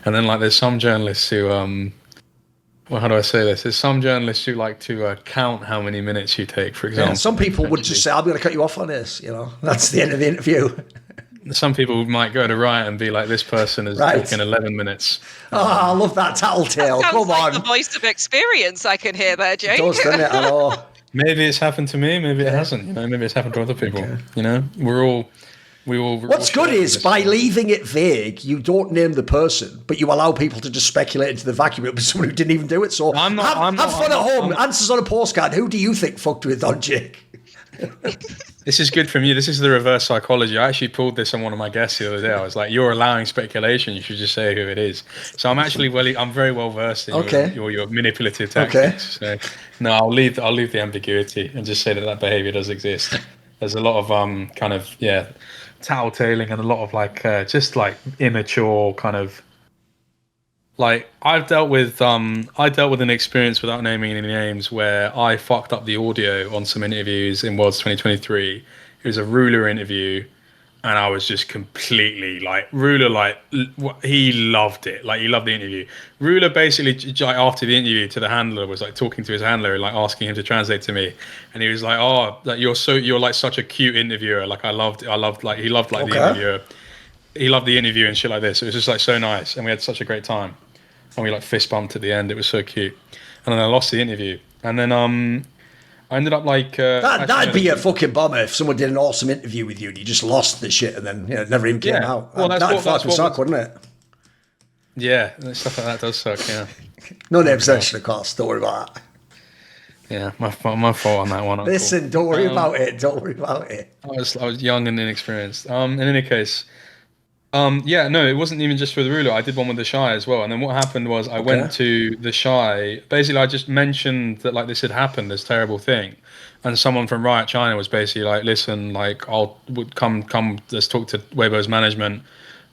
C: And then like there's some journalists who well, how do I say this? There's some journalists who like to count how many minutes you take, for example.
B: Yeah, some people would just say, I'm going to cut you off on this, That's the end of the interview.
C: Some people might go to Riot and be like, this person is talking 11 minutes.
B: Oh, I love that tattletale.
D: That
B: Come
D: like
B: on.
D: the voice of experience I can hear there, Jake.
B: It does, doesn't it? I know.
C: Maybe it's happened to me. Maybe it hasn't. Maybe it's happened to other people. Okay.
B: What's good is by leaving it vague, you don't name the person, but you allow people to just speculate into the vacuum. It was someone who didn't even do it. So have fun at home. Answers on a postcard. Who do you think fucked with DonJake?
C: This is good from you. This is the reverse psychology. I actually pulled this on one of my guests the other day. I was like, "You're allowing speculation. You should just say who it is." So I'm actually I'm very well versed in your manipulative tactics. So no, I'll leave the ambiguity and just say that behavior does exist. There's a lot of kind of tattletaling and a lot of like just like immature kind of like I dealt with an experience without naming any names where I fucked up the audio on some interviews in Worlds 2023. It was a Ruler interview, and I was just completely like Ruler, like he loved it, like he loved the interview. Ruler basically like, after the interview to the handler was like talking to his handler and like asking him to translate to me, and he was like, "Oh, like you're like such a cute interviewer. Like I loved like he loved like the interviewer. He loved the interview and shit like this. It was just like so nice, and we had such a great time, and we like fist bumped at the end. It was so cute, and then I lost the interview, and then I ended up like
B: that'd be a fucking bummer if someone did an awesome interview with you and you just lost the shit and then it never even came out.
C: Well, that'd fucking
B: suck, wouldn't it?
C: Yeah, stuff like that does suck. Yeah.
B: No names mentioned, of course. Don't worry about that.
C: Yeah, my fault on that one.
B: Listen, don't worry about it. Don't worry about it.
C: I was young and inexperienced. In any case, it wasn't even just for the Ruler. I did one with the Shy as well. And then what happened was I went to the Shy. Basically, I just mentioned that like this had happened, this terrible thing, and someone from Riot China was basically like, "Listen, like would come, let's talk to Weibo's management.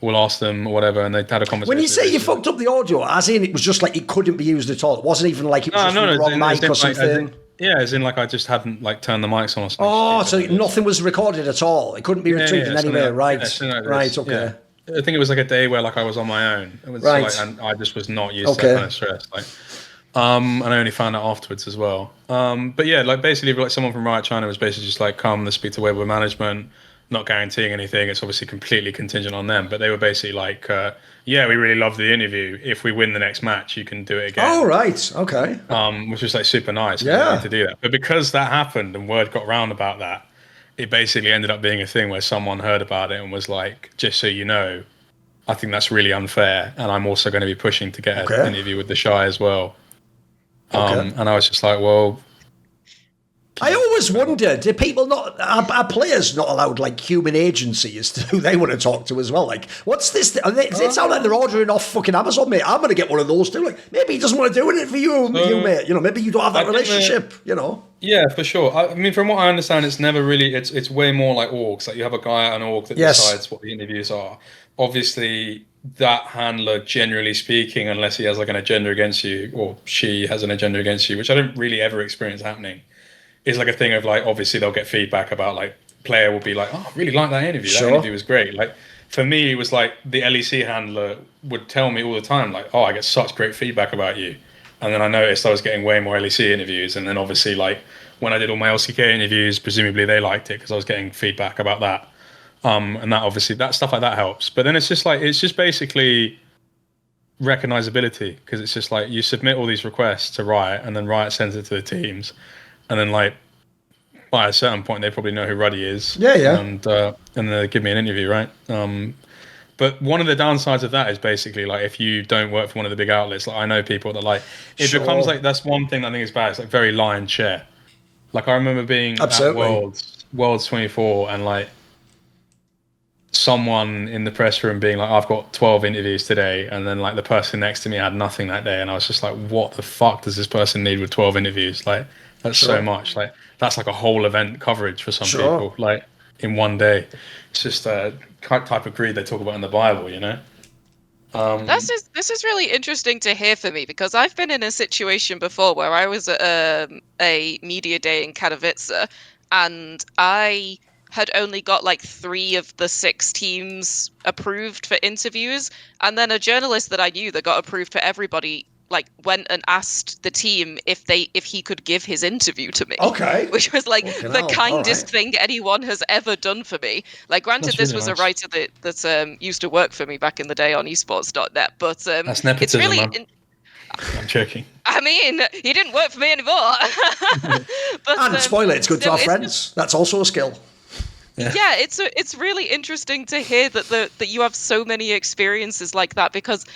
C: We'll ask them or whatever." And they had a conversation.
B: When you say you fucked up the audio, as in it was just like it couldn't be used at all. It wasn't even like it was the wrong mic or something.
C: As in like I just hadn't like turned the mics on or something.
B: Oh, so nothing was recorded at all. It couldn't be retrieved in any way. Right. Right. Okay.
C: Yeah. I think it was like a day where like I was on my own. It was like, and I just was not used to that kind of stress. Like, and I only found out afterwards as well. But yeah, like basically, like someone from Riot China was basically just like, "Come, let's speak to Weibo management." Not guaranteeing anything. It's obviously completely contingent on them. But they were basically like, "Yeah, we really loved the interview. If we win the next match, you can do it again."
B: Oh, right, okay.
C: Which was like super nice.
B: Yeah,
C: to do that. But because that happened and word got round about that, it basically ended up being a thing where someone heard about it and was like, "Just so you know, I think that's really unfair, and I'm also going to be pushing to get an interview with the Shy as well." And I was just like, well,
B: I always wonder, do people not, are players not allowed like human agency as to who they want to talk to as well? Like, what's this? It sounds like they're ordering off fucking Amazon, mate. I'm going to get one of those too. Like, maybe he doesn't want to do it for you, mate. Maybe you don't have that relationship,
C: Yeah, for sure. I mean, from what I understand, it's never really, it's way more like orgs. Like you have a guy at an org that decides what the interviews are. Obviously, that handler, generally speaking, unless he has like an agenda against you or she has an agenda against you, which I don't really ever experience happening, is like a thing of like, obviously they'll get feedback about like, player will be like, "Oh, I really like that interview. That interview was great." Like for me, it was like the LEC handler would tell me all the time, like, "Oh, I get such great feedback about you." And then I noticed I was getting way more LEC interviews. And then obviously like when I did all my LCK interviews, presumably they liked it because I was getting feedback about that. And that obviously, that stuff like that helps. But then it's just basically recognizability, because it's just like you submit all these requests to Riot and then Riot sends it to the teams. And then like by a certain point, they probably know who Ruddy is.
B: Yeah.
C: And they give me an interview, right? But one of the downsides of that is basically like if you don't work for one of the big outlets, like I know people that like it becomes like that's one thing that I think is bad. It's like very lion share. Like I remember being at Worlds 24 and like someone in the press room being like, I've got 12 interviews today, and then like the person next to me had nothing that day, and I was just like, what the fuck does this person need with 12 interviews? Like that's so much. Like that's like a whole event coverage for some people, like in one day. It's just a type of greed they talk about in the Bible, you know.
D: This is really interesting to hear for me, because I've been in a situation before where I was at a media day in Katowice, and I had only got like 3 of the 6 teams approved for interviews, and then a journalist that I knew that got approved for everybody like went and asked the team if he could give his interview to me.
B: Okay.
D: Which was like the kindest thing anyone has ever done for me. Like granted, this was a writer that used to work for me back in the day on esports.net, but
C: that's nepotism,
D: it's really
C: I'm joking.
D: I mean, he didn't work for me anymore. But,
B: and spoiler, it's good to have friends. That's also a skill.
D: Yeah, it's really interesting to hear that you have so many experiences like that, because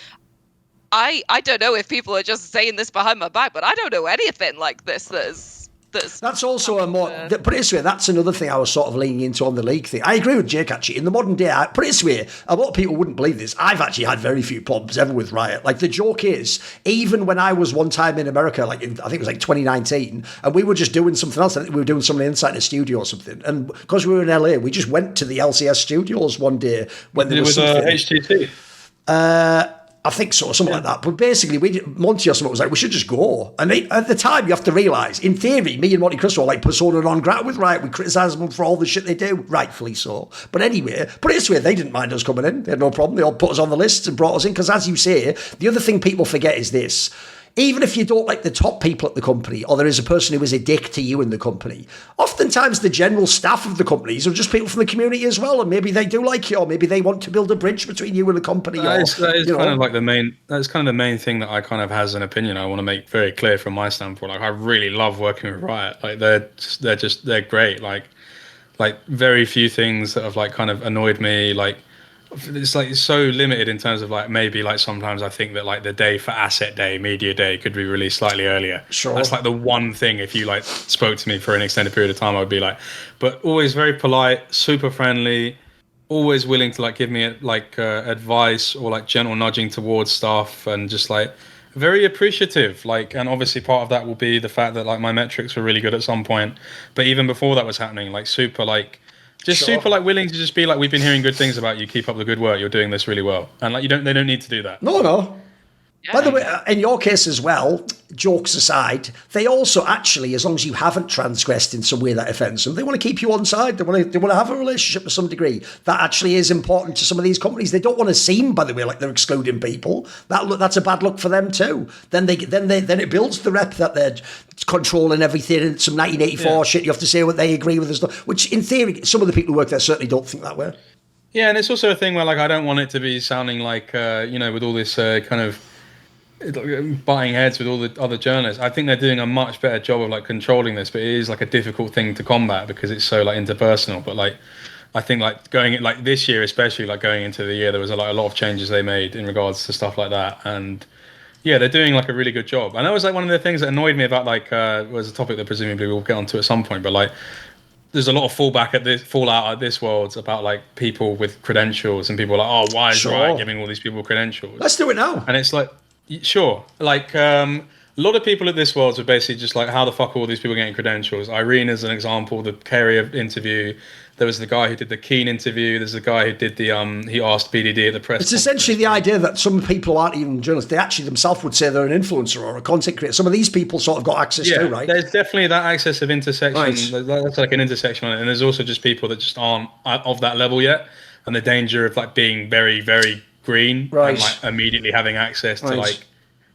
D: I don't know if people are just saying this behind my back, but I don't know anything like this that's
B: also a more, put it this way, that's another thing I was sort of leaning into on the league thing. I agree with Jake, actually. In the modern day, put it this way, a lot of people wouldn't believe this. I've actually had very few problems ever with Riot. Like, the joke is, even when I was one time in America, like I think it was like 2019, and we were just doing something else. I think we were doing something inside the studio or something. And because we were in LA, we just went to the LCS studios one day when there was something.
C: HTC?
B: I think so, something like that. But basically, Monty or someone was like, we should just go. And at the time, you have to realise, in theory, me and Monty Crystal are like persona non grata with Riot. We criticise them for all the shit they do, rightfully so. But anyway, put it this way, they didn't mind us coming in. They had no problem. They all put us on the lists and brought us in. Because as you say, the other thing people forget is this. Even if you don't like the top people at the company, or there is a person who is a dick to you in the company, oftentimes the general staff of the companies are just people from the community as well, and maybe they do like you, or maybe they want to build a bridge between you and the company.
C: That is kind of like the main. That's kind of the main thing that I kind of has an opinion. I want to make very clear from my standpoint. Like I really love working with Riot. Like they're great. Like very few things that have like kind of annoyed me. Like it's like so limited in terms of like maybe like sometimes I think that like the day for asset day, media day could be released slightly earlier.
B: Sure.
C: That's like the one thing, if you like spoke to me for an extended period of time, I would be like, but always very polite, super friendly, always willing to like give me like advice or like gentle nudging towards stuff, and just like very appreciative. Like, and obviously part of that will be the fact that like my metrics were really good at some point, but even before that was happening, like super like super like willing to just be like, we've been hearing good things about you, keep up the good work, you're doing this really well. And like they don't need to do that.
B: No. Yeah. By the way, in your case as well, jokes aside, they also actually, as long as you haven't transgressed in some way that offends them, they want to keep you on side. They want to have a relationship to some degree. That actually is important to some of these companies. They don't want to seem, by the way, like they're excluding people. That's a bad look for them too. Then it builds the rep that they're controlling everything and some 1984 shit. You have to say what they agree with and stuff. Which, in theory, some of the people who work there certainly don't think that way.
C: Yeah, and it's also a thing where like I don't want it to be sounding like with all this kind of butting heads with all the other journalists. I think they're doing a much better job of like controlling this, but it is like a difficult thing to combat because it's so like interpersonal. But like I think like going like this year, especially like going into the year, there was a lot of changes they made in regards to stuff like that, and yeah, they're doing like a really good job. And that was like one of the things that annoyed me about like was a topic that presumably we'll get onto at some point, but like there's a lot of fallout at this Worlds about like people with credentials, and people are like, oh, why is Riot giving all these people credentials?
B: Let's do it now.
C: And it's like, sure, like a lot of people at this Worlds were basically just like, how the fuck are all these people getting credentials? Irene is an example, the Carrier interview. There was the guy who did the Keen interview. There's the guy who did the he asked BDD at the press.
B: It's essentially the idea that some people aren't even journalists. They actually themselves would say they're an influencer or a content creator. Some of these people sort of got access to, right?
C: There's definitely that access of intersection.
B: Right.
C: That's like an intersection on it. And there's also just people that just aren't of that level yet, and the danger of like being very, very green and like immediately having access to like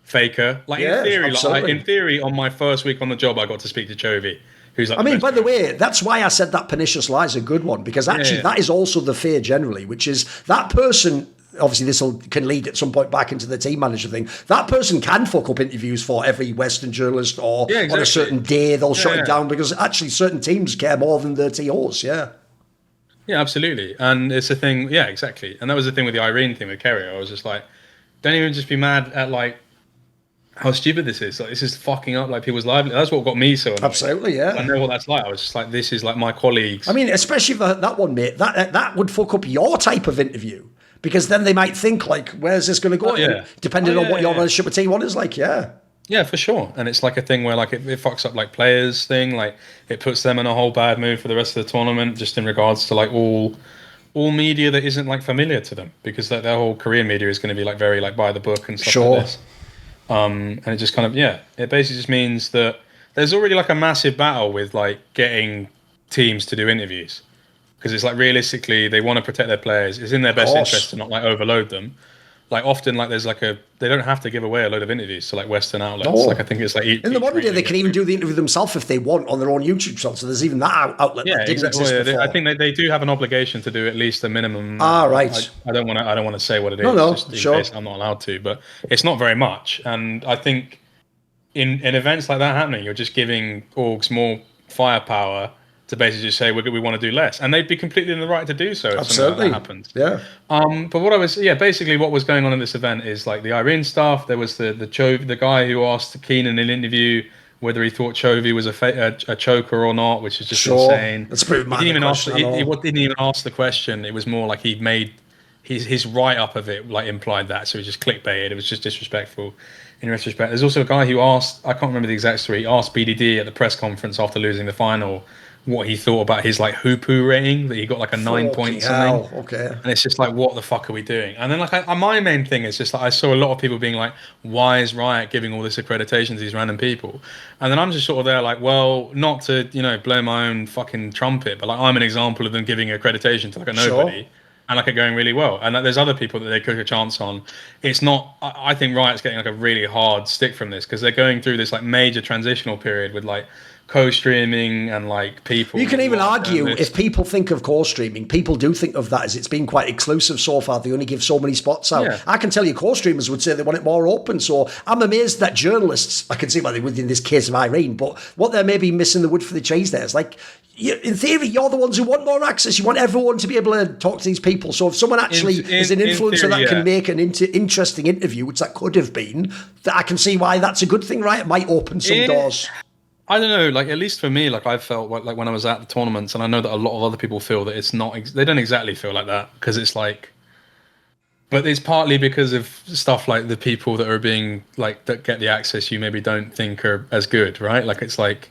C: faker. Like in theory, on my first week on the job, I got to speak to Chovy. Like
B: I mean, by the way, that's why I said that pernicious lie is a good one, because actually that is also the fear generally, which is that person obviously this can lead at some point back into the team manager thing. That person can fuck up interviews for every Western journalist, or on a certain day they'll shut it down because actually certain teams care more than the TOs. Yeah,
C: absolutely. And it's a thing. Yeah, exactly. And that was the thing with the Irene thing with Kerry. I was just like, don't even just be mad at like how stupid this is. Like, this is fucking up like people's lives. That's what got me so annoyed.
B: Absolutely, yeah.
C: I know what that's like. I was just like, this is like my colleagues.
B: I mean, especially for that one, mate. That would fuck up your type of interview, because then they might think like, where's this going to go? Depending on what your relationship with T1 is like. Yeah,
C: for sure. And it's like a thing where like it fucks up like players thing. Like it puts them in a whole bad mood for the rest of the tournament, just in regards to like all media that isn't like familiar to them, because their whole Korean media is going to be like very like by the book and stuff like this. And it just kind of, it basically just means that there's already like a massive battle with like getting teams to do interviews, because it's like realistically they want to protect their players. It's in their best interest to not like overload them. Like often like there's like they don't have to give away a load of interviews to like Western outlets. Like I think it's like
B: in the modern day they can even do the interview themselves if they want on their own YouTube channel. So there's even that outlet that didn't exist before.
C: I think they do have an obligation to do at least a minimum.
B: Right.
C: I don't want to say what it is.
B: No,
C: just in case I'm not allowed to, but it's not very much. And I think in events like that happening, you're just giving orgs more firepower to basically just say we want to do less, and they'd be completely in the right to do so. If something like that happens.
B: Yeah.
C: But what I was basically what was going on in this event is like the Irene stuff. There was the guy who asked Keenan in an interview whether he thought Chovy was a choker or not, which is just insane.
B: That's pretty mad.
C: He didn't even ask the question. It was more like he'd made his write up of it like implied that, so he just clickbaited. It was just disrespectful. In retrospect, there's also a guy who asked, I can't remember the exact story, he asked BDD at the press conference after losing the final what he thought about his like hoopoo rating, that he got like a 9 point something.
B: Okay.
C: And it's just like, what the fuck are we doing? And then like my main thing is just like I saw a lot of people being like, why is Riot giving all this accreditation to these random people? And then I'm just sort of there like, well, not to blow my own fucking trumpet, but like I'm an example of them giving accreditation to like a nobody. And like it going really well, and like, there's other people that they took a chance on. It's not. I think Riot's getting like a really hard stick from this because they're going through this like major transitional period with like co-streaming and like people.
B: You can even argue if people think of co-streaming, people do think of that as it's been quite exclusive so far. They only give so many spots out. I can tell you co-streamers would say they want it more open. So I'm amazed that journalists, I can see why they would in this case of Irene, but what they're maybe missing the wood for the trees there is like, in theory, you're the ones who want more access. You want everyone to be able to talk to these people. So if someone actually is an influencer that can make an interesting interview, which that could have been, that I can see why that's a good thing, right? It might open some doors.
C: I don't know, like at least for me, like I felt like when I was at the tournaments, and I know that a lot of other people feel that it's not, they don't exactly feel like that, because it's like, but it's partly because of stuff like the people that are being like, that get the access you maybe don't think are as good, right? Like it's like,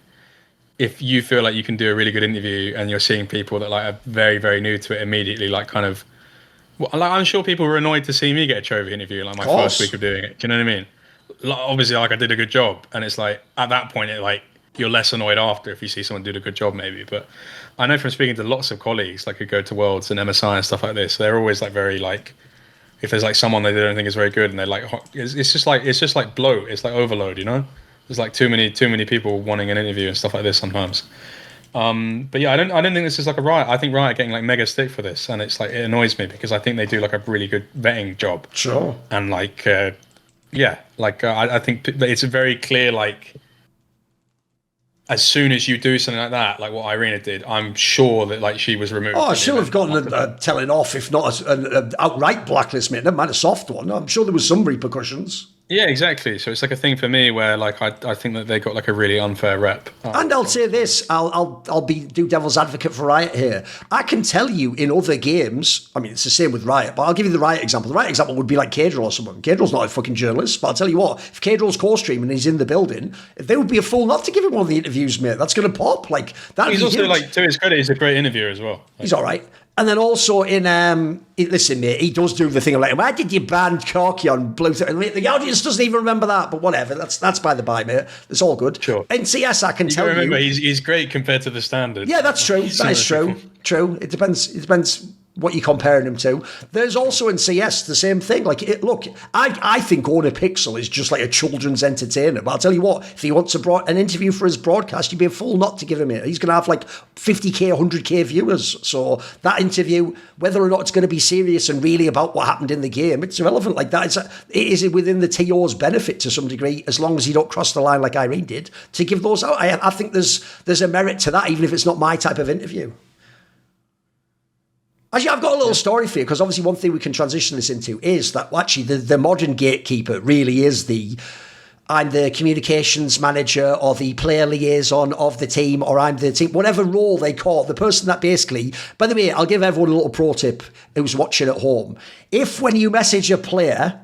C: if you feel like you can do a really good interview and you're seeing people that like are very, very new to it immediately, like kind of, well, like I'm sure people were annoyed to see me get a trophy interview like my first week of doing it. Do you know what I mean? Like, obviously, like I did a good job, and it's like at that point, it like you're less annoyed after if you see someone do a good job, maybe. But I know from speaking to lots of colleagues like who go to Worlds and MSI and stuff like this, they're always like very like, if there's like someone they don't think is very good and they're like, it's just like bloat, it's like overload, you know. There's like too many people wanting an interview and stuff like this sometimes. But yeah, I don't think this is like a Riot. I think Riot are getting like mega stick for this, and it's like it annoys me because I think they do like a really good vetting job.
B: Sure.
C: And like I think it's a very clear like, as soon as you do something like that, like what Irina did, I'm sure that like she was removed.
B: Oh, she'll have gotten a telling off, if not an outright blacklist, mate. Never mind a soft one. I'm sure there was some repercussions.
C: Yeah, exactly. So it's like a thing for me where like I think that they got like a really unfair rep.
B: And I'll say this, I'll do devil's advocate for Riot here. I can tell you in other games, I mean it's the same with Riot, but I'll give you the Riot example. The Riot example would be like Kadril or someone. Kadril's not a fucking journalist, but I'll tell you what, if Kadril's co-streaming and he's in the building, they would be a fool not to give him one of the interviews, mate. That's going to pop. Like that.
C: He's also huge. Like, to his credit, he's a great interviewer as well.
B: He's all right. And then also in, listen, mate, he does do the thing of like, why did you ban Corky on Bluetooth? And the audience doesn't even remember that, but whatever. That's by the by, mate. It's all good.
C: Sure.
B: In CS, I can tell you.
C: Remember, he's great compared to the standard.
B: Yeah, that's true. That is true. True. It depends what you're comparing him to. There's also in CS the same thing. Like, I think Owner Pixel is just like a children's entertainer. But I'll tell you what, if he wants an interview for his broadcast, you'd be a fool not to give him it. He's going to have like 50k, 100k viewers. So that interview, whether or not it's going to be serious and really about what happened in the game, it's irrelevant. Like that, it is within the TO's benefit to some degree, as long as you don't cross the line like Irene did, to give those out. I think there's a merit to that, even if it's not my type of interview. Actually, I've got a little story for you, because obviously one thing we can transition this into is that actually the modern gatekeeper really is I'm the communications manager or the player liaison of the team, or I'm the team, whatever role they call it, the person that basically, by the way, I'll give everyone a little pro tip who's watching at home. If when you message a player,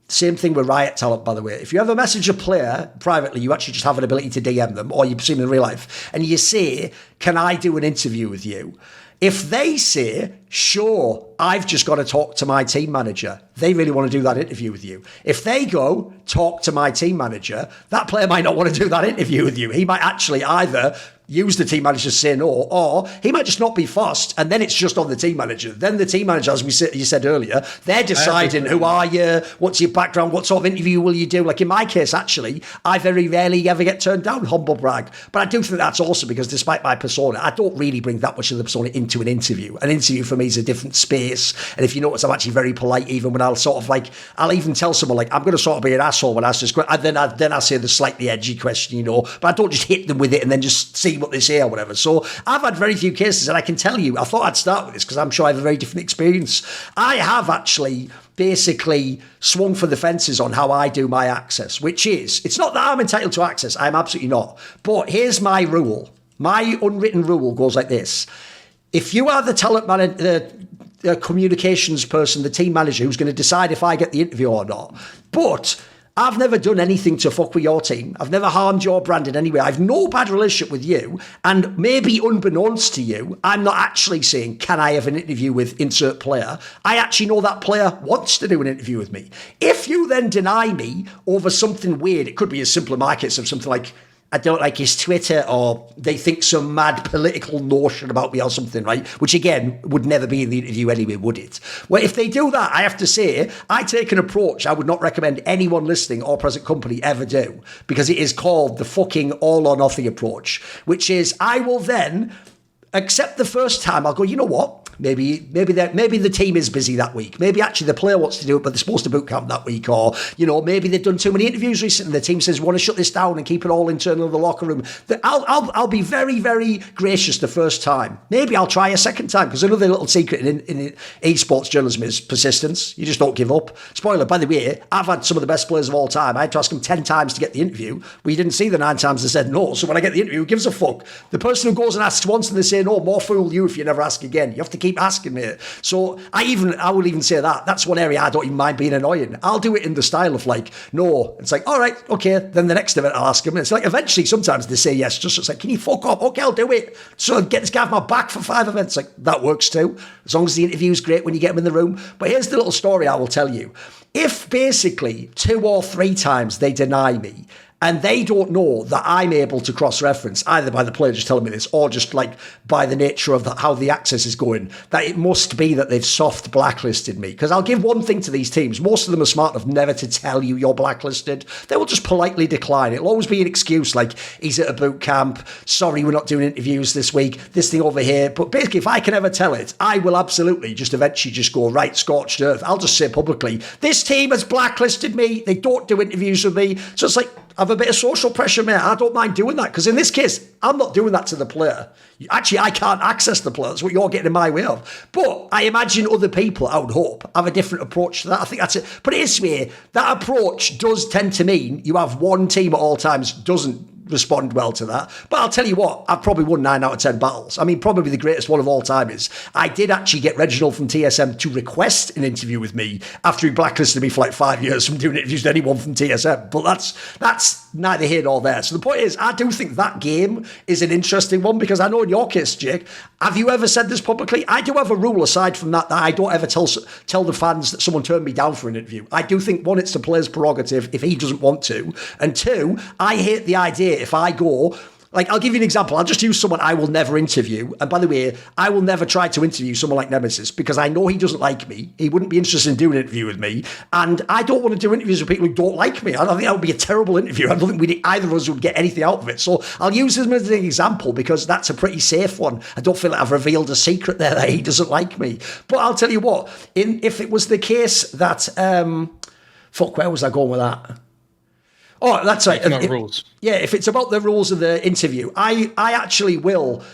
B: same thing with Riot Talent, by the way, if you ever message a player privately, you actually just have an ability to DM them, or you see them in real life, and you say, can I do an interview with you? If they say, sure, I've just got to talk to my team manager, they really want to do that interview with you. If they go, talk to my team manager, that player might not want to do that interview with you. He might actually either use the team manager to say no, or he might just not be fussed, and then it's just on the team manager. Then the team manager, as you said earlier, they're deciding who are you, what's your background, what sort of interview will you do. Like in my case, actually, I very rarely ever get turned down, humble brag. But I do think that's awesome, because despite my persona, I don't really bring that much of the persona into an interview. An interview for me is a different space, and if you notice, I'm actually very polite, even when I'll even tell someone, like, I'm going to sort of be an asshole when I ask this question, and then I say the slightly edgy question, but I don't just hit them with it and then just see what they say or whatever. So I've had very few cases, and I can tell you, I thought I'd start with this because I'm sure I have a very different experience. I have actually basically swung for the fences on how I do my access, which is, it's not that I'm entitled to access, I'm absolutely not. But here's my rule. My unwritten rule goes like this. If you are the talent manager, the communications person, the team manager who's going to decide if I get the interview or not, but I've never done anything to fuck with your team. I've never harmed your brand in any way. I've no bad relationship with you. And maybe unbeknownst to you, I'm not actually saying, can I have an interview with insert player? I actually know that player wants to do an interview with me. If you then deny me over something weird, it could be as simple in my case of something like, I don't like his Twitter, or they think some mad political notion about me or something, right? Which again, would never be in the interview anyway, would it? Well, if they do that, I have to say, I take an approach I would not recommend anyone listening or present company ever do, because it is called the fucking all or nothing approach, which is I will then accept the first time. I'll go, you know what? Maybe the team is busy that week. Maybe actually the player wants to do it, but they're supposed to boot camp that week. Or, maybe they've done too many interviews recently. The team says, we want to shut this down and keep it all internal in the locker room. I'll be very, very gracious the first time. Maybe I'll try a second time, because another little secret in esports journalism is persistence. You just don't give up. Spoiler, by the way, I've had some of the best players of all time. I had to ask them 10 times to get the interview. We didn't see the 9 times they said no. So when I get the interview, who gives a fuck? The person who goes and asks once and they say no, more fool you if you never ask again. You have to keep asking me. So I will even say that's one area I don't even mind being annoying. I'll do it in the style of like, no. It's like, all right, okay. Then the next event I'll ask them. It's like eventually sometimes they say yes. Just it's like, can you fuck off? Okay, I'll do it. So get this guy off my back for 5 events. Like that works too. As long as the interview's great when you get him in the room. But here's the little story I will tell you. If basically 2 or 3 times they deny me, and they don't know that I'm able to cross-reference, either by the player just telling me this, or just like by the nature of how the access is going, that it must be that they've soft blacklisted me. Because I'll give one thing to these teams. Most of them are smart enough never to tell you you're blacklisted. They will just politely decline. It'll always be an excuse like, he's at a boot camp, sorry, we're not doing interviews this week, this thing over here. But basically, if I can ever tell it, I will absolutely just eventually just go, right, scorched earth. I'll just say publicly, this team has blacklisted me. They don't do interviews with me. So it's like, I have a bit of social pressure, mate. I don't mind doing that, because in this case, I'm not doing that to the player. Actually, I can't access the player. That's what you're getting in my way of. But I imagine other people, I would hope, have a different approach to that. I think that's it. But it is me. That approach does tend to mean you have one team at all times doesn't respond well to that. But I'll tell you what, I've probably won 9 out of 10 battles. I mean, probably the greatest one of all time is I did actually get Reginald from TSM to request an interview with me after he blacklisted me for like 5 years from doing interviews with anyone from TSM. But that's neither here nor there. So the point is, I do think that game is an interesting one, because I know in your case, Jake, have you ever said this publicly? I do have a rule aside from that I don't ever tell the fans that someone turned me down for an interview. I do think, one, it's the player's prerogative if he doesn't want to, and 2, I hate the idea if I go, Like, I'll give you an example. I'll just use someone I will never interview. And by the way, I will never try to interview someone like Nemesis because I know he doesn't like me. He wouldn't be interested in doing an interview with me. And I don't want to do interviews with people who don't like me. I think that would be a terrible interview. I don't think either of us would get anything out of it. So I'll use him as an example because that's a pretty safe one. I don't feel like I've revealed a secret there that he doesn't like me. But I'll tell you what, if it was the case that, where was I going with that? Oh, that's right.
C: Rules.
B: Yeah, if it's about the rules of the interview, I actually will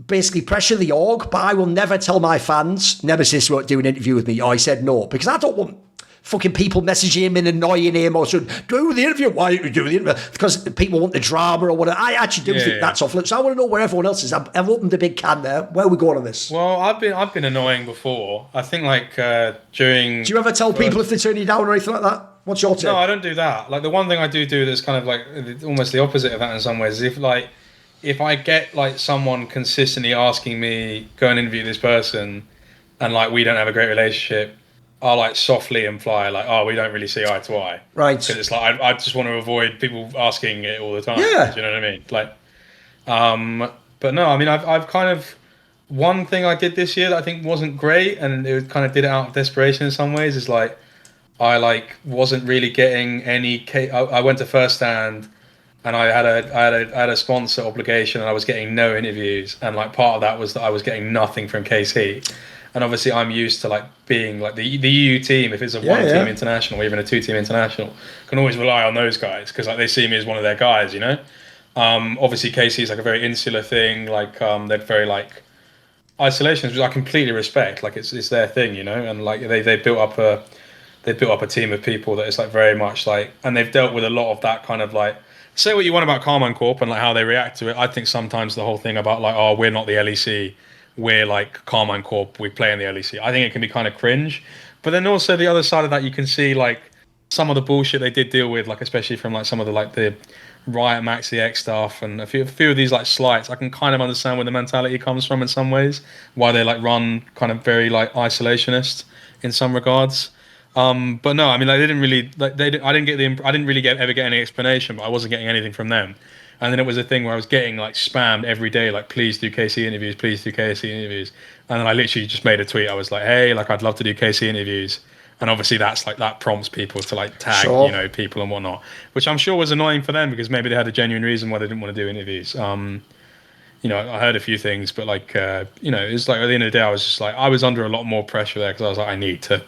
B: basically pressure the org, but I will never tell my fans Nemesis won't do an interview with me, or he said no, because I don't want fucking people messaging him and annoying him or should do the interview. Why don't you do the interview? Because people want the drama or whatever. I actually do think that's off limits. So I want to know where everyone else is. I've opened the big can there. Where are we going on this?
C: Well, I've been annoying before. I think like during.
B: Do you ever tell people if they turn you down or anything like that? What's your take?
C: No, I don't do that. Like the one thing I do that's kind of like almost the opposite of that in some ways is if I get like someone consistently asking me go and interview this person and like we don't have a great relationship, I'll like softly imply like, oh, we don't really see eye to eye.
B: Right.
C: Because it's like I just want to avoid people asking it all the time.
B: Yeah.
C: Do you know what I mean? Like, but no, I mean I've kind of one thing I did this year that I think wasn't great and it kind of did it out of desperation in some ways is like I like wasn't really getting any. I went to First Stand, and I had a sponsor obligation, and I was getting no interviews. And like part of that was that I was getting nothing from KC. And obviously, I'm used to like being like the EU team. If it's a one-team international, or even a two-team international, can always rely on those guys because like they see me as one of their guys, you know. Obviously, KC is like a very insular thing. Like they're very like isolations, which I completely respect. Like it's their thing, you know. And like they built up a team of people that is like very much like, and they've dealt with a lot of that kind of like, say what you want about Carmine Corp and like how they react to it. I think sometimes the whole thing about like, oh, we're not the LEC, we're like Carmine Corp, we play in the LEC. I think it can be kind of cringe. But then also the other side of that, you can see like some of the bullshit they did deal with, like especially from like some of the like the Riot Maxi X stuff and a few of these like slights. I can kind of understand where the mentality comes from in some ways, why they like run kind of very like isolationist in some regards. But no, I mean, I didn't really like I didn't really ever get any explanation, but I wasn't getting anything from them. And then it was a thing where I was getting like spammed every day, like please do KC interviews, please do KC interviews. And then I literally just made a tweet. I was like, hey, like I'd love to do KC interviews. And obviously that's like that prompts people to like tag, you know, people and whatnot, which I'm sure was annoying for them because maybe they had a genuine reason why they didn't want to do interviews. You know, I heard a few things, but like, you know, it's like at the end of the day, I was just like, I was under a lot more pressure there because I was like, I need to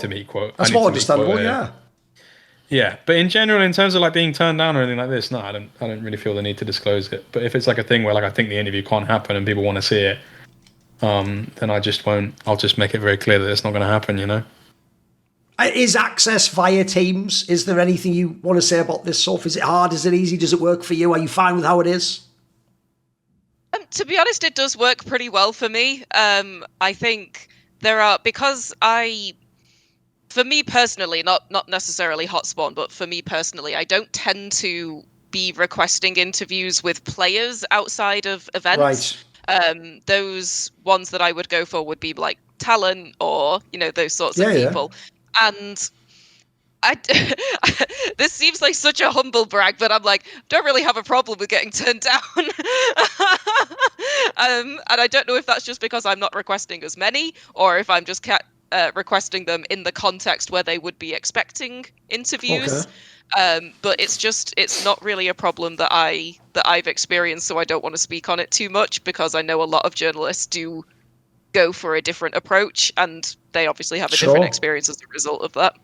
C: meet quote.
B: That's more understandable, yeah.
C: Yeah, but in general, in terms of like being turned down or anything like this, no, I don't really feel the need to disclose it. But if it's like a thing where like I think the interview can't happen and people want to see it, then I just won't. I'll just make it very clear that it's not going to happen. You know.
B: Is access via Teams? Is there anything you want to say about this, Soph? Is it hard? Is it easy? Does it work for you? Are you fine with how it is?
D: To be honest, it does work pretty well for me. I think there are, because for me personally, not necessarily Hotspawn, but for me personally, I don't tend to be requesting interviews with players outside of events. Right. Those ones that I would go for would be like talent or, you know, those sorts of people. Yeah. And this seems like such a humble brag, but I'm like, don't really have a problem with getting turned down. And I don't know if that's just because I'm not requesting as many, or if I'm just requesting them in the context where they would be expecting interviews. Okay. But it's not really a problem that I've experienced, so I don't want to speak on it too much because I know a lot of journalists do go for a different approach, and they obviously have a different experience as a result of that.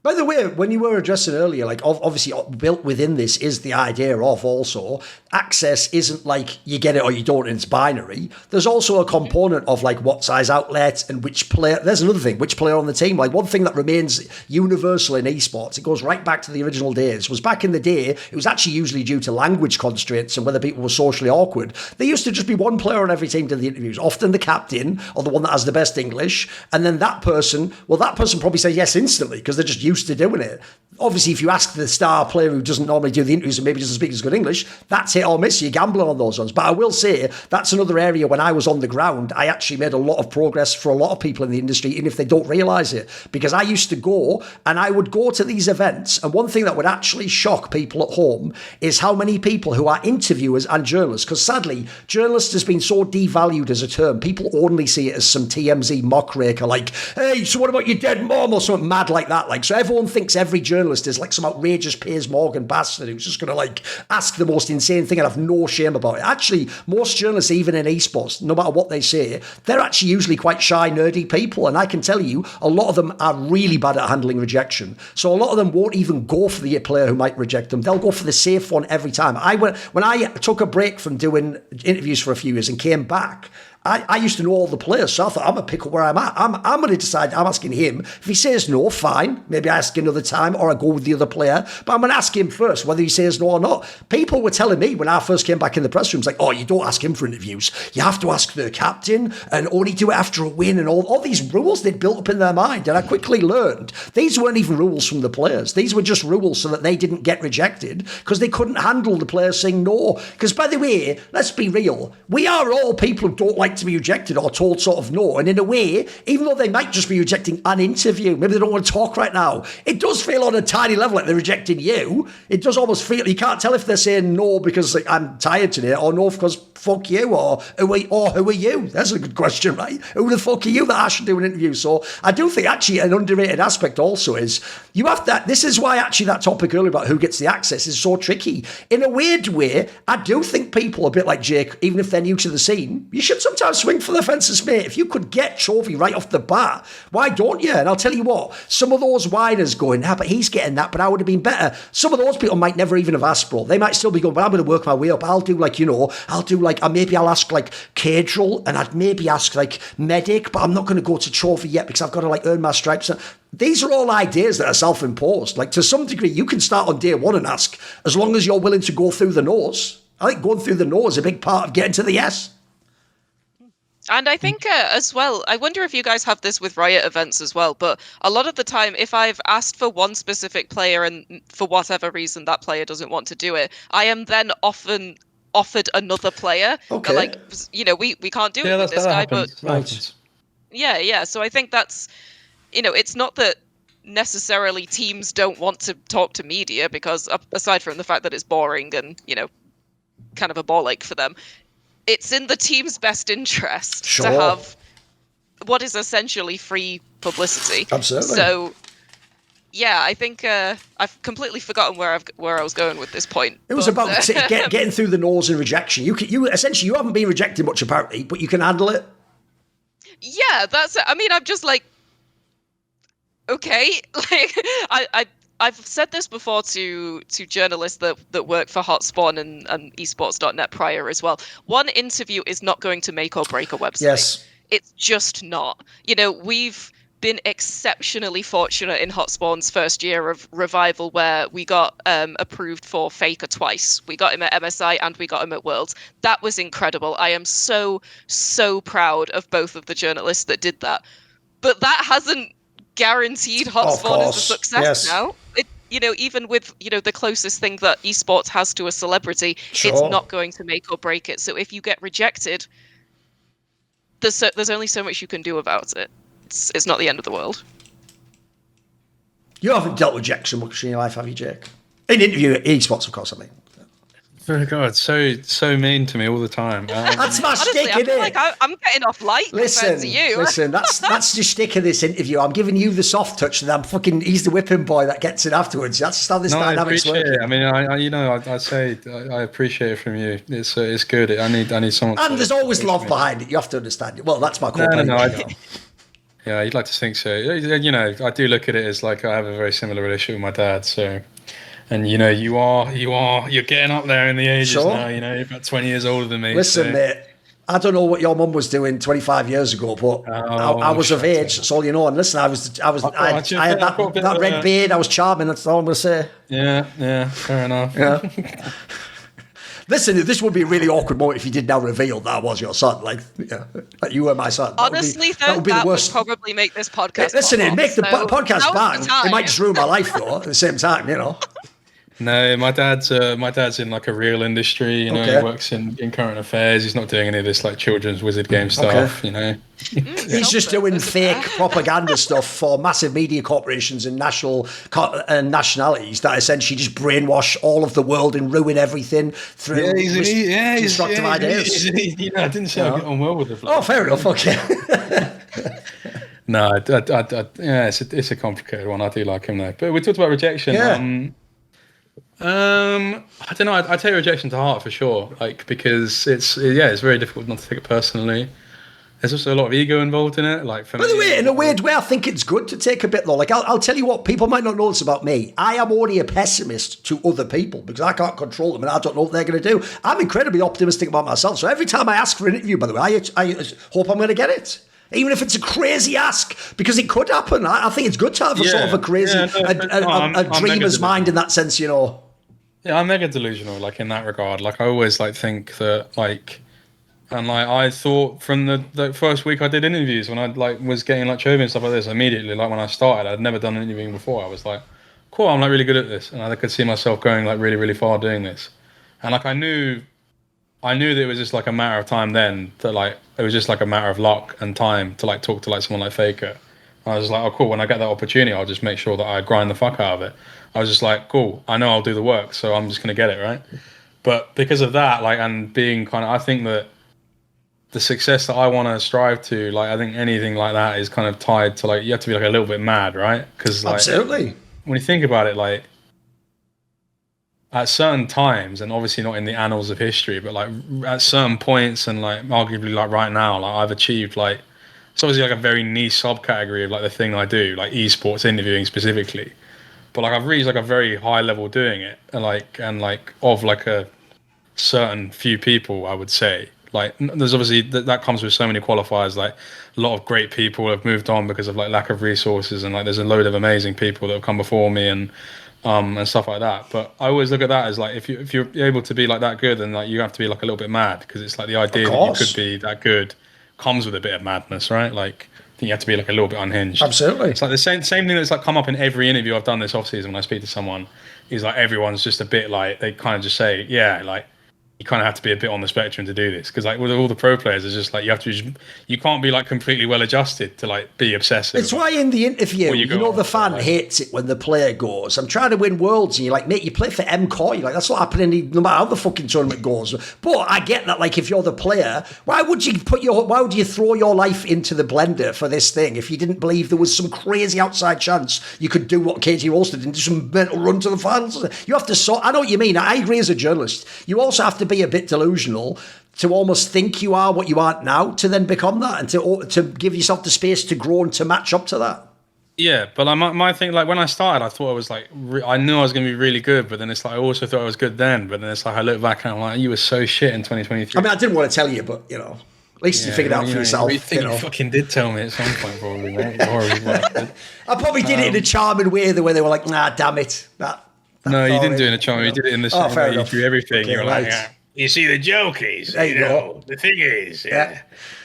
B: By the way, when you were addressing earlier, like obviously built within this is the idea of also access isn't like you get it or you don't and it's binary. There's also a component of like what size outlet and which player. There's another thing, which player on the team. Like one thing that remains universal in esports, it goes right back to the original days, was back in the day, it was actually usually due to language constraints and whether people were socially awkward. There used to just be one player on every team to the interviews, often the captain or the one that has the best English. And then that person probably says yes instantly because they're just used to doing it. obviously, if you ask the star player who doesn't normally do the interviews and maybe doesn't speak as good English, that's hit or miss. You're gambling on those ones. But I will say that's another area when I was on the ground, I actually made a lot of progress for a lot of people in the industry, even if they don't realise it. Because I used to go and I would go to these events, and one thing that would actually shock people at home is how many people who are interviewers and journalists, because sadly, journalist has been so devalued as a term. People only see it as some TMZ mock raker, like, hey, so what about your dead mom, or something mad like that. Like, so everyone thinks every journalist is like some outrageous Piers Morgan bastard who's just going to like ask the most insane thing and have no shame about it. Actually, most journalists, even in esports, no matter what they say, they're actually usually quite shy, nerdy people. And I can tell you, a lot of them are really bad at handling rejection. So a lot of them won't even go for the player who might reject them. They'll go for the safe one every time. When I took a break from doing interviews for a few years and came back, I used to know all the players, so I thought, I'm going to pick up where I'm at. I'm going to decide, I'm asking him. If he says no, fine. Maybe I ask another time, or I go with the other player. But I'm going to ask him first, whether he says no or not. People were telling me when I first came back in the press rooms, like, oh, you don't ask him for interviews. You have to ask the captain, and only do it after a win, and all these rules they'd built up in their mind. And I quickly learned, these weren't even rules from the players. These were just rules so that they didn't get rejected, because they couldn't handle the players saying no. Because, by the way, let's be real. We are all people who don't like to be rejected or told sort of no. And in a way, even though they might just be rejecting an interview, maybe they don't want to talk right now, it does feel on a tiny level like they're rejecting you. It does almost feel, you can't tell if they're saying no because like, I'm tired today, or no because fuck you, or who are you? That's a good question, right? Who the fuck are you that I should do an interview? So I do think actually an underrated aspect also is you have that. This is why actually that topic earlier about who gets the access is so tricky. In a weird way, I do think people a bit like Jake, even if they're new to the scene, you should sometimes swing for the fences, mate. If you could get Sophie right off the bat, why don't you? And I'll tell you what, some of those whiners going, but he's getting that, but I would have been better. Some of those people might never even have asked, bro. They might still be going, but I'm going to work my way up. I'll do maybe I'll ask like Cadril, and I'd maybe ask like Medic, but I'm not going to go to Trophy yet because I've got to like earn my stripes. These are all ideas that are self-imposed. Like to some degree, you can start on day one and ask, as long as you're willing to go through the nose. I think going through the nose is a big part of getting to the yes.
D: And I think as well, I wonder if you guys have this with Riot events as well, but a lot of the time, if I've asked for one specific player and for whatever reason that player doesn't want to do it, I am then often offered another player.
B: Okay.
D: Like, we can't do it with this guy,
C: happens.
D: but...
B: Right.
D: Yeah. So I think that's, it's not that necessarily teams don't want to talk to media, because aside from the fact that it's boring and, kind of a ball ache for them, it's in the team's best interest to have what is essentially free publicity.
B: Absolutely.
D: So, yeah, I think I've completely forgotten where I was going with this point.
B: It was about getting through the nose and rejection. You essentially you haven't been rejected much apparently, but you can handle it.
D: Yeah, that's it. I mean, I'm just like, okay, like I've said this before to journalists that work for Hotspawn and esports.net prior as well. One interview is not going to make or break a website.
B: Yes.
D: It's just not. We've been exceptionally fortunate in Hotspawn's first year of revival, where we got approved for Faker twice. We got him at MSI and we got him at Worlds. That was incredible. I am so proud of both of the journalists that did that. But that hasn't guaranteed Hotspawn as a success now. Even with the closest thing that esports has to a celebrity, it's not going to make or break it. So if you get rejected, there's only so much you can do about it. It's not the end of the world.
B: You haven't dealt with rejection much in your life, have you, Jake? In interview at esports, of course, I mean.
C: Oh God, so mean to me all the time.
B: That's my stick,
D: I feel
B: innit?
D: like I'm getting off light compared to you.
B: Listen, that's the stick of this interview. I'm giving you the soft touch, and he's the whipping boy that gets it afterwards. That's how this dynamic's working.
C: I mean, I appreciate it from you. It's good. I need someone.
B: And there's always love behind it. You have to understand it. Well, that's my core.
C: Yeah, you'd like to think so. I do look at it as like I have a very similar relationship with my dad. So. And you're getting up there in the ages now. You're about 20 years older than me.
B: Listen, mate, I don't know what your mum was doing 25 years ago, but I was of age. That's all you know. And listen, I had that red beard. I was charming. That's all I'm going to say.
C: Yeah, fair enough.
B: Yeah. Listen, this would be a really awkward moment if you did now reveal that was your son. Like you were my son.
D: Honestly, that would be the worst. Would probably make this podcast.
B: Listen, it'd make the podcast bang. It might just ruin my life, though. At the same time,
C: No, my dad's in like a real industry. He works in current affairs. He's not doing any of this like children's wizard game stuff.
B: He's just doing fake propaganda stuff for massive media corporations and nationalities that essentially just brainwash all of the world and ruin everything through destructive ideas.
C: I didn't say I get on well with the
B: Oh, fair enough. Okay.
C: No, it's a complicated one. I do like him though. But we talked about rejection.
B: Yeah.
C: I don't know. I take rejection to heart for sure. Like because it's very difficult not to take it personally. There's also a lot of ego involved in it. Like,
B: by the way, in a weird way, I think it's good to take a bit though. Like, I'll tell you what, people might not know this about me. I am only a pessimist to other people because I can't control them and I don't know what they're going to do. I'm incredibly optimistic about myself. So every time I ask for an interview, by the way, I hope I'm going to get it. Even if it's a crazy ask, because it could happen. I think it's good to have a sort of a crazy, a dreamer's mind in that sense, Yeah,
C: I'm mega delusional, like in that regard. Like I always think that I thought from the first week I did interviews when I was getting chosen and stuff like this immediately. Like when I started, I'd never done an interviewing before. I was like, cool, I'm really good at this, and I could see myself going really, really far doing this. And I knew that it was just a matter of time then that it was just a matter of luck and time to talk to someone like Faker. I was like, oh cool, when I get that opportunity, I'll just make sure that I grind the fuck out of it. I was just like, cool, I know I'll do the work, so I'm just gonna get it, right? But because of that, and being I think that the success that I want to strive to, I think anything like that is kind of tied to you have to be a little bit mad, right? Because
B: absolutely,
C: when you think about it, at certain times, and obviously not in the annals of history, but at certain points, and arguably right now, I've achieved it's obviously a very niche subcategory of the thing I do, esports interviewing specifically. But I've reached a very high level doing it, and of a certain few people, I would say. There's obviously that comes with so many qualifiers. A lot of great people have moved on because of lack of resources, and there's a load of amazing people that have come before me and stuff like that. But I always look at that as if you're able to be that good, then you have to be a little bit mad, because it's the idea that you could be that good comes with a bit of madness, right? I think you have to be a little bit unhinged.
B: Absolutely.
C: It's the same thing that's come up in every interview I've done this off season when I speak to someone. Is everyone's just a bit they kind of just say, you kind of have to be a bit on the spectrum to do this, because with all the pro players, it's just you have to you can't be completely well adjusted to be obsessive.
B: It's why in the interview, the fan hates it when the player goes, I'm trying to win worlds, and you're mate, you play for MCOY, that's not happening no matter how the fucking tournament goes. But I get that if you're the player, why would you throw your life into the blender for this thing if you didn't believe there was some crazy outside chance you could do what Katie Rose did and do some mental run to the finals? You have to I know what you mean. I agree as a journalist. You also have to be a bit delusional to almost think you are what you aren't now, to then become that, and to give yourself the space to grow and to match up to that.
C: Yeah, but my thing, when I started, I thought I was I knew I was going to be really good, but then it's I also thought I was good then, but then it's I look back and I'm you were so shit in 2023.
B: I mean, I didn't want to tell you, but at least you figured it out for yourself.
C: You fucking did tell me at some point, probably, mate.
B: I probably did it in a charming way, the way they were nah, damn it.
C: No, you didn't do it in a charming way. You did it in the same way you do everything.
B: Okay,
C: you were
B: right.
C: You see, the joke is, the thing is,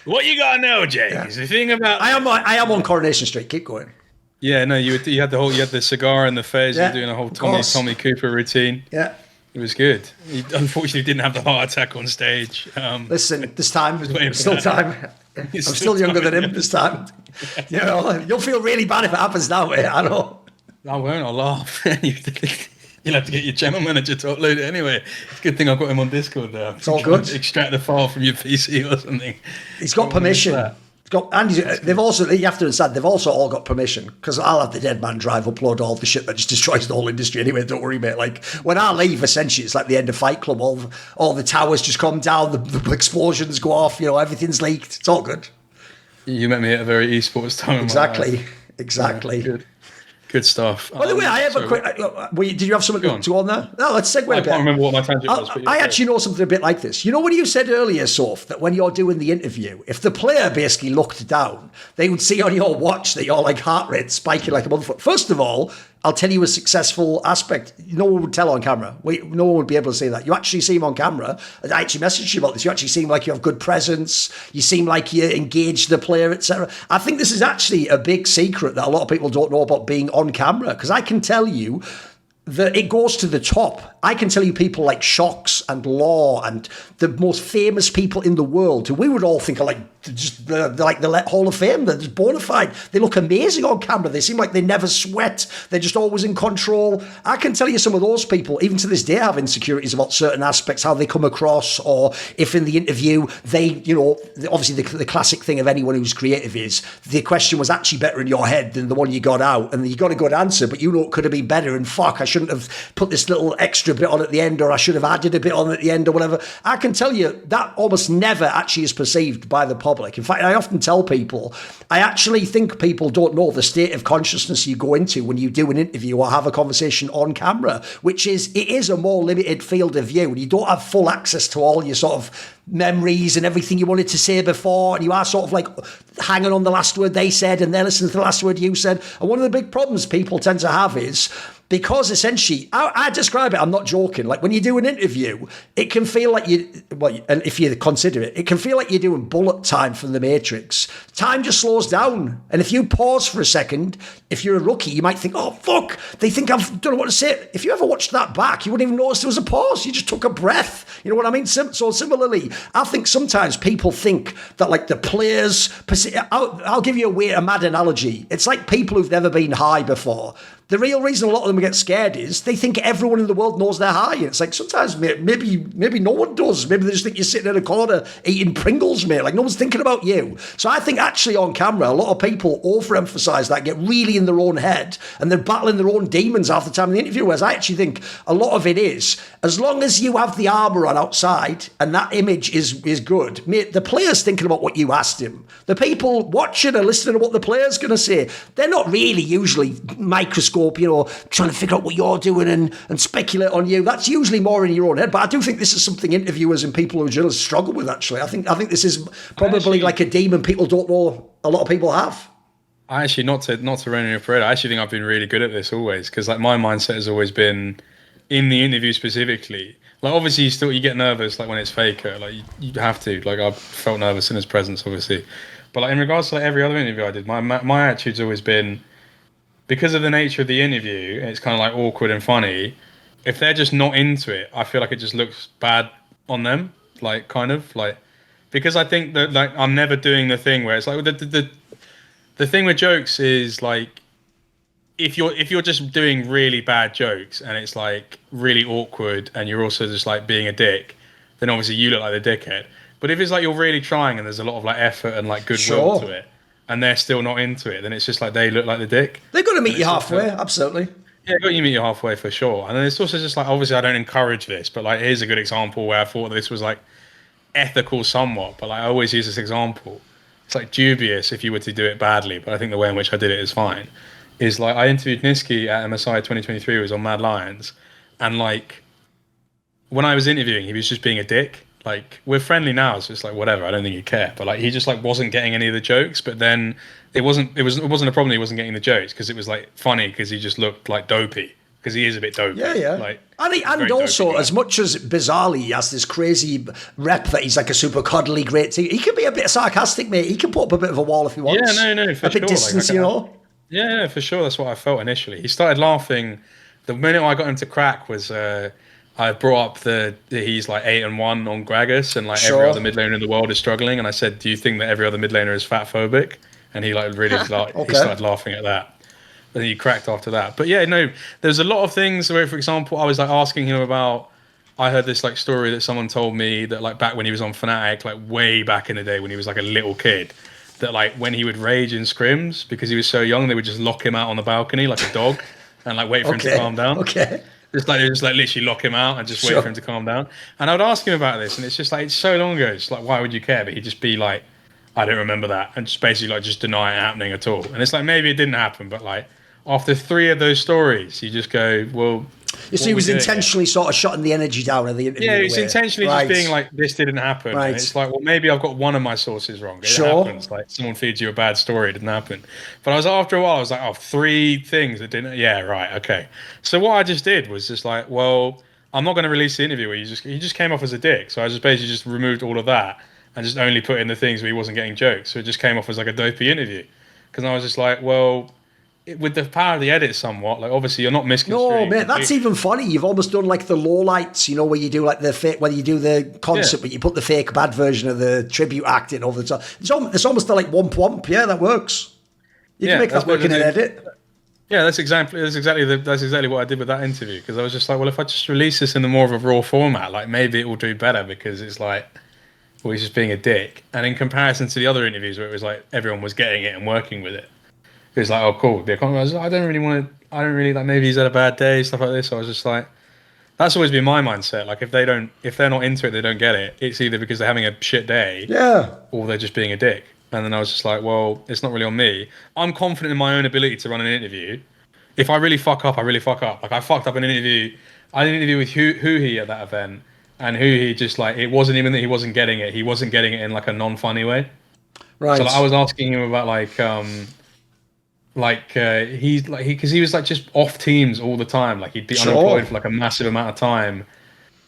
C: what you gotta know, Jake, is the thing about.
B: I am on Coronation Street. Keep going.
C: Yeah, no, you had the cigar and the fez. You were doing a whole Tommy Cooper routine.
B: Yeah,
C: it was good. He unfortunately didn't have the heart attack on stage.
B: Listen, this time, still time. I'm still younger than him this time. You'll feel really bad if it happens now, mate. I know.
C: I won't. I'll laugh. You'll have to get your channel manager to upload it anyway. It's a good thing I've got him on Discord there.
B: It's all good.
C: Extract the file from your PC or something.
B: He's got permission. They've also, you have to understand, they've also all got permission, because I'll have the Dead Man Drive upload all the shit that just destroys the whole industry anyway. Don't worry, mate. When I leave, essentially, it's the end of Fight Club. All the towers just come down, the explosions go off. Everything's leaked. It's all good.
C: You met me at a very esports time.
B: Exactly.
C: Yeah, good stuff.
B: By the way, I have a quick. Did you have something to go on there? No, let's segue a bit.
C: I can't remember what my tangent was.
B: I actually know something a bit like this. When you said earlier, Soph, that when you're doing the interview, if the player basically looked down, they would see on your watch that your heart rate spiking like a motherfucker. First of all, I'll tell you a successful aspect. No one would tell on camera. No one would be able to say that. You actually seem on camera. I actually messaged you about this. You actually seem like you have good presence. You seem like you engage the player, etc. I think this is actually a big secret that a lot of people don't know about being on camera, because I can tell you that it goes to the top. I can tell you people like Shocks and Law and the most famous people in the world who we would all think are like just they're like the Hall of Fame. They're just bona fide. They look amazing on camera. They seem like they never sweat. They're just always in control. I can tell you some of those people, even to this day, have insecurities about certain aspects, how they come across, or if in the interview they, obviously the classic thing of anyone who's creative is the question was actually better in your head than the one you got out, and you got a good answer, but it could have been better, and fuck, I shouldn't have put this little extra bit on at the end, or I should have added a bit on at the end, or whatever. I can tell you that almost never actually is perceived by the public. In fact, I often tell people, I actually think people don't know the state of consciousness you go into when you do an interview or have a conversation on camera, which is, it is a more limited field of view, and you don't have full access to all your sort of memories and everything you wanted to say before, and you are sort of like hanging on the last word they said and they're listening to the last word you said. And one of the big problems people tend to have is, because essentially, I describe it, I'm not joking, like when you do an interview, it can feel like and if you consider it, it can feel like you're doing bullet time from The Matrix. Time just slows down. And if you pause for a second, if you're a rookie, you might think, oh, fuck, they think I don't know what to say. If you ever watched that back, you wouldn't even notice there was a pause. You just took a breath. You know what I mean? So similarly, I think sometimes people think that like the players, I'll give you a mad analogy. It's like people who've never been high before. The real reason a lot of them get scared is they think everyone in the world knows they're high. And it's like, sometimes, mate, maybe no one does. Maybe they just think you're sitting in a corner eating Pringles, mate. Like, no one's thinking about you. So I think actually on camera, a lot of people overemphasize that, get really in their own head, and they're battling their own demons half the time in the interview. Whereas I actually think a lot of it is, as long as you have the armour on outside and that image is good, mate, the player's thinking about what you asked him. The people watching are listening to what the player's going to say. They're not really usually microscopic, trying to figure out what you're doing and speculate on you. That's usually more in your own head. But I do think this is something interviewers and people who are journalists struggle with, actually. I think this is probably like a demon people don't know a lot of people have.
C: I actually, not to rain on your parade, I actually think I've been really good at this always, because like my mindset has always been, in the interview specifically, like obviously you get nervous like when it's faker, like you have to, like I've felt nervous in his presence obviously, but like in regards to like every other interview I did, my attitude's always been, because of the nature of the interview, it's kind of like awkward and funny. If they're just not into it, I feel like it just looks bad on them, like kind of like, because I think that like I'm never doing the thing where it's like the thing with jokes is like, if you're just doing really bad jokes and it's like really awkward and you're also just like being a dick, then obviously you look like the dickhead. But if it's like you're really trying and there's a lot of like effort and like goodwill to it, and they're still not into it, then it's just like they look like the dick.
B: They've got to meet you halfway, absolutely.
C: Yeah, got you meet you halfway for sure. And then it's also just like, obviously I don't encourage this, but like here's a good example where I thought this was like ethical somewhat, but like I always use this example. It's like dubious if you were to do it badly, but I think the way in which I did it is fine. Is like I interviewed Nicky at MSI 2023, was on Mad Lions, and like when I was interviewing, he was just being a dick. Like, we're friendly now, so it's like whatever, I don't think he'd care. But like he just like wasn't getting any of the jokes. But then it wasn't a problem he wasn't getting the jokes, because it was like funny because he just looked like dopey, because he is a bit dopey.
B: Yeah.
C: Like,
B: and also, as much as bizarrely he has this crazy rep that he's like a super cuddly great team, he can be a bit sarcastic, mate. He can put up a bit of a wall if he wants.
C: Yeah, no, for sure.
B: A bit distance,
C: Yeah, for sure. That's what I felt initially. He started laughing. The minute I got him to crack was I brought up that he's like 8-1 on Gragas, and like every other mid laner in the world is struggling. And I said, "Do you think that every other mid laner is fat phobic?" And he like really like he started laughing at that. And he cracked after that. But yeah, no, there's a lot of things where, for example, I was like asking him about. I heard this like story that someone told me that like back when he was on Fnatic, like way back in the day when he was like a little kid, that like when he would rage in scrims because he was so young, they would just lock him out on the balcony like a dog and like wait for him to calm down. Just like literally lock him out and just wait for him to calm down. And I would ask him about this, and it's just like, it's so long ago. It's like, why would you care? But he'd just be like, I don't remember that, and just basically like just deny it happening at all. And it's like, maybe it didn't happen, but like after 3 of those stories, you just go, well,
B: So he was intentionally sort of shutting the energy down of the interview.
C: Yeah, he was intentionally just being like, this didn't happen. Right. And it's like, well, maybe I've got one of my sources wrong. It happens. Like, someone feeds you a bad story, it didn't happen. But I was, after a while, I was like, oh, 3 things that didn't. Yeah, right, okay. So what I just did was just like, well, I'm not going to release the interview where he just came off as a dick. So I just basically just removed all of that and just only put in the things where he wasn't getting jokes. So it just came off as like a dopey interview. Because I was just like, well, with the power of the edit somewhat, like obviously you're not misconstruing.
B: No, mate, that's even funny. You've almost done like the lowlights, you know, where you do like the fake, whether you do the concert, but you put the fake bad version of the tribute act in over the top. It's almost like womp. Yeah, that works. You can make that work in an edit.
C: Yeah, that's exactly what I did with that interview, because I was just like, well, if I just release this in the more of a raw format, like maybe it will do better, because it's like, well, he's just being a dick. And in comparison to the other interviews where it was like everyone was getting it and working with it, it was like, oh, cool. The economy, I was like, I don't really like, maybe he's had a bad day, stuff like this. So I was just like, that's always been my mindset. Like if they're not into it, they don't get it. It's either because they're having a shit day, or they're just being a dick. And then I was just like, well, it's not really on me. I'm confident in my own ability to run an interview. If I really fuck up, I really fuck up. Like I fucked up an interview. I did an interview with Huhi at that event, and Huhi just like, it wasn't even that he wasn't getting it. He wasn't getting it in like a non-funny way. Right. So like, I was asking him about because he was like just off teams all the time. Like he'd be unemployed for like a massive amount of time,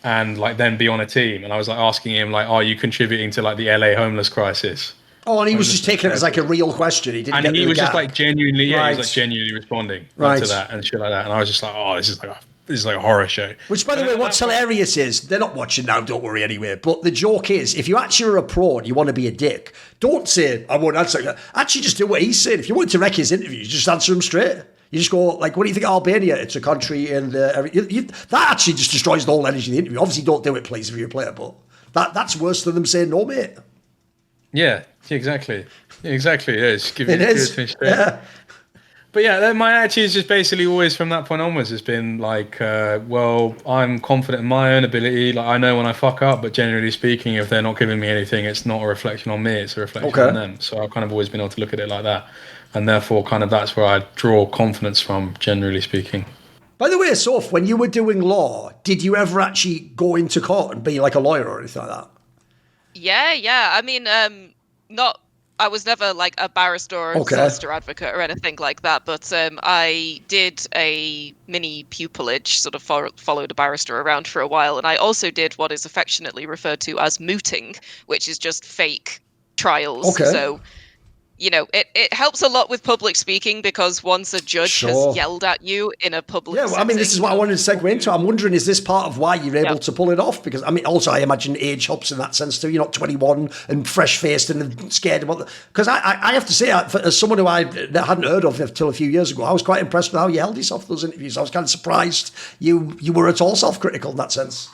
C: and like then be on a team. And I was like asking him like, are you contributing to like the LA homeless crisis?
B: Oh, and he was just taking it as like a real question. He didn't. And he was
C: just like genuinely, he was like genuinely responding to that and shit like that. And I was just like, oh, this is like a horror show. Which, by the way, what's hilarious is they're not watching now. Don't worry, anyway. But the joke is, if you actually are a pro and you want to be a dick, don't say I won't answer. Actually, just do what he said. If you want to wreck his interview, just answer him straight. You just go like, what do you think of Albania? It's a country, and that actually just destroys the whole energy of the interview. Obviously, don't do it, please, if you're a player. But that's worse than them saying no, mate. Yeah, exactly. Yeah, just give it is. Yeah. But yeah, my attitude is just basically always from that point onwards has been like, well, I'm confident in my own ability. Like I know when I fuck up, but generally speaking, if they're not giving me anything, it's not a reflection on me. It's a reflection on them. So I've kind of always been able to look at it like that, and therefore, kind of that's where I draw confidence from, generally speaking. By the way, Soph, when you were doing law, did you ever actually go into court and be like a lawyer or anything like that?
D: Yeah. I mean, I was never like a barrister or a solicitor advocate or anything like that, but I did a mini pupillage, sort of followed a barrister around for a while, and I also did what is affectionately referred to as mooting, which is just fake trials. So, you know, it helps a lot with public speaking, because once a judge has yelled at you in a public setting,
B: I mean, this is what I wanted to segue into. I'm wondering, is this part of why you're able to pull it off? Because, I mean, also, I imagine age helps in that sense too. You're not 21 and fresh-faced and scared about because I have to say, as someone who I hadn't heard of until a few years ago, I was quite impressed with how you held yourself for those interviews. I was kind of surprised you were at all self-critical in that sense.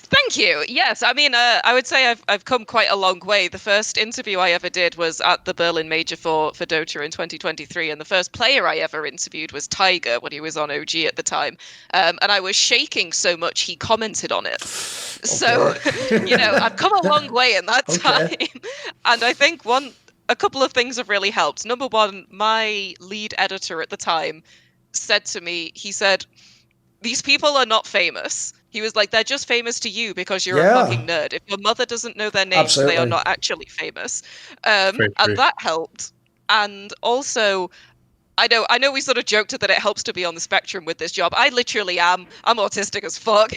D: Thank you. Yes, I mean, I would say I've come quite a long way. The first interview I ever did was at the Berlin Major for Dota in 2023, and the first player I ever interviewed was Tiger when he was on OG at the time, and I was shaking so much he commented on it. So, you know, I've come a long way in that time, and I think a couple of things have really helped. Number one, my lead editor at the time said to me, he said, "These people are not famous." He was like, they're just famous to you because you're a fucking nerd. If your mother doesn't know their names, they are not actually famous. And that helped. And also, I know we sort of joked that it helps to be on the spectrum with this job. I literally am. I'm autistic as fuck.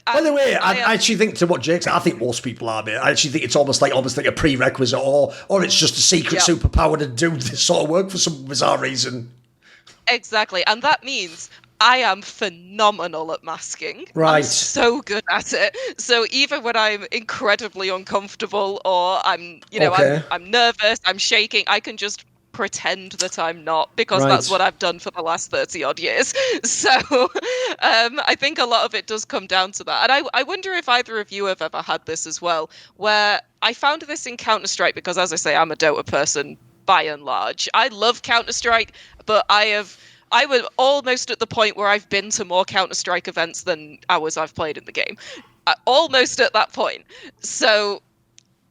B: By the way, I actually think, to what Jake said, I think most people are, mate. I actually think it's almost like a prerequisite, or it's just a secret superpower to do this sort of work for some bizarre reason.
D: Exactly. And that means I am phenomenal at masking.
B: Right.
D: I'm so good at it. So even when I'm incredibly uncomfortable, or I'm nervous, I'm shaking, I can just pretend that I'm not, because that's what I've done for the last 30 odd years. So I think a lot of it does come down to that. And I wonder if either of you have ever had this as well, where I found this in Counter-Strike, because as I say, I'm a Dota person by and large. I love Counter-Strike, but I was almost at the point where I've been to more Counter-Strike events than hours I've played in the game. Almost at that point. So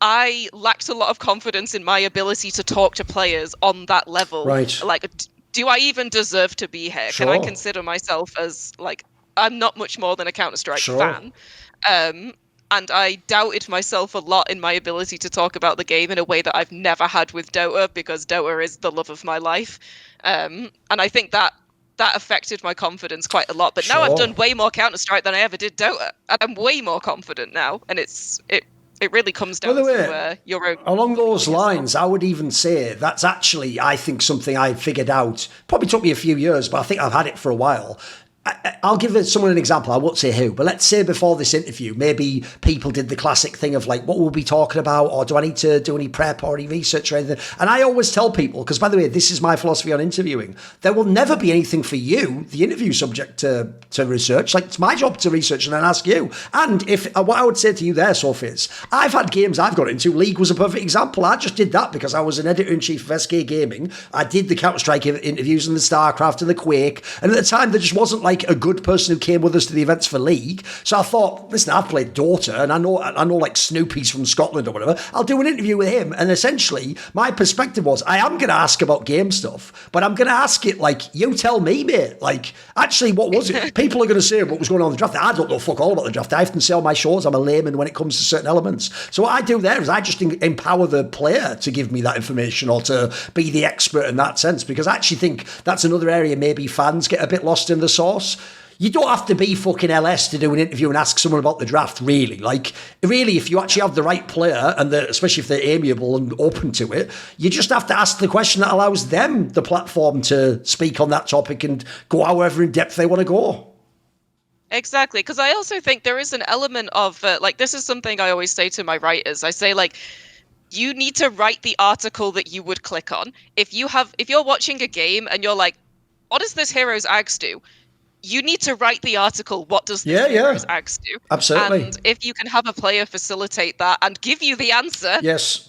D: I lacked a lot of confidence in my ability to talk to players on that level.
B: Right.
D: Like, do I even deserve to be here? Sure. Can I consider myself as like I'm not much more than a Counter-Strike fan. And I doubted myself a lot in my ability to talk about the game in a way that I've never had with Dota, because Dota is the love of my life. And I think that affected my confidence quite a lot. But now I've done way more Counter-Strike than I ever did Dota. And I'm way more confident now. And it really comes down to your own.
B: Along those lines, I would even say that's actually, I think, something I figured out. Probably took me a few years, but I think I've had it for a while. I'll give someone an example. I won't say who, but let's say before this interview, maybe people did the classic thing of like, what will we be talking about? Or do I need to do any prep or any research or anything? And I always tell people, because by the way, this is my philosophy on interviewing, there will never be anything for you, the interview subject, to research. Like, it's my job to research and then ask you. And if what I would say to you there, Sophie, is I've had games I've got into. League was a perfect example. I just did that because I was an editor-in-chief of SK Gaming. I did the Counter-Strike interviews and the StarCraft and the Quake. And at the time, there just wasn't like a good person who came with us to the events for League. So I thought, listen, I've played Dota and I know like Snoopy's from Scotland or whatever. I'll do an interview with him. And essentially, my perspective was, I am going to ask about game stuff, but I'm going to ask it like, you tell me, mate. Like, actually, what was it? People are going to say what was going on in the draft. I don't know fuck all about the draft. I often say on my shows, I'm a layman when it comes to certain elements. So what I do there is I just empower the player to give me that information or to be the expert in that sense, because I actually think that's another area maybe fans get a bit lost in the sauce. You don't have to be fucking LS to do an interview and ask someone about the draft, really. Like, really, if you actually have the right player, and especially if they're amiable and open to it, you just have to ask the question that allows them the platform to speak on that topic and go however in depth they want to go.
D: Exactly, because I also think there is an element of, like, this is something I always say to my writers. I say, like, you need to write the article that you would click on. If you're watching a game and you're like, what does this hero's axe do? You need to write the article, what does the hero's axe do?
B: Absolutely.
D: And if you can have a player facilitate that and give you the answer,
B: yes,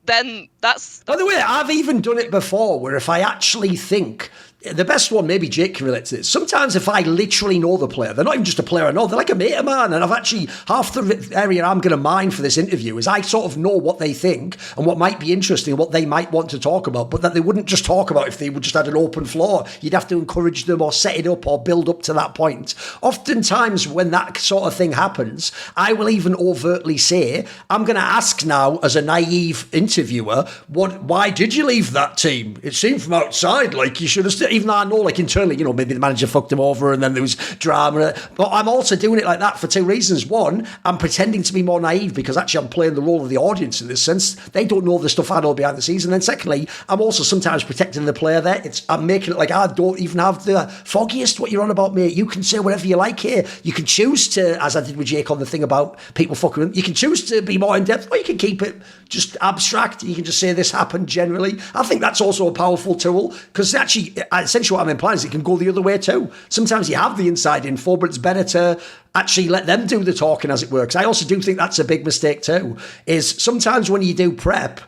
D: then that's...
B: By the way, I've even done it before, where if I actually think... The best one, maybe Jake can relate to this. Sometimes if I literally know the player, they're not even just a player I know, they're like a mate of mine. And I've actually, half the area I'm going to mine for this interview is I sort of know what they think and what might be interesting, what they might want to talk about, but that they wouldn't just talk about if they would just had an open floor. You'd have to encourage them or set it up or build up to that point. Oftentimes when that sort of thing happens, I will even overtly say, I'm going to ask now as a naive interviewer, why did you leave that team? It seemed from outside like you should have stayed. Even though I know, like, internally, you know, maybe the manager fucked him over and then there was drama. But I'm also doing it like that for two reasons. One, I'm pretending to be more naive because actually I'm playing the role of the audience in this sense. They don't know the stuff I know behind the scenes. And then secondly, I'm also sometimes protecting the player there. I'm making it like I don't even have the foggiest what you're on about, mate. You can say whatever you like here. You can choose to, as I did with Jake on the thing about people fucking with, you can choose to be more in-depth or you can keep it just abstract. You can just say this happened generally. I think that's also a powerful tool because actually... essentially what I'm implying is it can go the other way too. Sometimes you have the inside info, but it's better to actually let them do the talking as it works. I also do think that's a big mistake too, is sometimes when you do prep,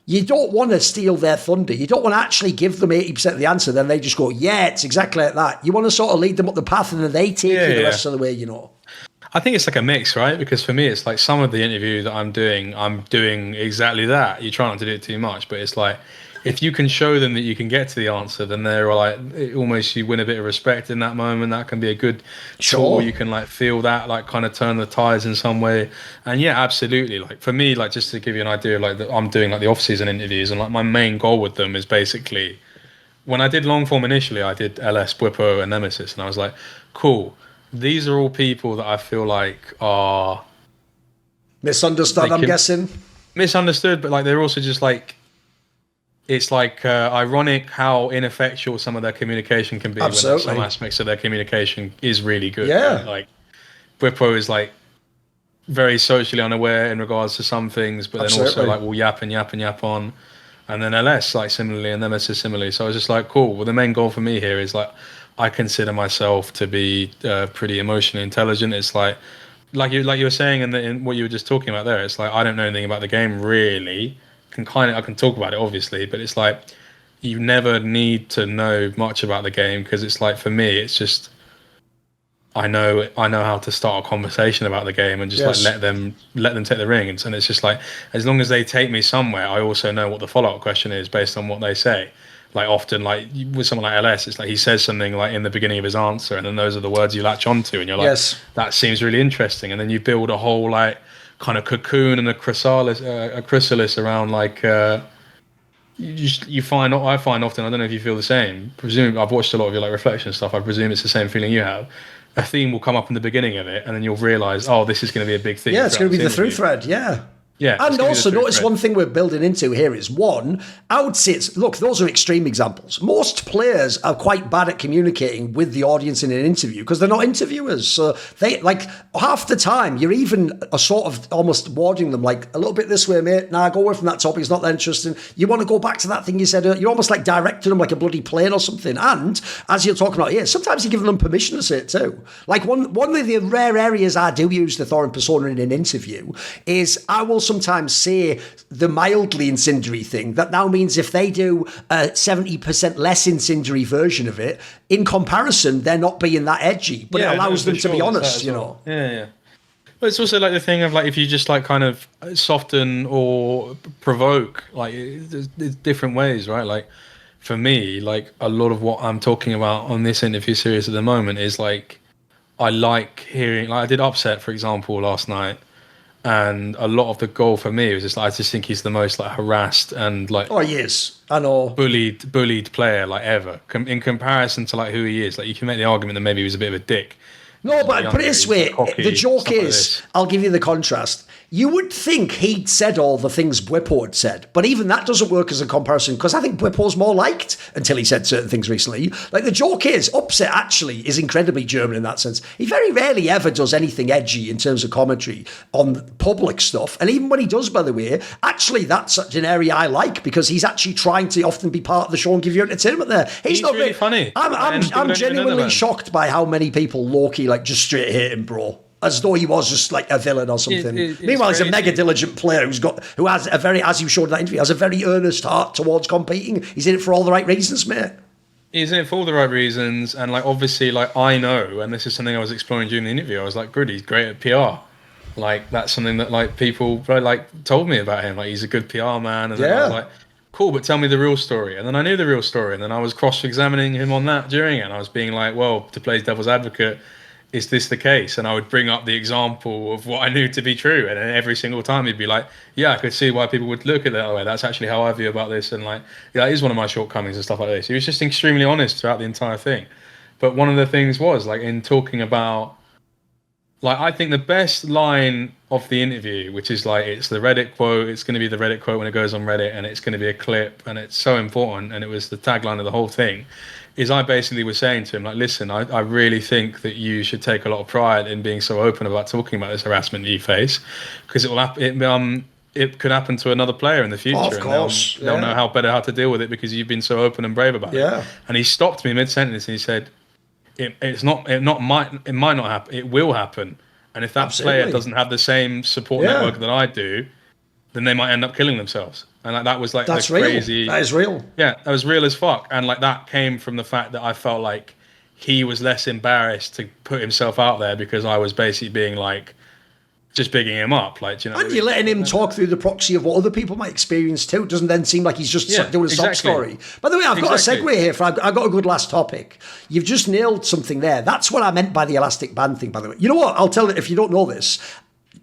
B: you don't want to steal their thunder. You don't want to actually give them 80% of the answer, then they just go, yeah, it's exactly like that. You want to sort of lead them up the path and then they take you the rest of the way, you know.
C: I think it's like a mix, right? Because for me, it's like some of the interview that I'm doing exactly that. You try not to do it too much, but it's like, if you can show them that you can get to the answer, then they're like, almost you win a bit of respect in that moment. That can be a good tool. You can like feel that, like kind of turn the tides in some way. And yeah, absolutely. Like for me, like just to give you an idea, like I'm doing like the off-season interviews, and like my main goal with them is basically, when I did long form initially, I did LS, Bwipo, and Nemesis, and I was like, cool. These are all people that I feel like are
B: misunderstood. I'm guessing
C: misunderstood, but like they're also just like. It's like ironic how ineffectual some of their communication can be.
B: Absolutely.
C: When some aspects of their communication is really good.
B: Yeah.
C: Right? Like, Bwipo is like very socially unaware in regards to some things, but then also like will yap and yap and yap on. And then LS like similarly, and Nemesis similarly. So I was just like, cool. Well, the main goal for me here is like, I consider myself to be pretty emotionally intelligent. It's like you were saying in what you were just talking about there. It's like I don't know anything about the game really. I can talk about it obviously, but it's like you never need to know much about the game because it's like for me it's just I know how to start a conversation about the game and just like let them take the ring, and it's just like as long as they take me somewhere, I also know what the follow-up question is based on what they say. like often like with someone like LS, it's like he says something like in the beginning of his answer, and then those are the words you latch onto, and you're like, that seems really interesting, and then you build a whole like kind of cocoon and a chrysalis around like you find. I find often, I don't know if you feel the same. Presume I've watched a lot of your like reflection stuff. I presume it's the same feeling you have. A theme will come up in the beginning of it, and then you'll realize, oh, this is going to be a big theme.
B: Yeah, it's going to be the through thread. Yeah.
C: Yeah,
B: and also notice one thing we're building into here is one, I would say look, those are extreme examples. Most players are quite bad at communicating with the audience in an interview because they're not interviewers. So they like half the time you're even a sort of almost warding them like a little bit this way, mate. Nah, go away from that topic. It's not that interesting. You want to go back to that thing you said. You're almost like directing them like a bloody plane or something. And as you're talking about here, sometimes you're giving them permission to say it too. Like one of the rare areas I do use the Thorin persona in an interview is I will sometimes say the mildly incendiary thing. That now means if they do a 70% less incendiary version of it, in comparison, they're not being that edgy, but it allows them to be honest, you know.
C: Yeah. But it's also like the thing of like if you just like kind of soften or provoke, like there's different ways, right? Like for me, like a lot of what I'm talking about on this interview series at the moment is like I like hearing, like I did Upset, for example, last night. And a lot of the goal for me was just like, I just think he's the most like harassed and like
B: he is. I know
C: bullied player like ever in comparison to like who he is. Like you can make the argument that maybe he was a bit of a dick.
B: No, but put it this way, the joke is, I'll give you the contrast. You would think he'd said all the things Bwipo had said, but even that doesn't work as a comparison because I think Bwipo's more liked until he said certain things recently. Like the joke is, Upset actually is incredibly German in that sense. He very rarely ever does anything edgy in terms of commentary on public stuff. And even when he does, by the way, actually that's such an area I like because he's actually trying to often be part of the show and give you entertainment there. He's not
C: really funny.
B: I'm genuinely shocked by how many people low-key like just straight hate him, bro. As though he was just like a villain or something. Meanwhile, he's a mega diligent player who has a very, as you showed in that interview, has a very earnest heart towards competing. He's in it for all the right reasons, mate.
C: He's in it for all the right reasons, and like obviously, like I know, and this is something I was exploring during the interview. I was like, "Good, he's great at PR." Like that's something that like people like told me about him. Like he's a good PR man, and then I was like, "Cool, but tell me the real story." And then I knew the real story, and then I was cross-examining him on that during it, and I was being like, "Well, to play devil's advocate, is this the case?" And I would bring up the example of what I knew to be true. And then every single time he'd be like, yeah, I could see why people would look at it that way. That's actually how I view about this. And like, yeah, that is one of my shortcomings and stuff like this. He was just extremely honest throughout the entire thing. But one of the things was like in talking about, like, I think the best line of the interview, which is like, it's the Reddit quote. It's going to be the Reddit quote when it goes on Reddit, and it's going to be a clip, and it's so important. And it was the tagline of the whole thing. Is I basically was saying to him, like, listen, I really think that you should take a lot of pride in being so open about talking about this harassment that you face, because it could happen to another player in the future.
B: Of course.
C: And they'll know how to deal with it because you've been so open and brave about it. And he stopped me mid-sentence and he said, it might not happen. It will happen. And if that player doesn't have the same support network that I do, then they might end up killing themselves. And like, that was like
B: that's
C: crazy.
B: That is real.
C: Yeah, that was real as fuck. And like that came from the fact that I felt like he was less embarrassed to put himself out there because I was basically being like, just bigging him up, like, you know.
B: And you're letting him talk through the proxy of what other people might experience too. It doesn't then seem like he's just doing a sob story. By the way, I've got a segue here. I've got a good last topic. You've just nailed something there. That's what I meant by the elastic band thing, by the way. You know what? I'll tell you, if you don't know this,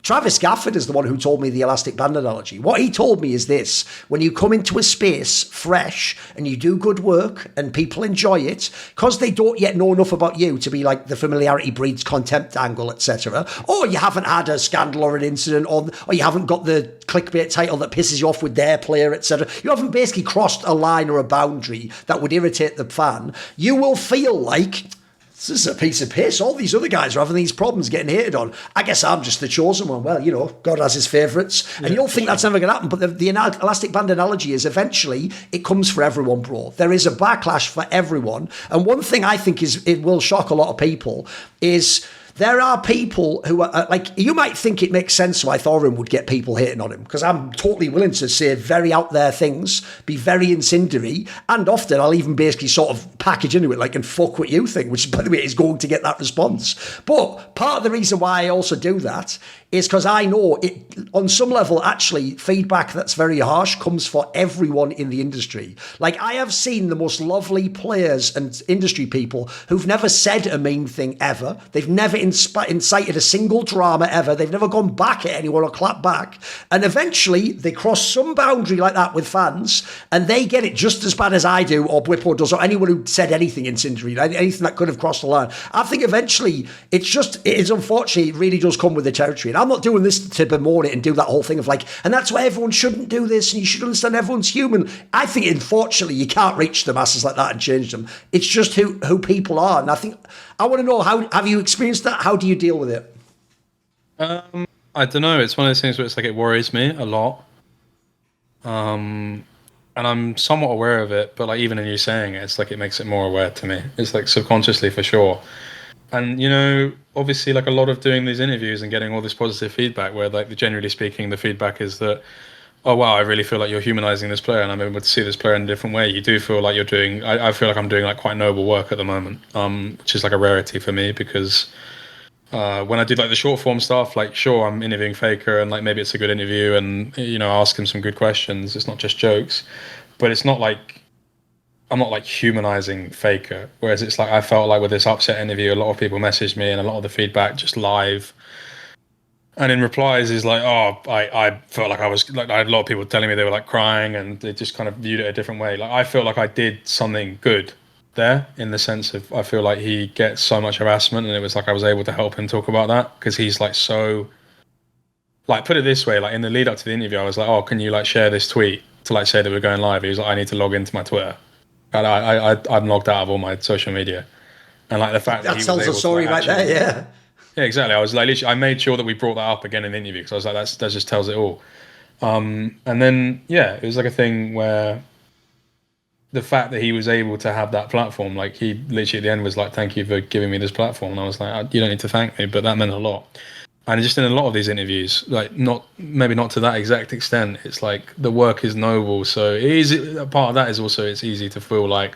B: Travis Gafford is the one who told me the elastic band analogy. What he told me is this: when you come into a space fresh and you do good work and people enjoy it, because they don't yet know enough about you to be like the familiarity breeds contempt angle, etc., or you haven't had a scandal or an incident, or you haven't got the clickbait title that pisses you off with their player, etc., you haven't basically crossed a line or a boundary that would irritate the fan, you will feel like, this is a piece of piss. All these other guys are having these problems getting hated on. I guess I'm just the chosen one. Well, you know, God has his favourites. And you'll think that's never going to happen. But the elastic band analogy is eventually it comes for everyone, bro. There is a backlash for everyone. And one thing I think it will shock a lot of people is there are people who are like, you might think it makes sense why Thorin would get people hating on him, because I'm totally willing to say very out there things, be very incendiary, and often I'll even basically sort of package into it like, and fuck what you think, which by the way is going to get that response. But part of the reason why I also do that is because I know it, on some level, actually, feedback that's very harsh comes for everyone in the industry. Like, I have seen the most lovely players and industry people who've never said a mean thing ever. They've never incited a single drama ever. They've never gone back at anyone or clapped back. And eventually, they cross some boundary like that with fans, and they get it just as bad as I do, or Whippo does, or anyone who said anything incendiary, anything that could have crossed the line. I think eventually, it is unfortunately, it really does come with the territory. And I'm not doing this to bemoan it and do that whole thing of like, and that's why everyone shouldn't do this, and you should understand everyone's human. I think, unfortunately, you can't reach the masses like that and change them. It's just who people are. And I think, I want to know, how have you experienced that? How do you deal with it?
C: I don't know. It's one of those things where it's like, it worries me a lot. And I'm somewhat aware of it, but like, even in you saying it, it's like, it makes it more aware to me. It's like subconsciously, for sure. And, you know, obviously, like, a lot of doing these interviews and getting all this positive feedback where, like, generally speaking, the feedback is that, oh, wow, I really feel like you're humanizing this player and I'm able to see this player in a different way. You do feel like you're doing, I feel like I'm doing, like, quite noble work at the moment, which is, like, a rarity for me, because when I do, like, the short form stuff, like, sure, I'm interviewing Faker and, like, maybe it's a good interview and, you know, ask him some good questions. It's not just jokes, but it's not like, I'm not like humanizing Faker, whereas it's like, I felt like with this upset interview, a lot of people messaged me and a lot of the feedback just live and in replies is like, oh, I felt like I was like, I had a lot of people telling me they were like crying and they just kind of viewed it a different way. Like, I feel like I did something good there, in the sense of, I feel like he gets so much harassment and it was like I was able to help him talk about that, because he's like, so, like, put it this way, like in the lead up to the interview, I was like, oh, can you like share this tweet to like say that we're going live? He was like, I need to log into my Twitter. And I'm logged out of all my social media, and like the fact that
B: tells the story right there,
C: yeah, exactly. I was like, literally, I made sure that we brought that up again in the interview, because I was like, that just tells it all. And then it was like a thing where the fact that he was able to have that platform, like, he literally at the end was like, thank you for giving me this platform, and I was like, you don't need to thank me, but that meant a lot. And just in a lot of these interviews, like, maybe not to that exact extent, it's like the work is noble. So it is, part of that is also, it's easy to feel like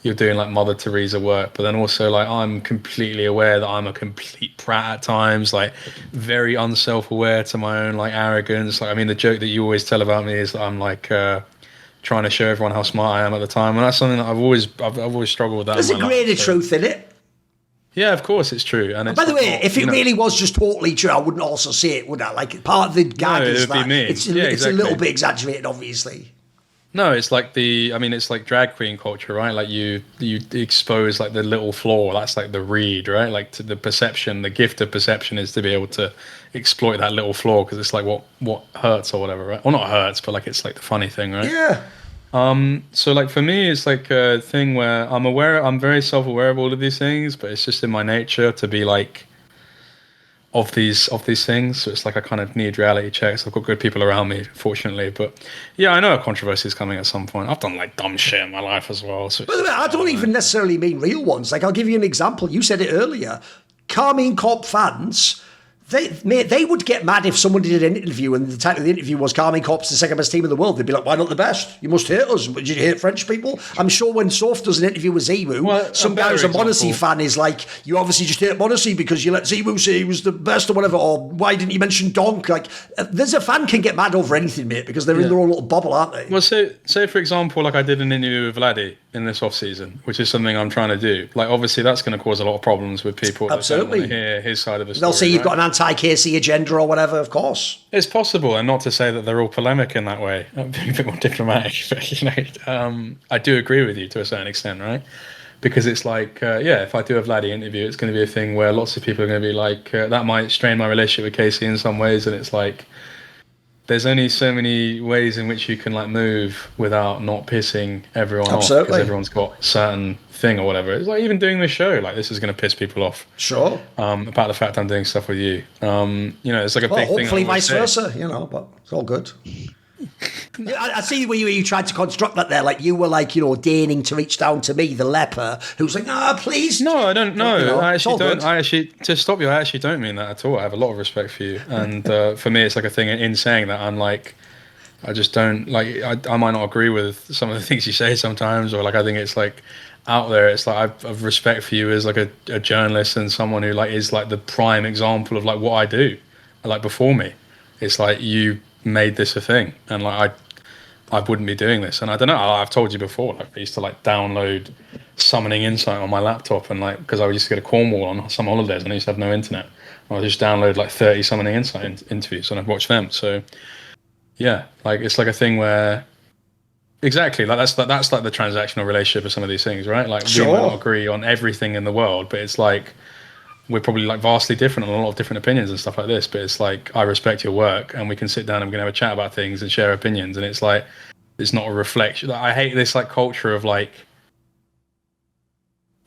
C: you're doing like Mother Teresa work, but then also like, I'm completely aware that I'm a complete prat at times, like very unself-aware to my own like arrogance. Like, I mean, the joke that you always tell about me is that I'm like trying to show everyone how smart I am at the time, and that's something that I've always struggled with that.
B: There's a grain of truth in it.
C: Yeah, of course it's true. And
B: by the way, if it really was just totally true, I wouldn't also say it, would I? Like, part of the gag is that it's a little bit exaggerated, obviously.
C: No, it's like it's like drag queen culture, right? Like, you expose like the little flaw. That's like the read, right? Like, to the perception, the gift of perception is to be able to exploit that little flaw, because it's like what hurts or whatever, right? Well, not hurts, but like, it's like the funny thing, right?
B: Yeah.
C: So like, for me, it's like a thing where I'm very self-aware of all of these things, but it's just in my nature to be like of these things. So it's like I kind of need reality checks. I've got good people around me, fortunately, but yeah, I know a controversy is coming at some point. I've done like dumb shit in my life as well. So,
B: by the way, I don't even necessarily mean real ones. Like, I'll give you an example. You said it earlier. Karmine Corp fans, they would get mad if someone did an interview and the title of the interview was Karmine Corp's the second best team in the world. They'd be like, why not the best? You must hate us. Did you hate French people? I'm sure when Soph does an interview with Zemu, some guy who's a Monacy fan is like, you obviously just hate Monacy because you let Zemu say he was the best or whatever, or why didn't you mention Donk? Like, there's a fan can get mad over anything, mate, because they're in their own little bubble, aren't they?
C: Well, say for example, like, I did an interview with Vladdy in this off season, which is something I'm trying to do. Like, obviously that's going to cause a lot of problems with people that don't want to hear his side of the story.
B: They'll say you've got an anti-KC agenda or whatever, of course.
C: It's possible, and not to say that they're all polemic in that way. I'm being a bit more diplomatic, but, you know, I do agree with you to a certain extent, right? Because it's like, if I do a Vladdy interview, it's going to be a thing where lots of people are going to be like, that might strain my relationship with KC in some ways, and it's like, there's only so many ways in which you can like move without not pissing everyone off, because everyone's got certain thing or whatever. It's like, even doing this show, like, this is going to piss people off.
B: Sure.
C: About the fact I'm doing stuff with you. You know, it's like a big thing.
B: Hopefully vice versa, you know, but it's all good. I see where you tried to construct that there. Like you were like, deigning to reach down to me, the leper, who's like, please.
C: No, I don't know. I actually don't.
B: Good.
C: To stop you, I actually don't mean that at all. I have a lot of respect for you. And for me, it's like a thing in saying that I'm like, I just don't like, I might not agree with some of the things you say sometimes, or like, I think it's like out there. It's like, I've respect for you as like a journalist and someone who like is like the prime example of like what I do. Like before me, it's like you made this a thing, and like I wouldn't be doing this. And I don't know, I've told you before, like I used to like download Summoning Insight on my laptop, and like because I used to go to Cornwall on some holidays and I used to have no internet, I just download like 30 Summoning Insight interviews and I'd watch them. So yeah, like it's like a thing where exactly like that's like the transactional relationship of some of these things, right? Like we might not agree on everything in the world, but it's like we're probably like vastly different on a lot of different opinions and stuff like this, but it's like I respect your work and we can sit down and we can have a chat about things and share opinions, and it's like it's not a reflection. I hate this like culture of like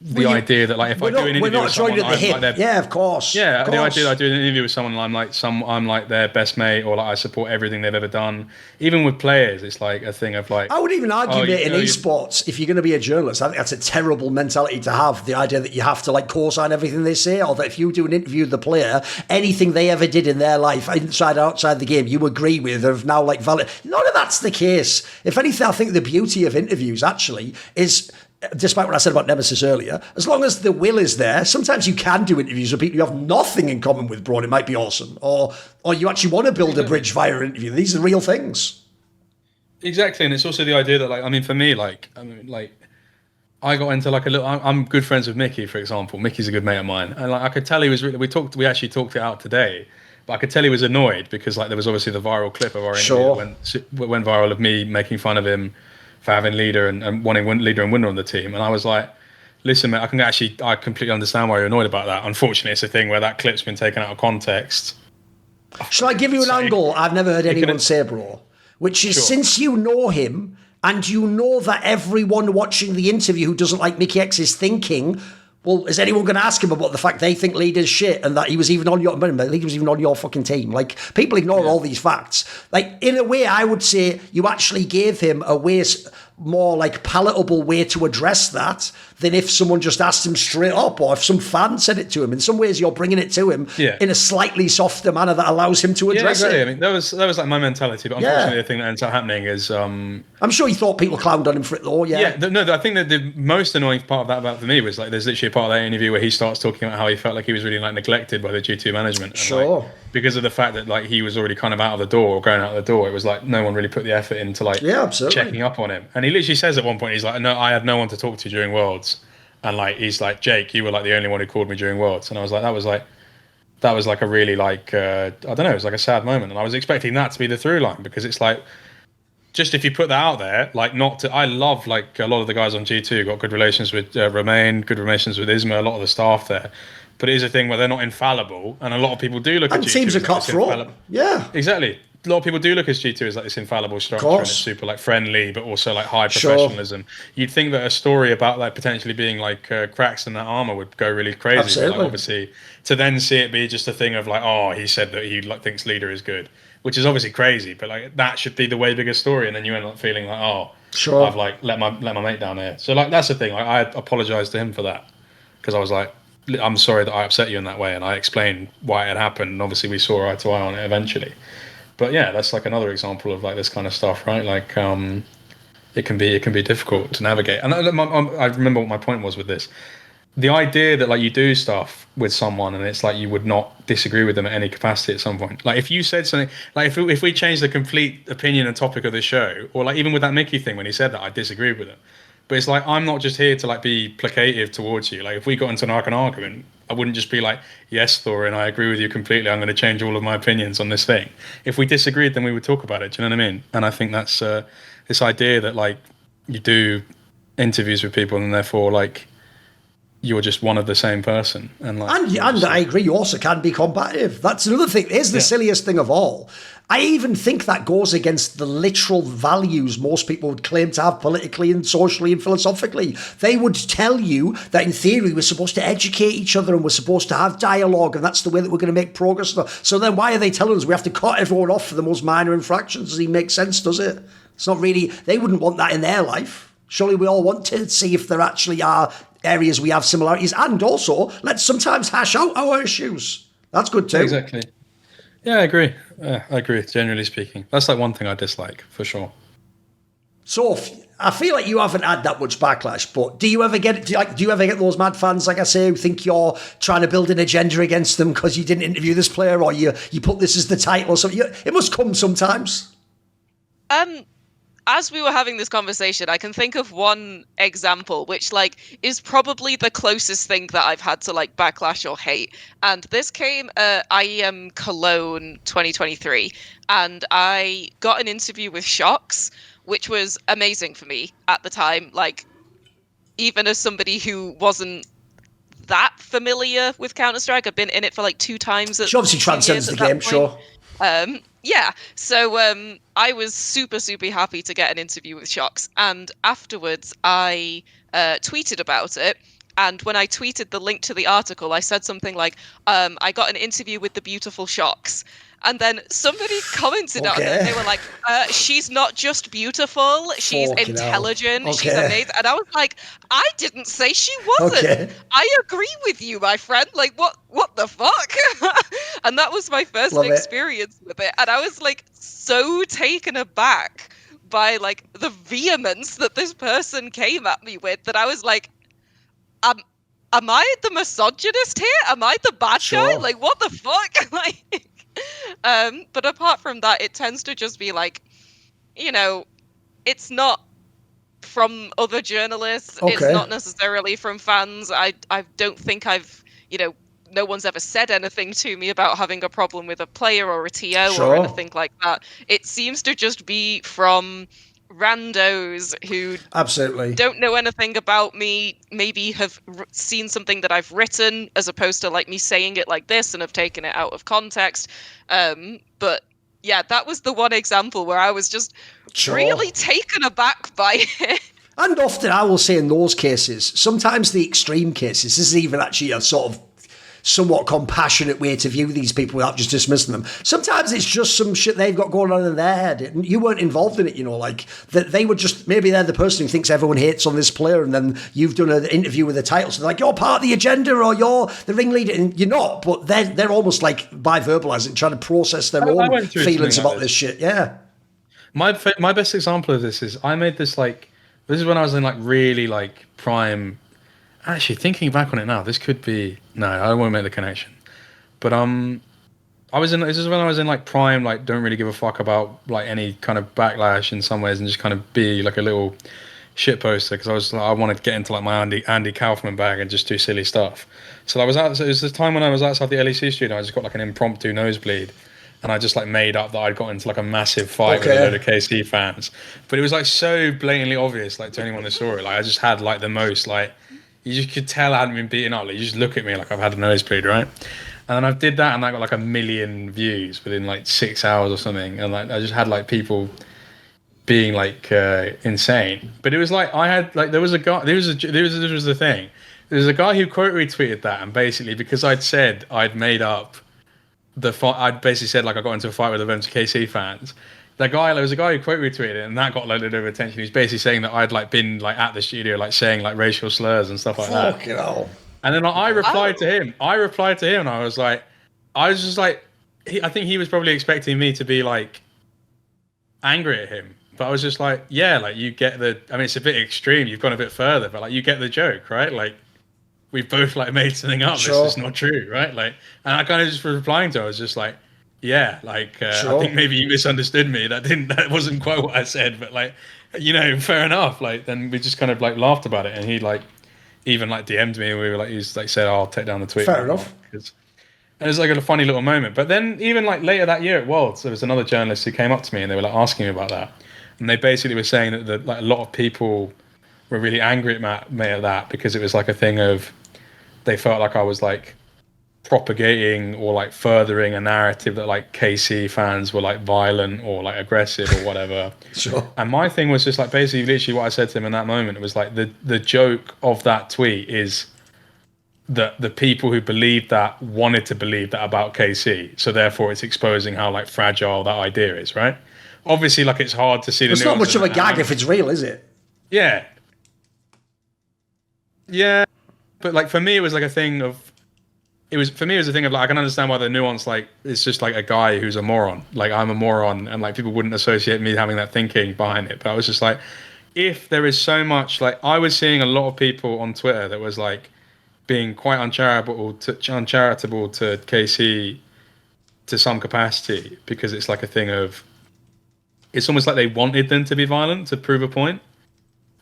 C: the idea that like if I do an interview with someone, I'm like
B: yeah, of course.
C: Yeah, the idea that I do an interview with someone, I'm like their best mate, or like I support everything they've ever done. Even with players, it's like a thing of like.
B: I would even argue that in esports, if you're going to be a journalist, I think that's a terrible mentality to have. The idea that you have to like co-sign everything they say, or that if you do an interview with the player, anything they ever did in their life, inside or outside the game, you agree with, of now like valid. None of that's the case. If anything, I think the beauty of interviews actually is, despite what I said about Nemesis earlier, as long as the will is there, sometimes you can do interviews with people you have nothing in common with, bro, and it might be awesome. Or you actually want to build a bridge via an interview. These are real things.
C: Exactly, and it's also the idea that, like, I mean, for me, like, I got into like a little. I'm good friends with Mickey, for example. Mickey's a good mate of mine, and like I could tell he was really. We actually talked it out today, but I could tell he was annoyed because like there was obviously the viral clip of our interview that went viral of me making fun of him for having leader and wanting leader and winner on the team, and I was like, listen, mate, I completely understand why you're annoyed about that. Unfortunately, it's a thing where that clip's been taken out of context.
B: Shall I give you an angle I've never heard anyone say, bro? Which is, since you know him and you know that everyone watching the interview who doesn't like Mickey X is thinking, well, is anyone going to ask him about the fact they think leader's shit and that he was even on your fucking team? Like, people ignore all these facts. Like, in a way, I would say you actually gave him a way, more like palatable way to address that than if someone just asked him straight up, or if some fan said it to him. In some ways, you're bringing it to him in a slightly softer manner that allows him to address it.
C: I mean, that was like my mentality, but unfortunately, the thing that ends up happening is
B: I'm sure he thought people clowned on him for it, though.
C: I think that the most annoying part of that about for me was like there's literally a part of that interview where he starts talking about how he felt like he was really like neglected by the G2 management. And, like, because of the fact that like he was already kind of out of the door or going out of the door, it was like no one really put the effort into like checking up on him. And he literally says at one point, he's like, no, I had no one to talk to during Worlds. And like he's like, Jake, you were like the only one who called me during Worlds. And I was like, that was like a really like I don't know, it was like a sad moment. And I was expecting that to be the through line, because it's like, just if you put that out there, like I love like a lot of the guys on G2 got good relations with Romain, good relations with Isma, a lot of the staff there. But it is a thing where they're not infallible, and a lot of people do look at G2
B: teams are cutthroat. Yeah,
C: exactly. A lot of people do look at G2 as like this infallible structure, and it's super like friendly, but also like high professionalism. You'd think that a story about like potentially being like cracks in that armor would go really crazy.
B: Absolutely.
C: But, like, obviously, to then see it be just a thing of like, oh, he said that he like thinks leader is good, which is obviously crazy. But like that should be the way bigger story, and then you end up feeling like, oh, I've like let my mate down here. So like that's the thing. Like I apologized to him for that, because I was like, I'm sorry that I upset you in that way, and I explained why it had happened, and obviously we saw eye to eye on it eventually. But yeah, that's like another example of like this kind of stuff, right? Like it can be difficult to navigate. And I remember what my point was with this. The idea that like you do stuff with someone and it's like you would not disagree with them at any capacity at some point. Like if you said something, like if we changed the complete opinion and topic of the show, or like even with that Mickey thing when he said that, I disagreed with him. But it's like, I'm not just here to like be placative towards you. Like if we got into an argument, I wouldn't just be like, yes, Thorin, I agree with you completely. I'm going to change all of my opinions on this thing. If we disagreed, then we would talk about it. Do you know what I mean? And I think that's this idea that like you do interviews with people and therefore like you're just one of the same person. And like,
B: and I agree, you also can be combative. That's another thing. Here's the silliest thing of all. I even think that goes against the literal values most people would claim to have politically and socially and philosophically. They would tell you that in theory we're supposed to educate each other and we're supposed to have dialogue and that's the way that we're going to make progress. So then why are they telling us we have to cut everyone off for the most minor infractions? Doesn't even make sense, does it? It's not really, they wouldn't want that in their life. Surely we all want to see if there actually are areas we have similarities, and also let's sometimes hash out our issues. That's good too.
C: Exactly. Yeah, I agree. I agree, generally speaking. That's like one thing I dislike, for sure.
B: Soph, I feel like you haven't had that much backlash, but do you ever get those mad fans, like I say, who think you're trying to build an agenda against them because you didn't interview this player or you put this as the title or something? It must come sometimes.
D: As we were having this conversation, I can think of one example, which like is probably the closest thing that I've had to like backlash or hate. And this came at IEM Cologne 2023, and I got an interview with JerCkysMiNi0n, which was amazing for me at the time. Like, even as somebody who wasn't that familiar with Counter-Strike, I've been in it for like 2 times.
B: She obviously transcends the game, sure.
D: Yeah, so I was super happy to get an interview with JerCkysMiNi0n, and afterwards I tweeted about it. And when I tweeted the link to the article, I said something like, I got an interview with the beautiful JerCkysMiNi0n. And then somebody commented on it, and they were like, she's not just beautiful, she's intelligent, she's amazing. And I was like, I didn't say she wasn't. Okay. I agree with you, my friend. Like, what the fuck? And that was my first experience with it. And I was like so taken aback by like the vehemence that this person came at me with, that I was like, am I the misogynist here? Am I the bad guy? Like, what the fuck? Like, but apart from that, it tends to just be like, you know, it's not from other journalists. It's not necessarily from fans. I don't think no one's ever said anything to me about having a problem with a player or a TO or anything like that. It seems to just be from randos who
B: absolutely
D: don't know anything about me, maybe have seen something that I've written as opposed to like me saying it like this and have taken it out of context. But yeah, that was the one example where I was just really taken aback by it.
B: And often I will say in those cases, sometimes the extreme cases, this is even actually a sort of somewhat compassionate way to view these people without just dismissing them. Sometimes it's just some shit they've got going on in their head. You weren't involved in it, you know, like that they were just, maybe they're the person who thinks everyone hates on this player, and then you've done an interview with a title, so they're like, you're part of the agenda or you're the ringleader, and you're not, but they're almost like by verbalizing, trying to process their own feelings about this shit. Yeah.
C: My best example of this is I made this this is when I was in like really like prime. Actually, thinking back on it now, this could be I won't make the connection. But this is when I was in like prime, like don't really give a fuck about like any kind of backlash in some ways, and just kind of be like a little shit poster, because I wanted to get into like my Andy Kaufman bag and just do silly stuff. So it was the time when I was outside the LEC studio. I just got like an impromptu nosebleed, and I just like made up that I'd got into like a massive fight with a load of KC fans. But it was like so blatantly obvious, like to anyone that saw it. Like I just had like the most like. You just could tell I hadn't been beaten up. Like, you just look at me like I've had a nosebleed, right? And then I did that, and that got like 1 million views within like 6 hours or something. And like I just had like people being like insane. But it was like I had like there was a guy. This was the thing. There was a guy who quote retweeted that, and basically because I'd said I'd made up the fight, I'd basically said like I got into a fight with a bunch of KC fans. There was a guy who quote retweeted it, and that got like a little bit of attention. He was basically saying that I'd like been like at the studio, like saying like racial slurs and stuff like that.
B: Fucking hell.
C: And then I replied to him. And I was just like, I think he was probably expecting me to be like angry at him, but I was just like, yeah, like you get it's a bit extreme. You've gone a bit further, but like you get the joke, right? Like we both like made something up. Sure. This is not true, right? Like, and I kind of just replying to it, I was just like. Yeah, like I think maybe you misunderstood me. That wasn't quite what I said, but like, you know, fair enough. Like, then we just kind of like laughed about it, and he like even like DM'd me, and we were like, he's like said, I'll take down the tweet.
B: Fair enough.
C: And it was like a funny little moment. But then even like later that year at Worlds, there was another journalist who came up to me, and they were like asking me about that, and they basically were saying that like a lot of people were really angry at me at that, because it was like a thing of they felt like I was like propagating or like furthering a narrative that like KC fans were like violent or like aggressive or whatever.
B: Sure.
C: And my thing was just like basically literally what I said to him in that moment. It was like the joke of that tweet is that the people who believed that wanted to believe that about KC. So therefore it's exposing how like fragile that idea is, right? Obviously, like it's hard to see the
B: It's not much of a gag if it's real, is it?
C: Yeah. Yeah. But like for me it was like a thing of for me it was a thing of like I can understand why the nuance like it's just like a guy who's a moron. Like I'm a moron and like people wouldn't associate me having that thinking behind it. But I was just like, if there is so much like I was seeing a lot of people on Twitter that was like being quite uncharitable to KC to some capacity because it's like a thing of it's almost like they wanted them to be violent to prove a point.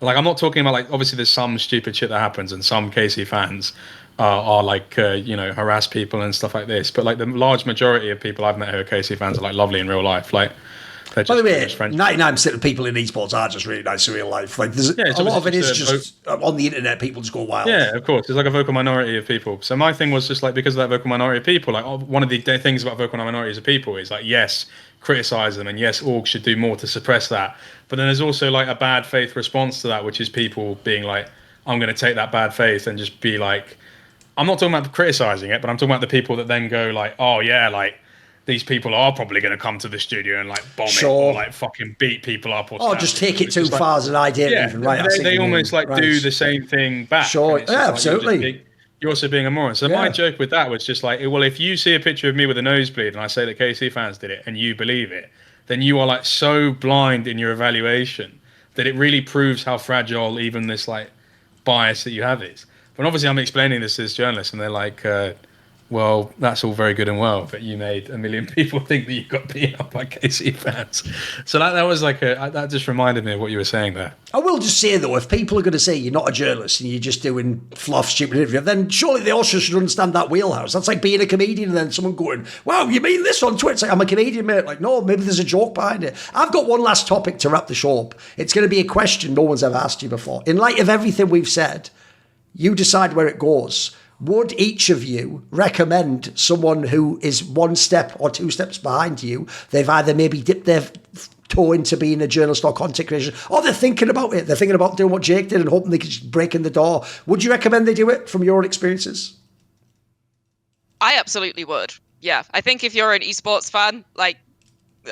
C: Like I'm not talking about like obviously there's some stupid shit that happens and some KC fans are like harass people and stuff like this, but like the large majority of people I've met who are KC fans are like lovely in real life. Like they're just,
B: by the way, 99% of people in esports are just really nice in real life. Like there's a lot of it is just on the internet people just go wild.
C: Yeah, of course. There's like a vocal minority of people. So my thing was just like because of that vocal minority of people, like one of the things about vocal minorities of people is like yes, criticize them and yes, orgs should do more to suppress that. But then there's also like a bad faith response to that, which is people being like, I'm going to take that bad faith and just be like, I'm not talking about criticizing it, but I'm talking about the people that then go like, oh yeah, like these people are probably going to come to the studio and like bomb it or like fucking beat people up or
B: just take it too far as an idea even, right?
C: They almost like do the same thing back.
B: Sure, yeah, absolutely.
C: You're also being a moron. So my joke with that was just like, well, if you see a picture of me with a nosebleed and I say that KC fans did it and you believe it, then you are like so blind in your evaluation that it really proves how fragile even this like bias that you have is. But obviously I'm explaining this to this journalist and they're like, well, that's all very good and well, but you made 1 million people think that you got beat up by KC fans. So that was like that just reminded me of what you were saying there.
B: I will just say though, if people are going to say you're not a journalist and you're just doing fluff, stupid interview, then surely they also should understand that wheelhouse. That's like being a comedian and then someone going, wow, you mean this on Twitter? It's like, I'm a comedian, mate. Like, no, maybe there's a joke behind it. I've got one last topic to wrap the show up. It's going to be a question no one's ever asked you before. In light of everything we've said, you decide where it goes. Would each of you recommend someone who is 1 step or 2 steps behind you? They've either maybe dipped their toe into being a journalist or content creation, or they're thinking about it. They're thinking about doing what Jake did and hoping they could just break in the door. Would you recommend they do it from your own experiences?
D: I absolutely would. Yeah. I think if you're an esports fan, like,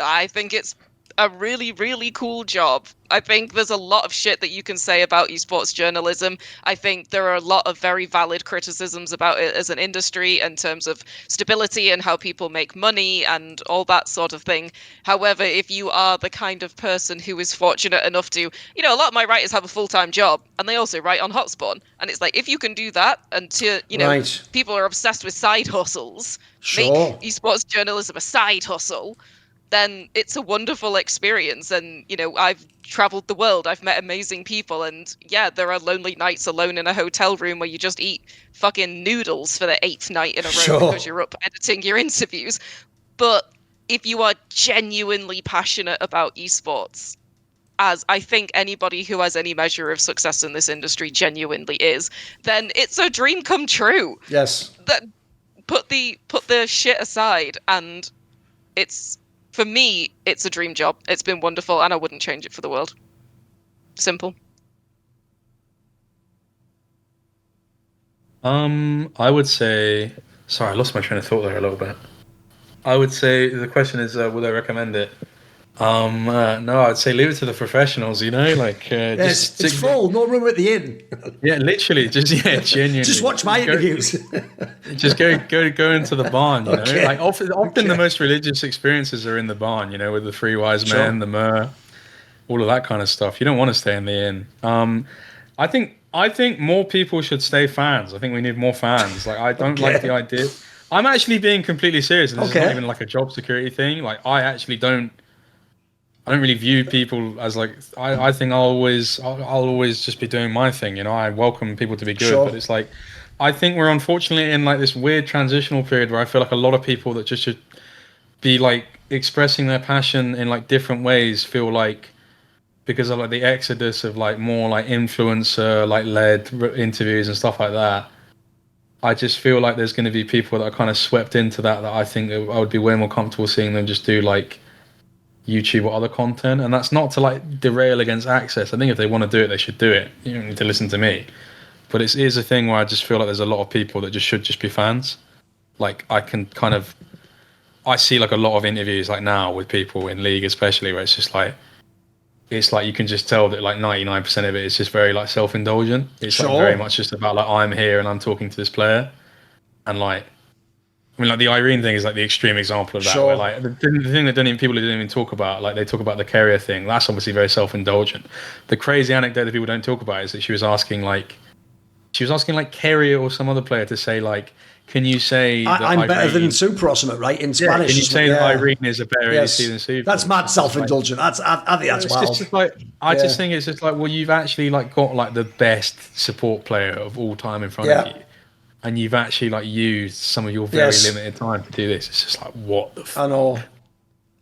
D: I think it's a really, really cool job. I think there's a lot of shit that you can say about esports journalism. I think there are a lot of very valid criticisms about it as an industry in terms of stability and how people make money and all that sort of thing. However, if you are the kind of person who is fortunate enough to, a lot of my writers have a full-time job and they also write on Hotspawn. And it's like, if you can do that and people are obsessed with side hustles, make esports journalism a side hustle, then it's a wonderful experience. And, I've traveled the world. I've met amazing people. And yeah, there are lonely nights alone in a hotel room where you just eat fucking noodles for the 8th night in a row because you're up editing your interviews. But if you are genuinely passionate about esports, as I think anybody who has any measure of success in this industry genuinely is, then it's a dream come true.
B: Yes.
D: That put the shit aside, and for me, it's a dream job. It's been wonderful, and I wouldn't change it for the world. Simple.
C: I would say... Sorry, I lost my train of thought there a little bit. I would say the question is, would I recommend it? No, I'd say leave it to the professionals,
B: it's full, no room at the inn.
C: Yeah, literally, genuinely.
B: Just watch my interviews.
C: Just go into the barn,
B: Okay.
C: Like often the most religious experiences are in the barn, with the 3 wise men, the myrrh, all of that kind of stuff. You don't want to stay in the inn. I think more people should stay fans. I think we need more fans. Like I don't like the idea. I'm actually being completely serious, and this is not even like a job security thing. Like I don't really view people as like I think I'll always just be doing my thing. I welcome people to be good, but it's like I think we're unfortunately in like this weird transitional period where I feel like a lot of people that just should be like expressing their passion in like different ways feel like, because of like the exodus of like more like influencer like led interviews and stuff like that, I just feel like there's going to be people that are kind of swept into that I think I would be way more comfortable seeing them just do like YouTube or other content. And that's not to like derail against Access. I think if they want to do it, they should do it. You don't need to listen to me. But it is a thing where I just feel like there's a lot of people that should just be fans. Like I see like a lot of interviews like now with people in League especially where it's like you can just tell that like 99% of it is just very like self-indulgent. It's like very much just about like I'm here and I'm talking to this player. And like, I mean like the Irene thing is like the extreme example of that where like the thing that people don't even talk about, like they talk about the carrier thing. That's obviously very self-indulgent. The crazy anecdote that people don't talk about is that she was asking like carrier or some other player to say like, can you say that
B: I'm better than Super or something, right? In Spanish.
C: Can you say that Irene is a better ADC than Super?
B: That's mad self-indulgent. I think that's wild.
C: I just think it's just like, well, you've actually like got like the best support player of all time in front of you. And you've actually like used some of your very limited time to do this. It's just like, what the fuck?
B: I know.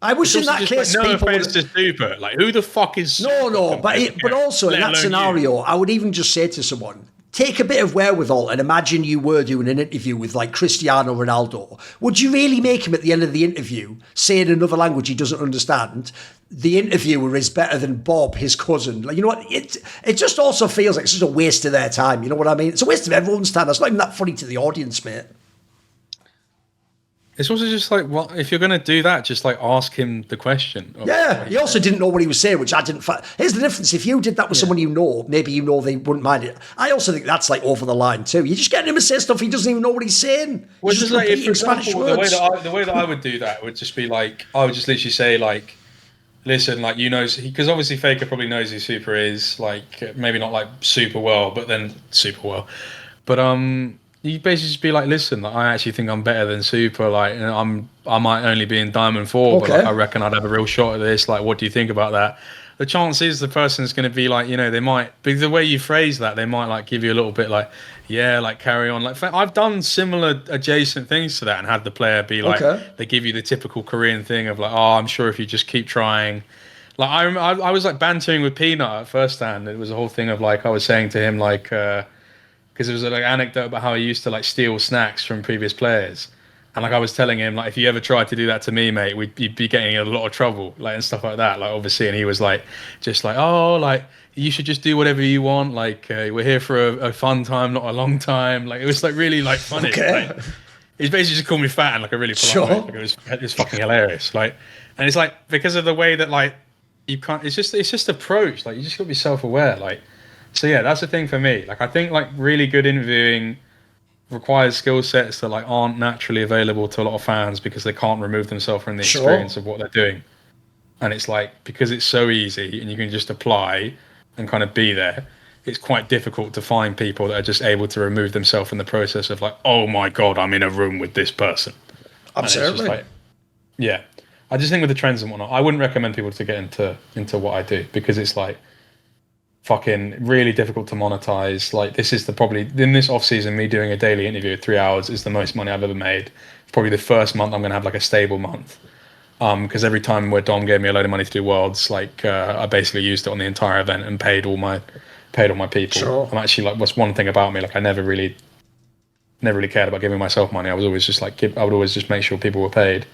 B: I wish in that case
C: no offense to Super. Like, who the fuck is Super?
B: No, but also in that scenario, I would even just say to someone, take a bit of wherewithal and imagine you were doing an interview with like Cristiano Ronaldo. Would you really make him at the end of the interview say in another language he doesn't understand, the interviewer is better than Bob, his cousin? Like, you know what? It just also feels like it's just a waste of their time. You know what I mean? It's a waste of everyone's time. That's not even that funny to the audience, mate.
C: It's also just like, well, if you're going to do that, just like ask him the question.
B: He also didn't know what he was saying, which I didn't. Here's the difference. If you did that with someone you know, maybe you know they wouldn't mind it. I also think that's like over the line too. You're just getting him to say stuff he doesn't even know what he's saying.
C: Which is like, if, for example, the way that I would do that would just be like, I would just literally say like, listen, like, you know, because obviously Faker probably knows who Super is, like maybe not like super well, but then super well. But you basically just be like, listen, like, I actually think I'm better than Super. Like, I might only be in Diamond 4, but like, I reckon I'd have a real shot at this. Like, what do you think about that? The chance is the person's going to be like, you know, they might, because the way you phrase that, they might like give you a little bit like, yeah, like carry on. Like, I've done similar adjacent things to that and had the player be like, they give you the typical Korean thing of like, oh, I'm sure if you just keep trying. Like, I was like bantering with Peanut at first hand. It was a whole thing of like, I was saying to him like, because there was like an anecdote about how he used to like steal snacks from previous players. And like I was telling him, like, if you ever tried to do that to me, mate, you'd be getting in a lot of trouble, like, and stuff like that. Like, obviously, and he was like, just like, oh, like, you should just do whatever you want. Like, we're here for a fun time, not a long time. Like, it was like really like funny. Like, he's basically just called me fat and like a really polite way. Like, it was fucking hilarious. Like, and it's like, because of the way that like you can't, it's just approach. Like, you just got to be self-aware. Like, so yeah, that's the thing for me. Like, I think like really good interviewing requires skill sets that like aren't naturally available to a lot of fans because they can't remove themselves from the experience of what they're doing. And it's like, because it's so easy and you can just apply and kind of be there, it's quite difficult to find people that are just able to remove themselves from the process of like, oh my God, I'm in a room with this person.
B: Absolutely.
C: Like, yeah. I just think with the trends and whatnot, I wouldn't recommend people to get into what I do because it's like, fucking really difficult to monetize. Like, this is probably in this off season, me doing a daily interview at 3 hours is the most money I've ever made. Probably the first month I'm gonna have like a stable month, because every time where Dom gave me a load of money to do worlds, like I basically used it on the entire event and paid all my people. I'm actually like, what's one thing about me, like I never really cared about giving myself money. I was always just like, I would always just make sure people were paid,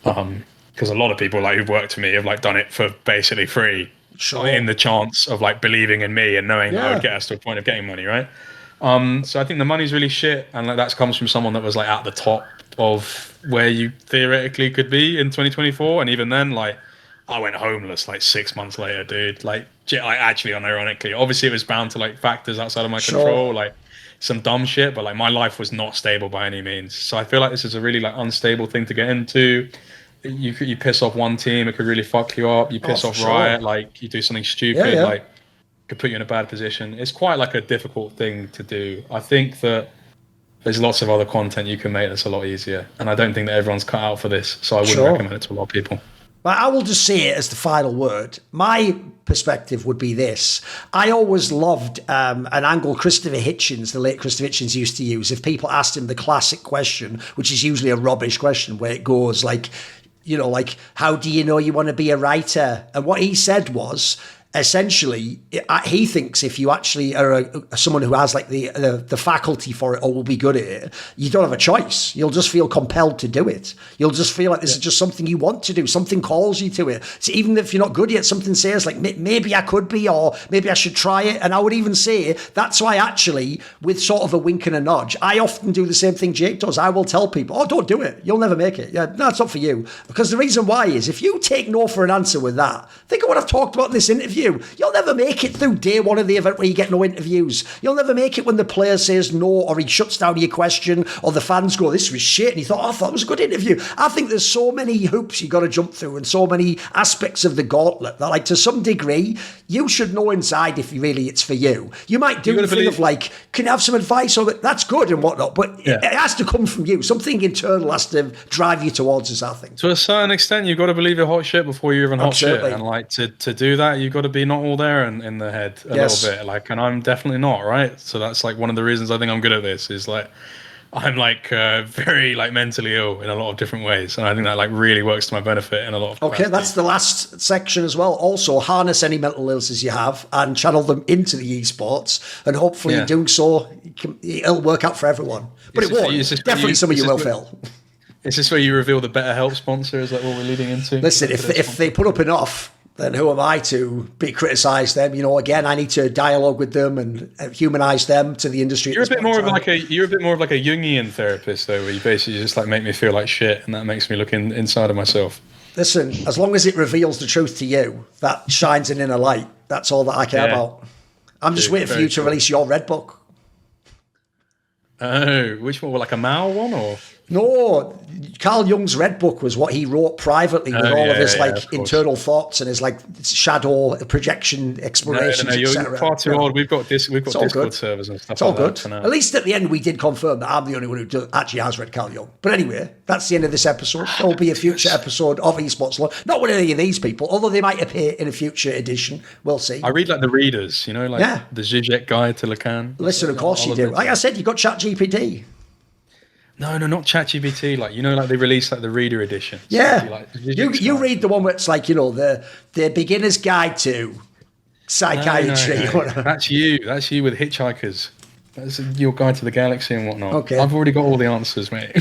C: because a lot of people like who've worked for me have like done it for basically free. In the chance of like believing in me and knowing that I would get us to a point of getting money, right? So I think the money's really shit, and like that comes from someone that was like at the top of where you theoretically could be in 2024, and even then, like I went homeless like 6 months later, dude. Like actually, unironically, obviously it was bound to like factors outside of my control, like some dumb shit, but like my life was not stable by any means. So I feel like this is a really like unstable thing to get into. You piss off one team, it could really fuck you up. You piss off Riot, like you do something stupid, like could put you in a bad position. It's quite like a difficult thing to do. I think that there's lots of other content you can make that's a lot easier, and I don't think that everyone's cut out for this, so I wouldn't recommend it to a lot of people.
B: But I will just say it as the final word. My perspective would be this. I always loved an angle Christopher Hitchens, the late Christopher Hitchens, used to use if people asked him the classic question, which is usually a rubbish question, where it goes like, you know, like, how do you know you want to be a writer? And what he said was, essentially, he thinks if you actually are someone who has like the faculty for it or will be good at it, you don't have a choice. You'll just feel compelled to do it. You'll just feel like this is just something you want to do. Something calls you to it. So even if you're not good yet, something says like, maybe I could be, or maybe I should try it. And I would even say that's why actually, with sort of a wink and a nudge, I often do the same thing Jake does. I will tell people, oh, don't do it. You'll never make it. Yeah, no, it's not for you. Because the reason why is if you take no for an answer with that, think of what I've talked about in this interview. You'll never make it through day one of the event where you get no interviews. You'll never make it when the player says no, or he shuts down your question, or the fans go, this was shit, and you thought, I thought it was a good interview. I think there's so many hoops you got to jump through and so many aspects of the gauntlet that, like, to some degree, you should know inside if really it's for you. You might do the thing of like, can you have some advice? Or that's good and whatnot, but it has to come from you. Something internal has to drive you towards this, I think.
C: To a certain extent, you've got to believe you're hot shit before you're even hot shit. And like to do that, you've got to be not all there in the head a little bit. Like, and I'm definitely not, right? So that's like one of the reasons I think I'm good at this is like, I'm like very like mentally ill in a lot of different ways, and I think that like really works to my benefit in a lot of capacity.
B: Okay, that's the last section as well. Also, harness any mental illnesses you have and channel them into the esports, and hopefully in doing so, it'll work out for everyone. But it won't. Definitely some of you will fail.
C: Is this where you reveal the BetterHelp sponsor? Is that what we're leading into?
B: Listen, if they put up enough, then who am I to criticise them? You know, again, I need to dialogue with them and humanise them to the industry.
C: You're a bit more of like a Jungian therapist, though, where you basically just like make me feel like shit, and that makes me look inside of myself.
B: Listen, as long as it reveals the truth to you, that shines an inner light. That's all that I care about. I'm just waiting for you to release your red book.
C: Oh, which one? Like a Mao one, or?
B: No, Carl Jung's Red Book was what he wrote privately with all of his internal thoughts and his like shadow projection explorations.
C: No, you're far too old. We've got Discord servers and stuff.
B: It's all good. At least at the end, we did confirm that I'm the only one who actually has read Carl Jung. But anyway, that's the end of this episode. There will be a future episode of Esports Salon. Not with any of these people, although they might appear in a future edition. We'll see.
C: I read like the readers, you know, like the JerCkysMiNi0n guide to Lacan.
B: Listen, of course you do. Like I said, you got ChatGPT.
C: No, not ChatGPT. Like, you know, like they released like the reader edition.
B: Yeah.
C: Like,
B: you read the one where it's like, you know, the beginner's guide to psychiatry.
C: No. That's you with Hitchhikers. That's your guide to the galaxy and whatnot.
B: Okay.
C: I've already got all the answers, mate.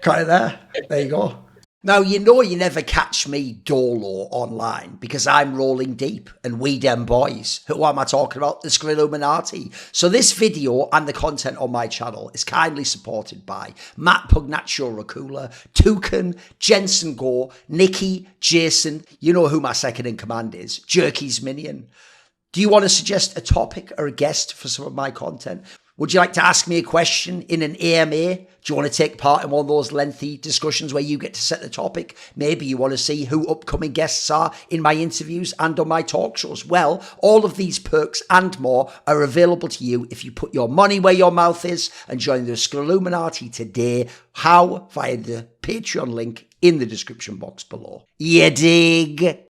B: Got it there. There you go. Now, you know you never catch me dolo online because I'm rolling deep and we dem boys. Who am I talking about? The JerCkysMiNi0n. So this video and the content on my channel is kindly supported by Matt Pugnatio Rajcula, Thorin, Jensen Goh, Nicky, Jasun. You know who my second in command is, JerCkysMiNi0n. Do you want to suggest a topic or a guest for some of my content? Would you like to ask me a question in an AMA? Do you want to take part in one of those lengthy discussions where you get to set the topic? Maybe you want to see who upcoming guests are in my interviews and on my talk shows. Well, all of these perks and more are available to you if you put your money where your mouth is and join the JerCkysMiNi0n today. How? Via the Patreon link in the description box below. You dig?